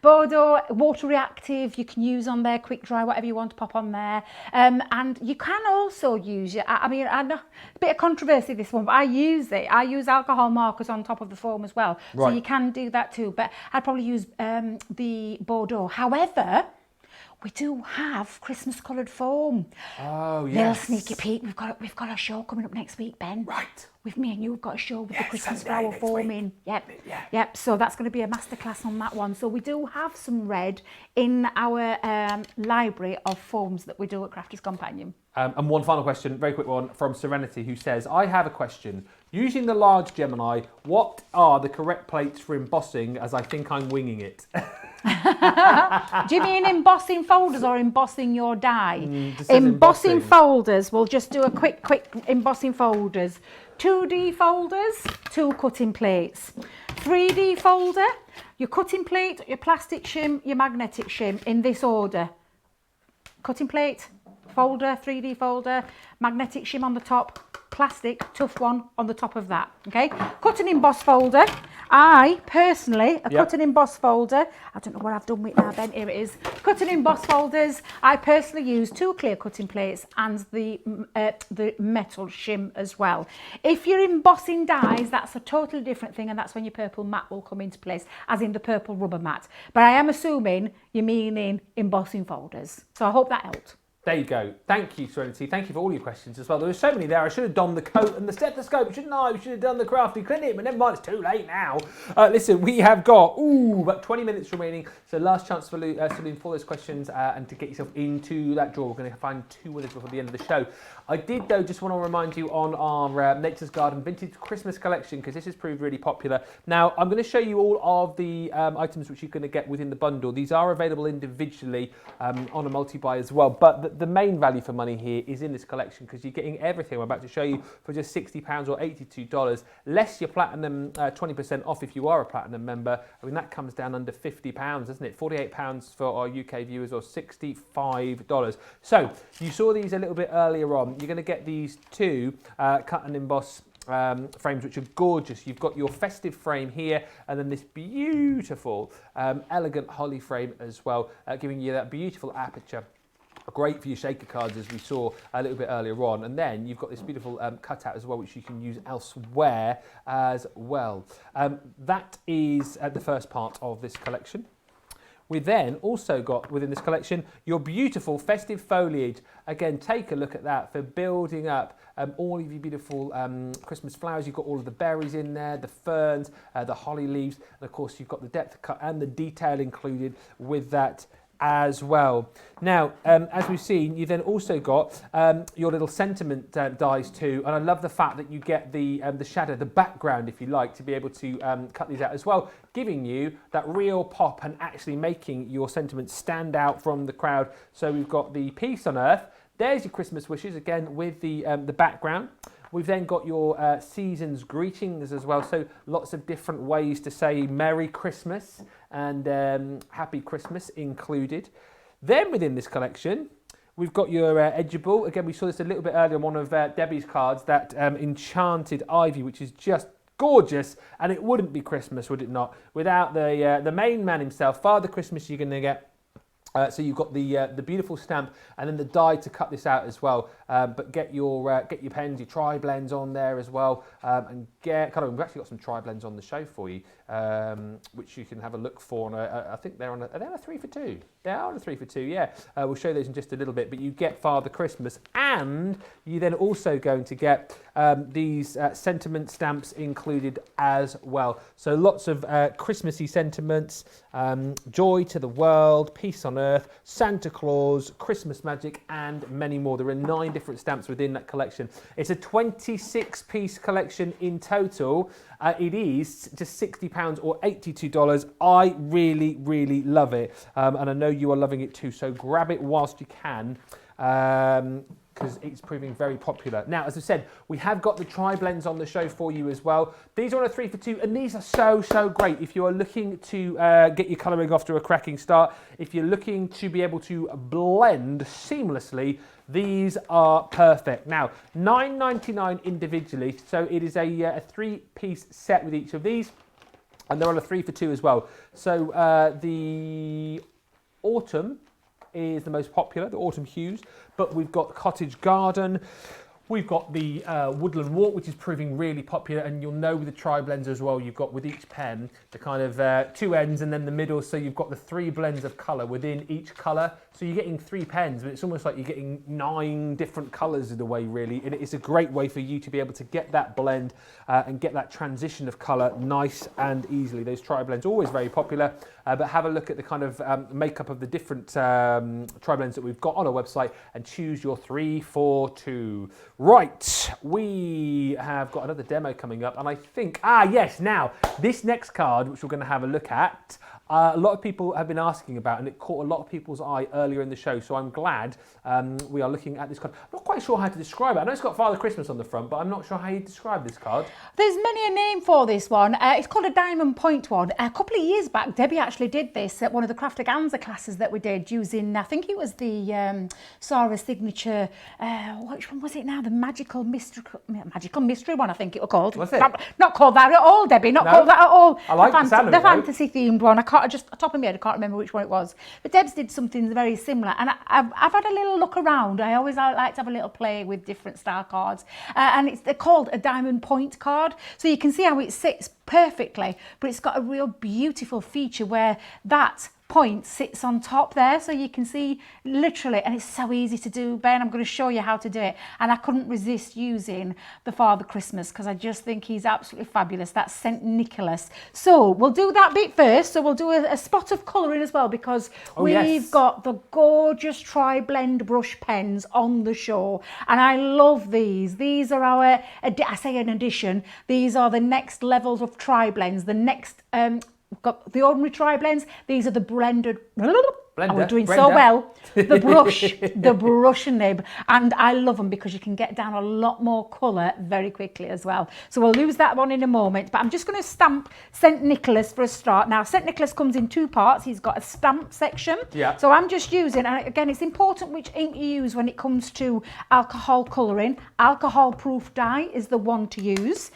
Speaker 2: Bordeaux, water reactive, you can use on there, quick dry, whatever you want to pop on there. And you can also use, I know, a bit of controversy this one, but I use it. I use alcohol markers on top of the foam as well. Right. So you can do that too, but I'd probably use the Bordeaux. However, we do have Christmas coloured foam.
Speaker 1: Oh, yes.
Speaker 2: Little sneaky peek. We've got a show coming up next week, Ben.
Speaker 1: Right.
Speaker 2: With me and you, we've got a show with the Christmas flower foam in. Yep. So that's going to be a masterclass on that one. So we do have some red in our library of foams that we do at Crafters Companion.
Speaker 1: And one final question, very quick one, from Serenity, who says, I have a question. Using the large Gemini, what are the correct plates for embossing, as I think I'm winging it?
Speaker 2: Do you mean embossing folders or embossing your die? Embossing folders. We'll just do a quick embossing folders. 2D folders, 2 cutting plates. 3D folder, your cutting plate, your plastic shim, your magnetic shim, in this order. cutting plate, folder, 3D folder, magnetic shim on the top, plastic tough one on the top of that. Okay, cut and emboss folder. I personally, cut and emboss folder, I don't know what I've done with it now, Ben, here it is. Cut and emboss folders, I personally use 2 clear cutting plates and the metal shim as well. If you're embossing dies, that's a totally different thing, and that's when your purple mat will come into place, as in the purple rubber mat. But I am assuming you're meaning embossing folders. So I hope that helped.
Speaker 1: There you go. Thank you, Serenity. Thank you for all your questions as well. There were so many there. I should have donned the coat and the stethoscope, shouldn't I? We should have done the crafty clinic, but never mind, it's too late now. Listen, we have got about 20 minutes remaining, so last chance for Celine for those questions and to get yourself into that drawer. We're going to find 2 winners before the end of the show. I did, though, just want to remind you on our Nature's Garden Vintage Christmas collection, because this has proved really popular. Now, I'm going to show you all of the items which you're going to get within the bundle. These are available individually on a multi-buy as well, but the main value for money here is in this collection, because you're getting everything I'm about to show you for just £60 or $82, less your platinum 20% off if you are a platinum member. I mean, that comes down under £50, doesn't it? £48 for our UK viewers, or $65. So you saw these a little bit earlier on. You're going to get these 2 cut and emboss frames, which are gorgeous. You've got your festive frame here, and then this beautiful elegant holly frame as well, giving you that beautiful aperture. Great for your shaker cards, as we saw a little bit earlier on. And then you've got this beautiful cutout as well, which you can use elsewhere as well. That is the first part of this collection. We then also got within this collection your beautiful festive foliage. Again, take a look at that for building up all of your beautiful Christmas flowers. You've got all of the berries in there, the ferns, the holly leaves, and of course you've got the depth cut and the detail included with that as well. Now, as we've seen, you've then also got your little sentiment dies too, and I love the fact that you get the shadow, the background, if you like, to be able to cut these out as well, giving you that real pop and actually making your sentiments stand out from the crowd. So we've got the peace on earth. There's your Christmas wishes, again with the background. We've then got your season's greetings as well, so lots of different ways to say Merry Christmas and Happy Christmas included. Then within this collection, we've got your edgeable. Again, we saw this a little bit earlier on one of Debbie's cards, that enchanted ivy, which is just gorgeous, and it wouldn't be Christmas, would it not, without the main man himself, Father Christmas. You're going to get. So you've got the beautiful stamp and then the die to cut this out as well. But get your pens, your tri-blends on there as well, and we've actually got some tri-blends on the show for you, which you can have a look for. And I think they're on a 3 for 2. They are on a 3 for 2. Yeah, we'll show those in just a little bit. But you get Father Christmas, and you then also going to get these sentiment stamps included as well. So lots of Christmassy sentiments, joy to the world, peace on earth, Santa Claus, Christmas magic, and many more. There are 9 different stamps within that collection. It's a 26-piece collection in total. It is just £60 or $82. I really, really love it, and I know you are loving it too. So grab it whilst you can, because it's proving very popular. Now, as I said, we have got the tri-blends on the show for you as well. These are on a 3 for 2, and these are so great if you are looking to get your colouring off to a cracking start. If you're looking to be able to blend seamlessly, these are perfect. Now, $9.99 individually, so it is a 3-piece set with each of these, and they're on a 3 for 2 as well. So the autumn is the most popular, the autumn hues, but we've got cottage garden, we've got the woodland walk, which is proving really popular, and you'll know with the tri-blends as well, you've got with each pen the kind of 2 ends and then the middle, so you've got the 3 blends of colour within each colour. So you're getting 3 pens, but it's almost like you're getting 9 different colours in a way, really, and it's a great way for you to be able to get that blend and get that transition of colour nice and easily. Those tri-blends are always very popular, but have a look at the kind of makeup of the different tri-blends that we've got on our website and choose your 3 for 2. Right, we have got another demo coming up, and I think, yes, now, this next card, which we're going to have a look at, a lot of people have been asking about, and it caught a lot of people's eye earlier in the show, so I'm glad we are looking at this card. I'm not quite sure how to describe it. I know it's got Father Christmas on the front, but I'm not sure how you describe this card.
Speaker 2: There's many a name for this one. It's called a diamond point one. A couple of years back, Debbie actually did this at one of the Craftaganza classes that we did using, I think it was the Sarah signature, which one was it now? The magical mystery one, I think it was called.
Speaker 1: Was it?
Speaker 2: Not called that at all, Debbie, not called that at all.
Speaker 1: I like the sound of it, though.
Speaker 2: Fantasy themed one. I can't, just top of my head, I can't remember which one it was. But Debs did something very similar, and I've had a little look around. I always like to have a little play with different star cards, and they're called a diamond point card. So you can see how it sits perfectly, but it's got a real beautiful feature where that point sits on top there, so you can see literally, and it's so easy to do, Ben. I'm going to show you how to do it, and I couldn't resist using the Father Christmas because I just think he's absolutely fabulous. That's St. Nicholas. So we'll do that bit first. So we'll do a spot of colouring as well, because we've got the gorgeous tri-blend brush pens on the show, and I love these. These are our, I say an addition, these are the next levels of tri-blends, the next we've got the ordinary tri-blends. These are the blended. We're doing so well. The brush nib, and I love them because you can get down a lot more colour very quickly as well. So we'll lose that one in a moment, but I'm just going to stamp St. Nicholas for a start. Now, St. Nicholas comes in two parts. He's got a stamp section. Yeah. So I'm just using, and again, it's important which ink you use when it comes to alcohol colouring. Alcohol-proof dye is the one to use.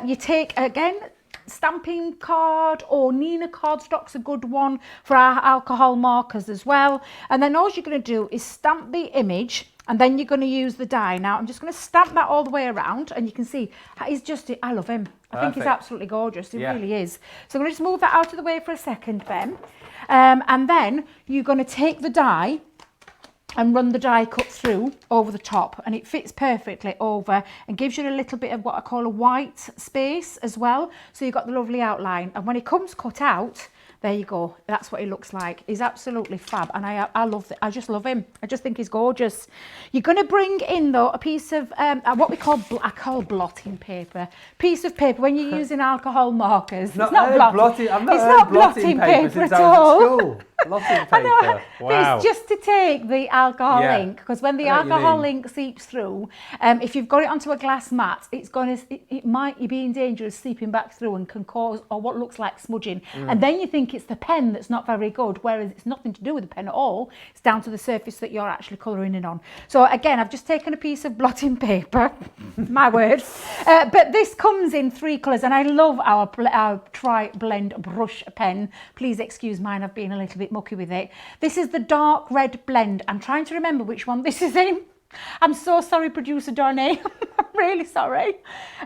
Speaker 2: You take, again, stamping card or Nina cardstock's a good one for our alcohol markers as well. And then all you're going to do is stamp the image, and then you're going to use the dye. Now I'm just going to stamp that all the way around, and you can see he's just, I love him. I think he's absolutely gorgeous. He really is. So I'm going to just move that out of the way for a second, Ben. And then you're going to take the dye and run the die cut through over the top, and it fits perfectly over and gives you a little bit of what I call a white space as well, so you've got the lovely outline. And when it comes cut out, there you go, that's what he looks like. He's absolutely fab, and I love it. I just love him. I just think he's gorgeous. You're going to bring in though a piece of what we call blotting paper. Piece of paper when you're using alcohol markers. It's not blotting.
Speaker 1: I've not heard blotting paper since I was at school. Blotting paper. Wow. It's just
Speaker 2: to take the alcohol ink, because when the alcohol ink seeps through, if you've got it onto a glass mat, it might be in danger of seeping back through and can cause what looks like smudging. And then you think it's the pen that's not very good, whereas it's nothing to do with the pen at all. It's down to the surface that you're actually colouring it on. So again, I've just taken a piece of blotting paper, my word. But this comes in 3 colours, and I love our tri-blend brush pen. Please excuse mine, I've been a little bit mucky with it. This is the dark red blend. I'm trying to remember which one this is in. I'm so sorry, producer Darnay. I'm really sorry.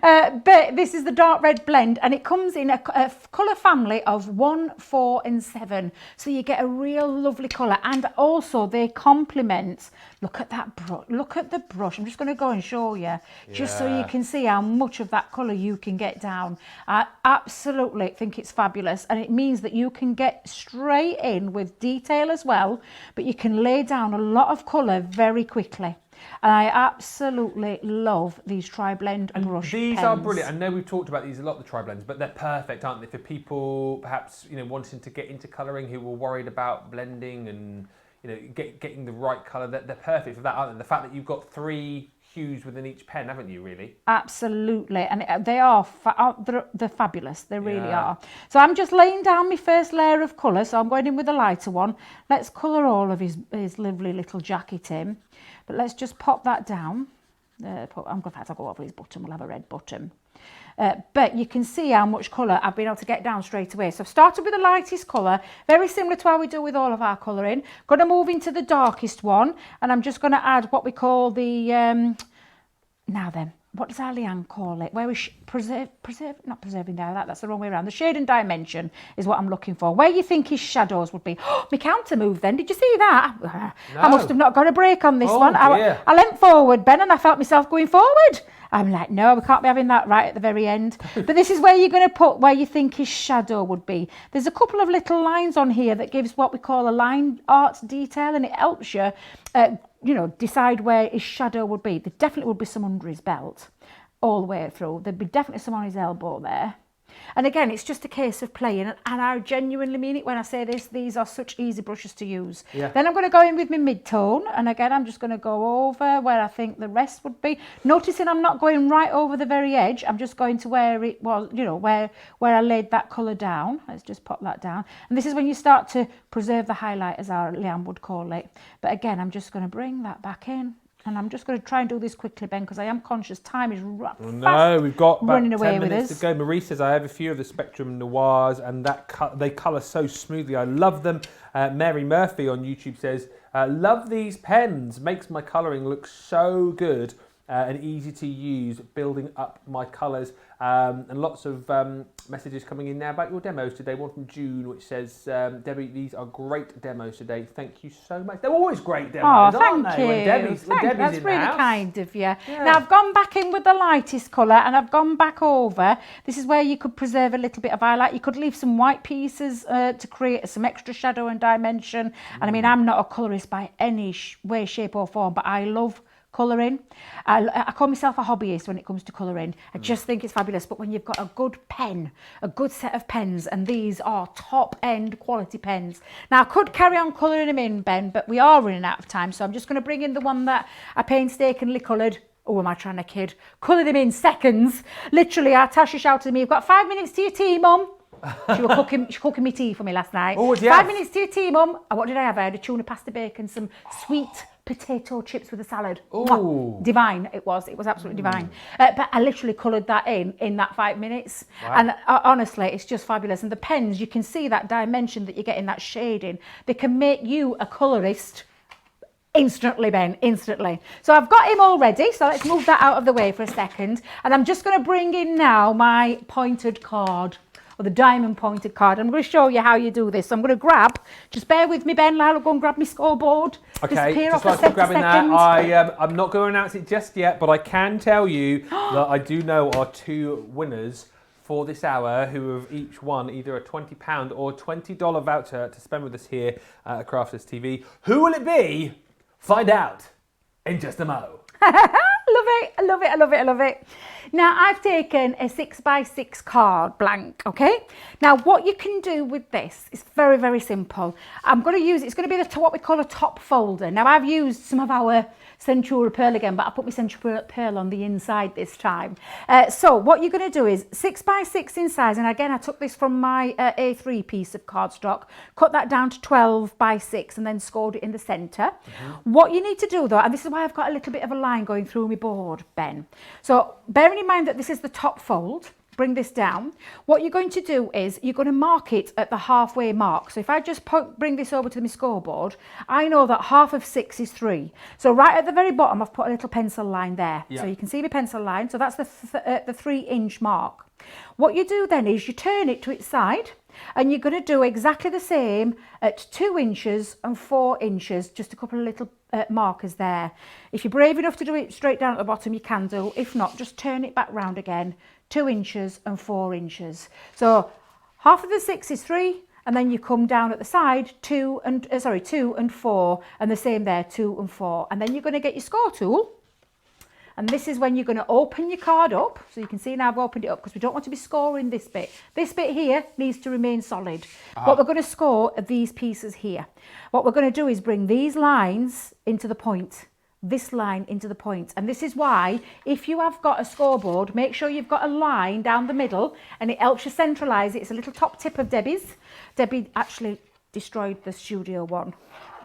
Speaker 2: But this is the dark red blend, and it comes in a colour family of 1, 4 and 7. So you get a real lovely colour, and also they complement. Look at that brush. Look at the brush. I'm just going to go and show you, just so you can see how much of that colour you can get down. I absolutely think it's fabulous, and it means that you can get straight in with detail as well, but you can lay down a lot of colour very quickly. And I absolutely love these tri-blend brush
Speaker 1: These
Speaker 2: pens.
Speaker 1: are brilliant. I know we've talked about these a lot, the tri-blends, but they're perfect, aren't they, for people perhaps wanting to get into colouring, who were worried about blending and getting the right colour. They're perfect for that, aren't they? The fact that you've got 3 hues within each pen, haven't you, really?
Speaker 2: Absolutely, and they are they're fabulous. They really are. So I'm just laying down my first layer of colour. So I'm going in with a lighter one. Let's colour all of his lovely little jacket in. But let's just pop that down. In fact, I'll go over his bottom. We'll have a red bottom. But you can see how much colour I've been able to get down straight away. So I've started with the lightest colour, very similar to how we do with all of our colouring. Going to move into the darkest one, and I'm just going to add what we call the, now then, what does our Leanne call it? Where we not preserving dye, that's the wrong way around. The shade and dimension is what I'm looking for. Where you think his shadows would be. Oh, my counter moved then, did you see that? No. I must have not got a break on this one. I leant forward, Ben, and I felt myself going forward. I'm like, no, we can't be having that right at the very end. But this is where you're going to put where you think his shadow would be. There's a couple of little lines on here that gives what we call a line art detail, and it helps you you know, decide where his shadow would be. There definitely would be some under his belt all the way through. There'd be definitely some on his elbow there. And again, it's just a case of playing, and I genuinely mean it when I say this. These are such easy brushes to use.
Speaker 1: Yeah.
Speaker 2: Then I'm going to go in with my mid-tone, and again, I'm just going to go over where I think the rest would be. Noticing I'm not going right over the very edge. I'm just going to where it was, you know, where I laid that colour down. Let's just pop that down. And this is when you start to preserve the highlight, as our Leanne would call it. But again, I'm just going to bring that back in. And I'm just going to try and do this quickly, Ben, because I am conscious time is
Speaker 1: we've got
Speaker 2: running
Speaker 1: about
Speaker 2: away
Speaker 1: 10
Speaker 2: with
Speaker 1: minutes
Speaker 2: us.
Speaker 1: to go. Marie says, I have a few of the Spectrum Noirs, and they colour so smoothly. I love them. Mary Murphy on YouTube says, love these pens. Makes my colouring look so good and easy to use, building up my colours. And lots of messages coming in now about your demos today. One from June, which says, Debbie, these are great demos today. Thank you so much. They're always great demos, aren't they? When Debbie's
Speaker 2: That's
Speaker 1: in
Speaker 2: really
Speaker 1: the house.
Speaker 2: kind of you.
Speaker 1: Yeah.
Speaker 2: Now, I've gone back in with the lightest colour, and I've gone back over. This is where you could preserve a little bit of highlight. You could leave some white pieces to create some extra shadow and dimension. And I mean, I'm not a colourist by any way, shape or form, but I love colouring. I call myself a hobbyist when it comes to colouring. I just think it's fabulous. But when you've got a good pen, a good set of pens, and these are top end quality pens. Now I could carry on colouring them in, Ben, but we are running out of time, so I'm just going to bring in the one that I painstakingly coloured. Oh, am I trying to kid? Coloured him in seconds. Literally, our Tasha shouted to me, "You've got 5 minutes to your tea, Mum." She was cooking me tea for me last night.
Speaker 1: Oh, yeah.
Speaker 2: 5 minutes to your tea, Mum. And what did I have? I had a tuna pasta bacon, some sweet potato chips with a salad.
Speaker 1: Ooh.
Speaker 2: Divine it was absolutely divine. But I literally coloured that in that 5 minutes.
Speaker 1: Wow.
Speaker 2: And honestly, it's just fabulous. And the pens, you can see that dimension that you get in that shading. They can make you a colourist instantly, Ben, instantly. So I've got him all ready, so let's move that out of the way for a second. And I'm just going to bring in now my pointed card, or the diamond pointed card. I'm going to show you how you do this. So I'm going to grab, just bear with me, Ben, Lyle, go and grab my scoreboard.
Speaker 1: Okay,
Speaker 2: Disappear
Speaker 1: just
Speaker 2: off
Speaker 1: like
Speaker 2: a
Speaker 1: grabbing
Speaker 2: second.
Speaker 1: that, I'm not going to announce it just yet, but I can tell you that I do know our two winners for this hour who have each won either a £20 or $20 voucher to spend with us here at Crafters TV. Who will it be? Find out in just a mo.
Speaker 2: I love it. Now I've taken a 6x6 card blank, okay? Now what you can do with this is very, very simple. I'm going to use, it's going to be what we call a top folder. Now I've used some of our Centura Pearl again, but I put my Centura Pearl on the inside this time. So what you're going to do is 6x6 in size, and again I took this from my A3 piece of cardstock, cut that down to 12x6 and then scored it in the centre. What you need to do though, and this is why I've got a little bit of a line going through my board, Ben. So bearing in mind that this is the top fold, bring this down. What you're going to do is you're going to mark it at the halfway mark. So if I just bring this over to my scoreboard, I know that half of 6 is 3. So right at the very bottom, I've put a little pencil line there.
Speaker 1: Yeah.
Speaker 2: So you can see my pencil line. So that's the 3-inch mark. What you do then is you turn it to its side, and you're going to do exactly the same at 2 inches and 4 inches, just a couple of little markers there. If you're brave enough to do it straight down at the bottom, you can do. If not, just turn it back round again. 2 inches and 4 inches. So half of the 6 is 3, and then you come down at the side 2 and 4, and the same there, 2 and 4. And then you're going to get your score tool, and this is when you're going to open your card up. So you can see now I've opened it up because we don't want to be scoring this bit. This bit here needs to remain solid. What we're going to score are these pieces here. What we're going to do is bring these lines into the point. This line into the point, and this is why if you have got a scoreboard, make sure you've got a line down the middle, and it helps you centralise it. It's a little top tip of Debbie's. Debbie actually destroyed the studio one.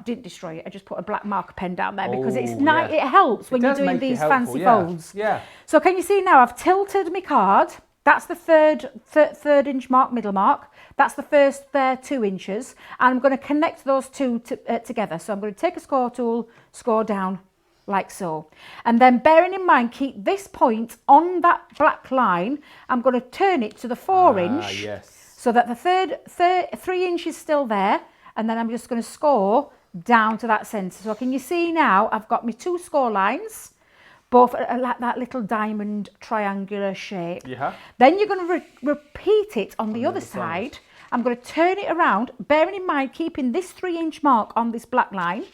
Speaker 2: Didn't destroy it, I just put a black marker pen down there because it's nice.
Speaker 1: Yeah.
Speaker 2: It helps when
Speaker 1: It
Speaker 2: you're
Speaker 1: does
Speaker 2: doing
Speaker 1: make it
Speaker 2: these
Speaker 1: helpful,
Speaker 2: fancy
Speaker 1: yeah.
Speaker 2: folds.
Speaker 1: Yeah.
Speaker 2: So can you see now I've tilted my card. That's the third inch mark, middle mark. That's the first there, 2 inches, and I'm going to connect those two together. So I'm going to take a score tool, score down like so, and then bearing in mind, keep this point on that black line. I'm going to turn it to the 4 inch,
Speaker 1: yes.
Speaker 2: so that the 3 inch is still there, and then I'm just going to score down to that centre. So can you see now I've got my 2 score lines, both like that little diamond triangular shape.
Speaker 1: Yeah.
Speaker 2: Then you're going to repeat it on the other side. I'm going to turn it around, bearing in mind keeping this 3-inch mark on this black line.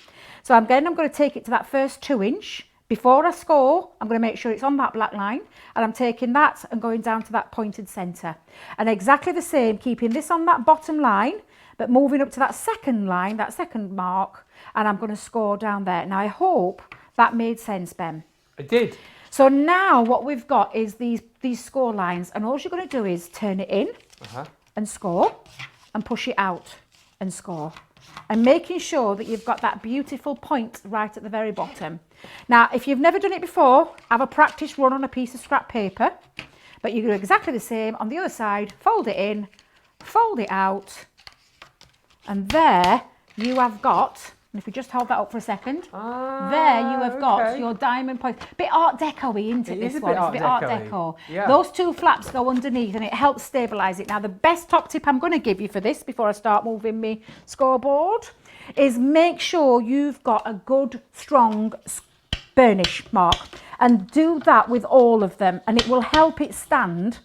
Speaker 2: So I'm going to take it to that first 2-inch. Before I score, I'm going to make sure it's on that black line, and I'm taking that and going down to that pointed centre. And exactly the same, keeping this on that bottom line, but moving up to that second line, that second mark, and I'm going to score down there. Now I hope that made sense, Ben.
Speaker 1: It did.
Speaker 2: So now what we've got is these score lines, and all you're going to do is turn it in and score, and push it out and score. And making sure that you've got that beautiful point right at the very bottom. Now, if you've never done it before, have a practice run on a piece of scrap paper, but you do exactly the same on the other side. Fold it in, fold it out, and there you have got, and if we just hold that up for a second, there you have got your diamond point. Bit Art Deco-y, isn't it, this one? It's a bit Art Deco.
Speaker 1: Yeah.
Speaker 2: Those two flaps go underneath and it helps stabilise it. Now, the best top tip I'm going to give you for this before I start moving my scoreboard is make sure you've got a good, strong burnish mark, and do that with all of them, and it will help it stand.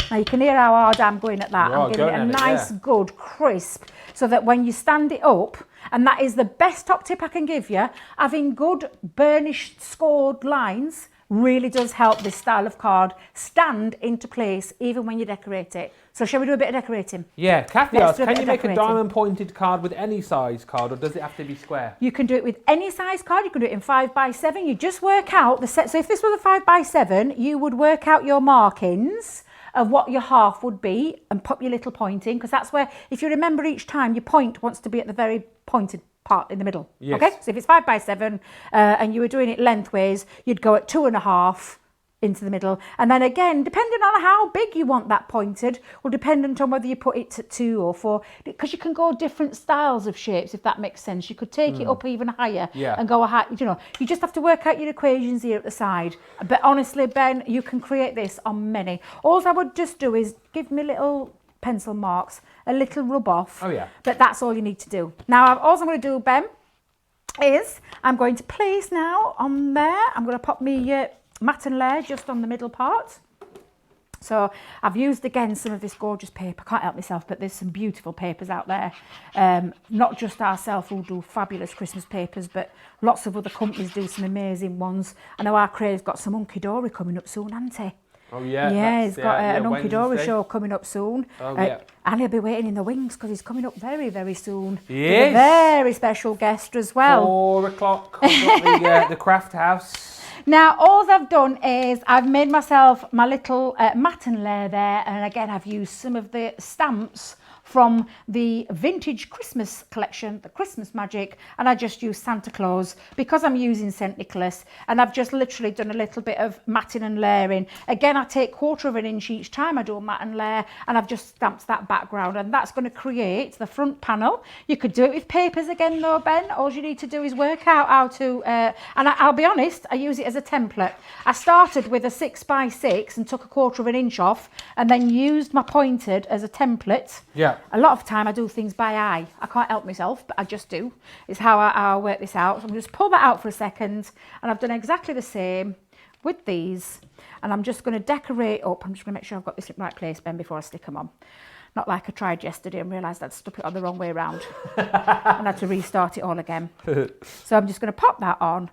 Speaker 2: Now you can hear how hard I'm going at that. I'm giving it a nice, good crisp, so that when you stand it up, and that is the best top tip I can give you, having good burnished scored lines really does help this style of card stand into place even when you decorate it. So shall we do a bit of decorating?
Speaker 1: Yeah, Kathy asks, can you make a
Speaker 2: decorating.
Speaker 1: diamond pointed card with any size card, or does it have to be square?
Speaker 2: You can do it with any size card. You can do it in 5x7. You just work out the set. So if this was a 5x7, you would work out your markings of what your half would be and pop your little point in, because that's where, if you remember, each time your point wants to be at the very pointed part in the middle.
Speaker 1: Yes.
Speaker 2: Okay, so if it's 5x7 and you were doing it lengthways, you'd go at 2.5 into the middle, and then again, depending on how big you want that pointed, will dependent on whether you put it at 2 or 4, because you can go different styles of shapes, if that makes sense. You could take it up even higher and go a high, you know, you just have to work out your equations here at the side. But honestly, Ben, you can create this on many. All I would just do is give me little pencil marks, a little rub off.
Speaker 1: Oh yeah.
Speaker 2: But that's all you need to do. Now, all I'm going to do, Ben, is I'm going to place now on there, I'm going to pop me matte and layer just on the middle part. So I've used again some of this gorgeous paper. Can't help myself, but there's some beautiful papers out there. Not just ourselves who do fabulous Christmas papers, but lots of other companies do some amazing ones. I know our Craig's got some Hunky Dory coming up soon, hasn't he?
Speaker 1: Oh yeah.
Speaker 2: Yeah, he's got an Hunky Dory
Speaker 1: Wednesday
Speaker 2: show coming up soon.
Speaker 1: Oh yeah.
Speaker 2: And he'll be waiting in the wings because he's coming up very, very soon.
Speaker 1: Yes.
Speaker 2: With a very special guest as well.
Speaker 1: 4 o'clock. I've got the craft house.
Speaker 2: Now, all I've done is I've made myself my little matte and layer there, and again I've used some of the stamps from the vintage Christmas collection, the Christmas Magic, and I just used Santa Claus because I'm using St. Nicholas, and I've just literally done a little bit of matting and layering. Again, I take 1/4 of an inch each time I do a matte and layer, and I've just stamped that background, and that's going to create the front panel. You could do it with papers again though, Ben. All you need to do is work out how to, and I'll be honest, I use it as a template. I started with a 6x6 and took 1/4 of an inch off, and then used my pointed as a template.
Speaker 1: Yeah.
Speaker 2: A lot of time I do things by eye. I can't help myself, but I just do. It's how I work this out. So I'm just pull that out for a second, and I've done exactly the same with these, and I'm just going to decorate up. I'm just going to make sure I've got this in the right place, Ben, before I stick them on. Not like I tried yesterday and realised I'd stuck it on the wrong way around and had to restart it all again. So I'm just going to pop that on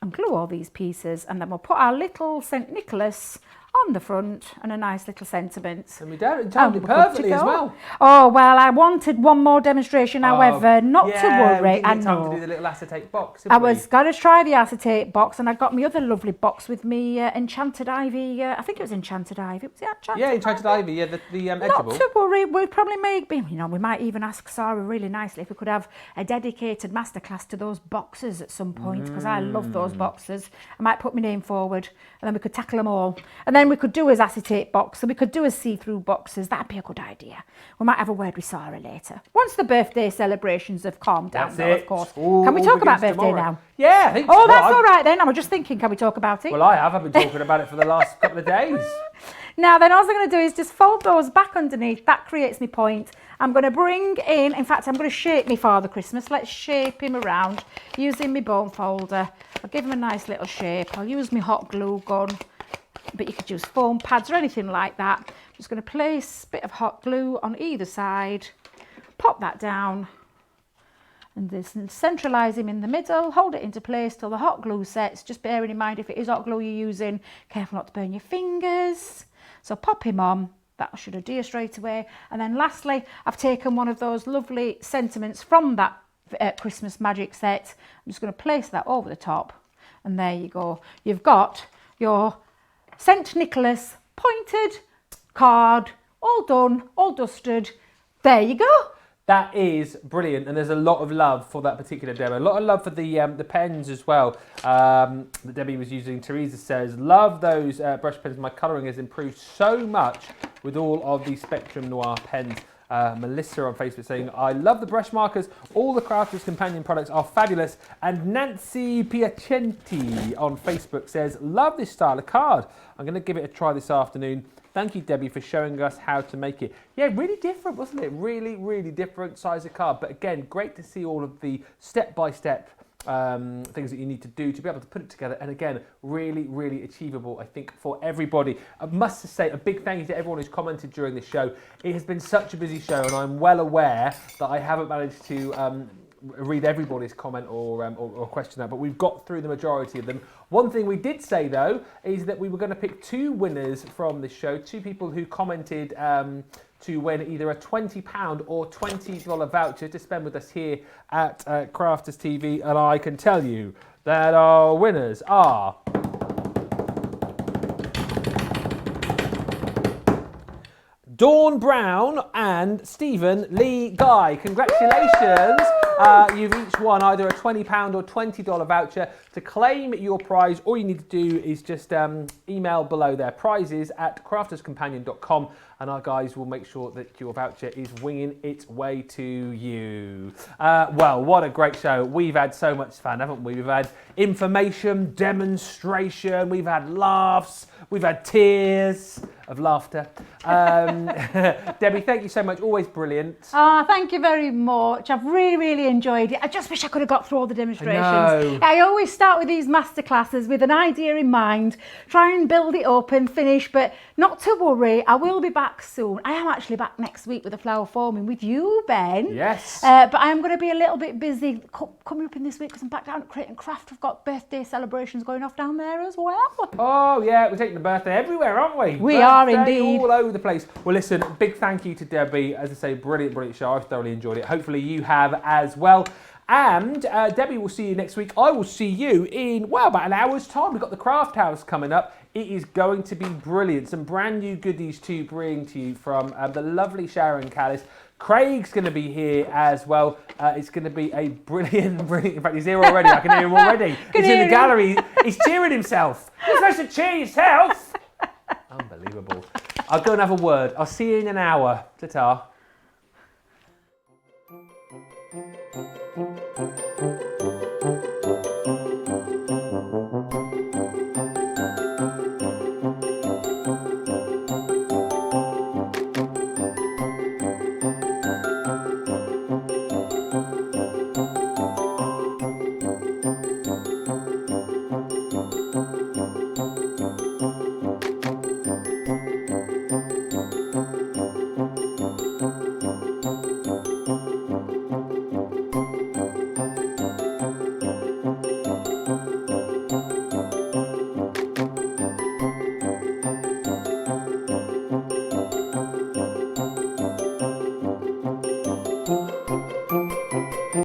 Speaker 2: and glue all these pieces, and then we'll put our little St. Nicholas on the front and a nice little sentiment.
Speaker 1: And we timed it perfectly as well.
Speaker 2: Oh, well, I wanted one more demonstration, however, not to worry.
Speaker 1: I know. To do the little acetate box.
Speaker 2: I was going to try the acetate box, and I got my other lovely box with me Enchanted Ivy. I think it was Enchanted Ivy. Was it
Speaker 1: Enchanted Ivy. Yeah, the
Speaker 2: Not
Speaker 1: edgeable.
Speaker 2: to worry. We'll probably make, you know, we might even ask Sarah really nicely if we could have a dedicated masterclass to those boxes at some point, because I love those boxes. I might put my name forward, and then we could tackle them all. And then we could do as acetate box, and we could do as see-through boxes. That'd be a good idea. We might have a word with Sarah later. Once the birthday celebrations have calmed down, though, of course.
Speaker 1: Ooh,
Speaker 2: can we talk about birthday now?
Speaker 1: Yeah, I think so.
Speaker 2: Oh, that's all right then. I was just thinking, can we talk about it?
Speaker 1: Well, I have. I've been talking about it for the last couple of days.
Speaker 2: Now then, all I'm going to do is just fold those back underneath. That creates my point. I'm going to bring in fact, I'm going to shape me Father Christmas. Let's shape him around using my bone folder. I'll give him a nice little shape. I'll use my hot glue gun. but you could use foam pads or anything like that. I'm just going to place a bit of hot glue on either side, pop that down, and this centralise him in the middle, hold it into place till the hot glue sets. Just bearing in mind, if it is hot glue you're using, careful not to burn your fingers. So pop him on, that should adhere straight away. And then lastly, I've taken one of those lovely sentiments from that Christmas magic set. I'm just going to place that over the top, and there you go. You've got your St Nicholas pointed card, all done, all dusted. There you go.
Speaker 1: That is brilliant, and there's a lot of love for that particular demo. A lot of love for the pens as well that Debbie was using. Teresa says, love those brush pens. My colouring has improved so much with all of the Spectrum Noir pens. Melissa on Facebook saying, I love the brush markers. All the Crafters Companion products are fabulous. And Nancy Piacenti on Facebook says, love this style of card. I'm going to give it a try this afternoon. Thank you, Debbie, for showing us how to make it. Yeah, really different, wasn't it? Really, really different size of card. But again, great to see all of the step-by-step things that you need to do to be able to put it together. And again, really, really achievable, I think, for everybody. I must say a big thank you to everyone who's commented during the show. It has been such a busy show, and I'm well aware that I haven't managed to read everybody's comment or question that, but we've got through the majority of them. One thing we did say though is that we were going to pick 2 winners from this show, 2 people who commented to win either a £20 or $20 voucher to spend with us here at Crafters TV, and I can tell you that our winners are Dawn Brown and Stephen Lee Guy. Congratulations. You've each won either a £20 or $20 voucher. To claim your prize, all you need to do is just email below their prizes at crafterscompanion.com, and our guys will make sure that your voucher is winging its way to you. Well, what a great show. We've had so much fun, haven't we? We've had information, demonstration, we've had laughs, we've had tears of laughter. Debbie, thank you so much. Always brilliant.
Speaker 2: Thank you very much. I've really, really enjoyed it. I just wish I could have got through all the demonstrations. I always start with these masterclasses with an idea in mind, try and build it up and finish, but not to worry, I will be back soon. I am actually back next week with the flower forming with you, Ben.
Speaker 1: Yes.
Speaker 2: But I am going to be a little bit busy coming up in this week because I'm back down at Crate and Craft. We've got birthday celebrations going off down there as well.
Speaker 1: Oh yeah, we're taking the birthday everywhere, aren't we?
Speaker 2: We are indeed.
Speaker 1: All over the place. Well, listen, big thank you to Debbie. As I say, brilliant, brilliant show. I've thoroughly enjoyed it. Hopefully you have as well. And Debbie will see you next week. I will see you in, well, about an hour's time. We've got the Craft House coming up. It is going to be brilliant. Some brand new goodies to bring to you from the lovely Sharon Callis. Craig's going to be here as well. It's going to be a brilliant, brilliant... In fact, he's here already. I can hear him already. He's in the gallery. He's cheering himself. You're supposed to cheer yourself. Unbelievable. I'll go and have a word. I'll see you in an hour. Ta-ta.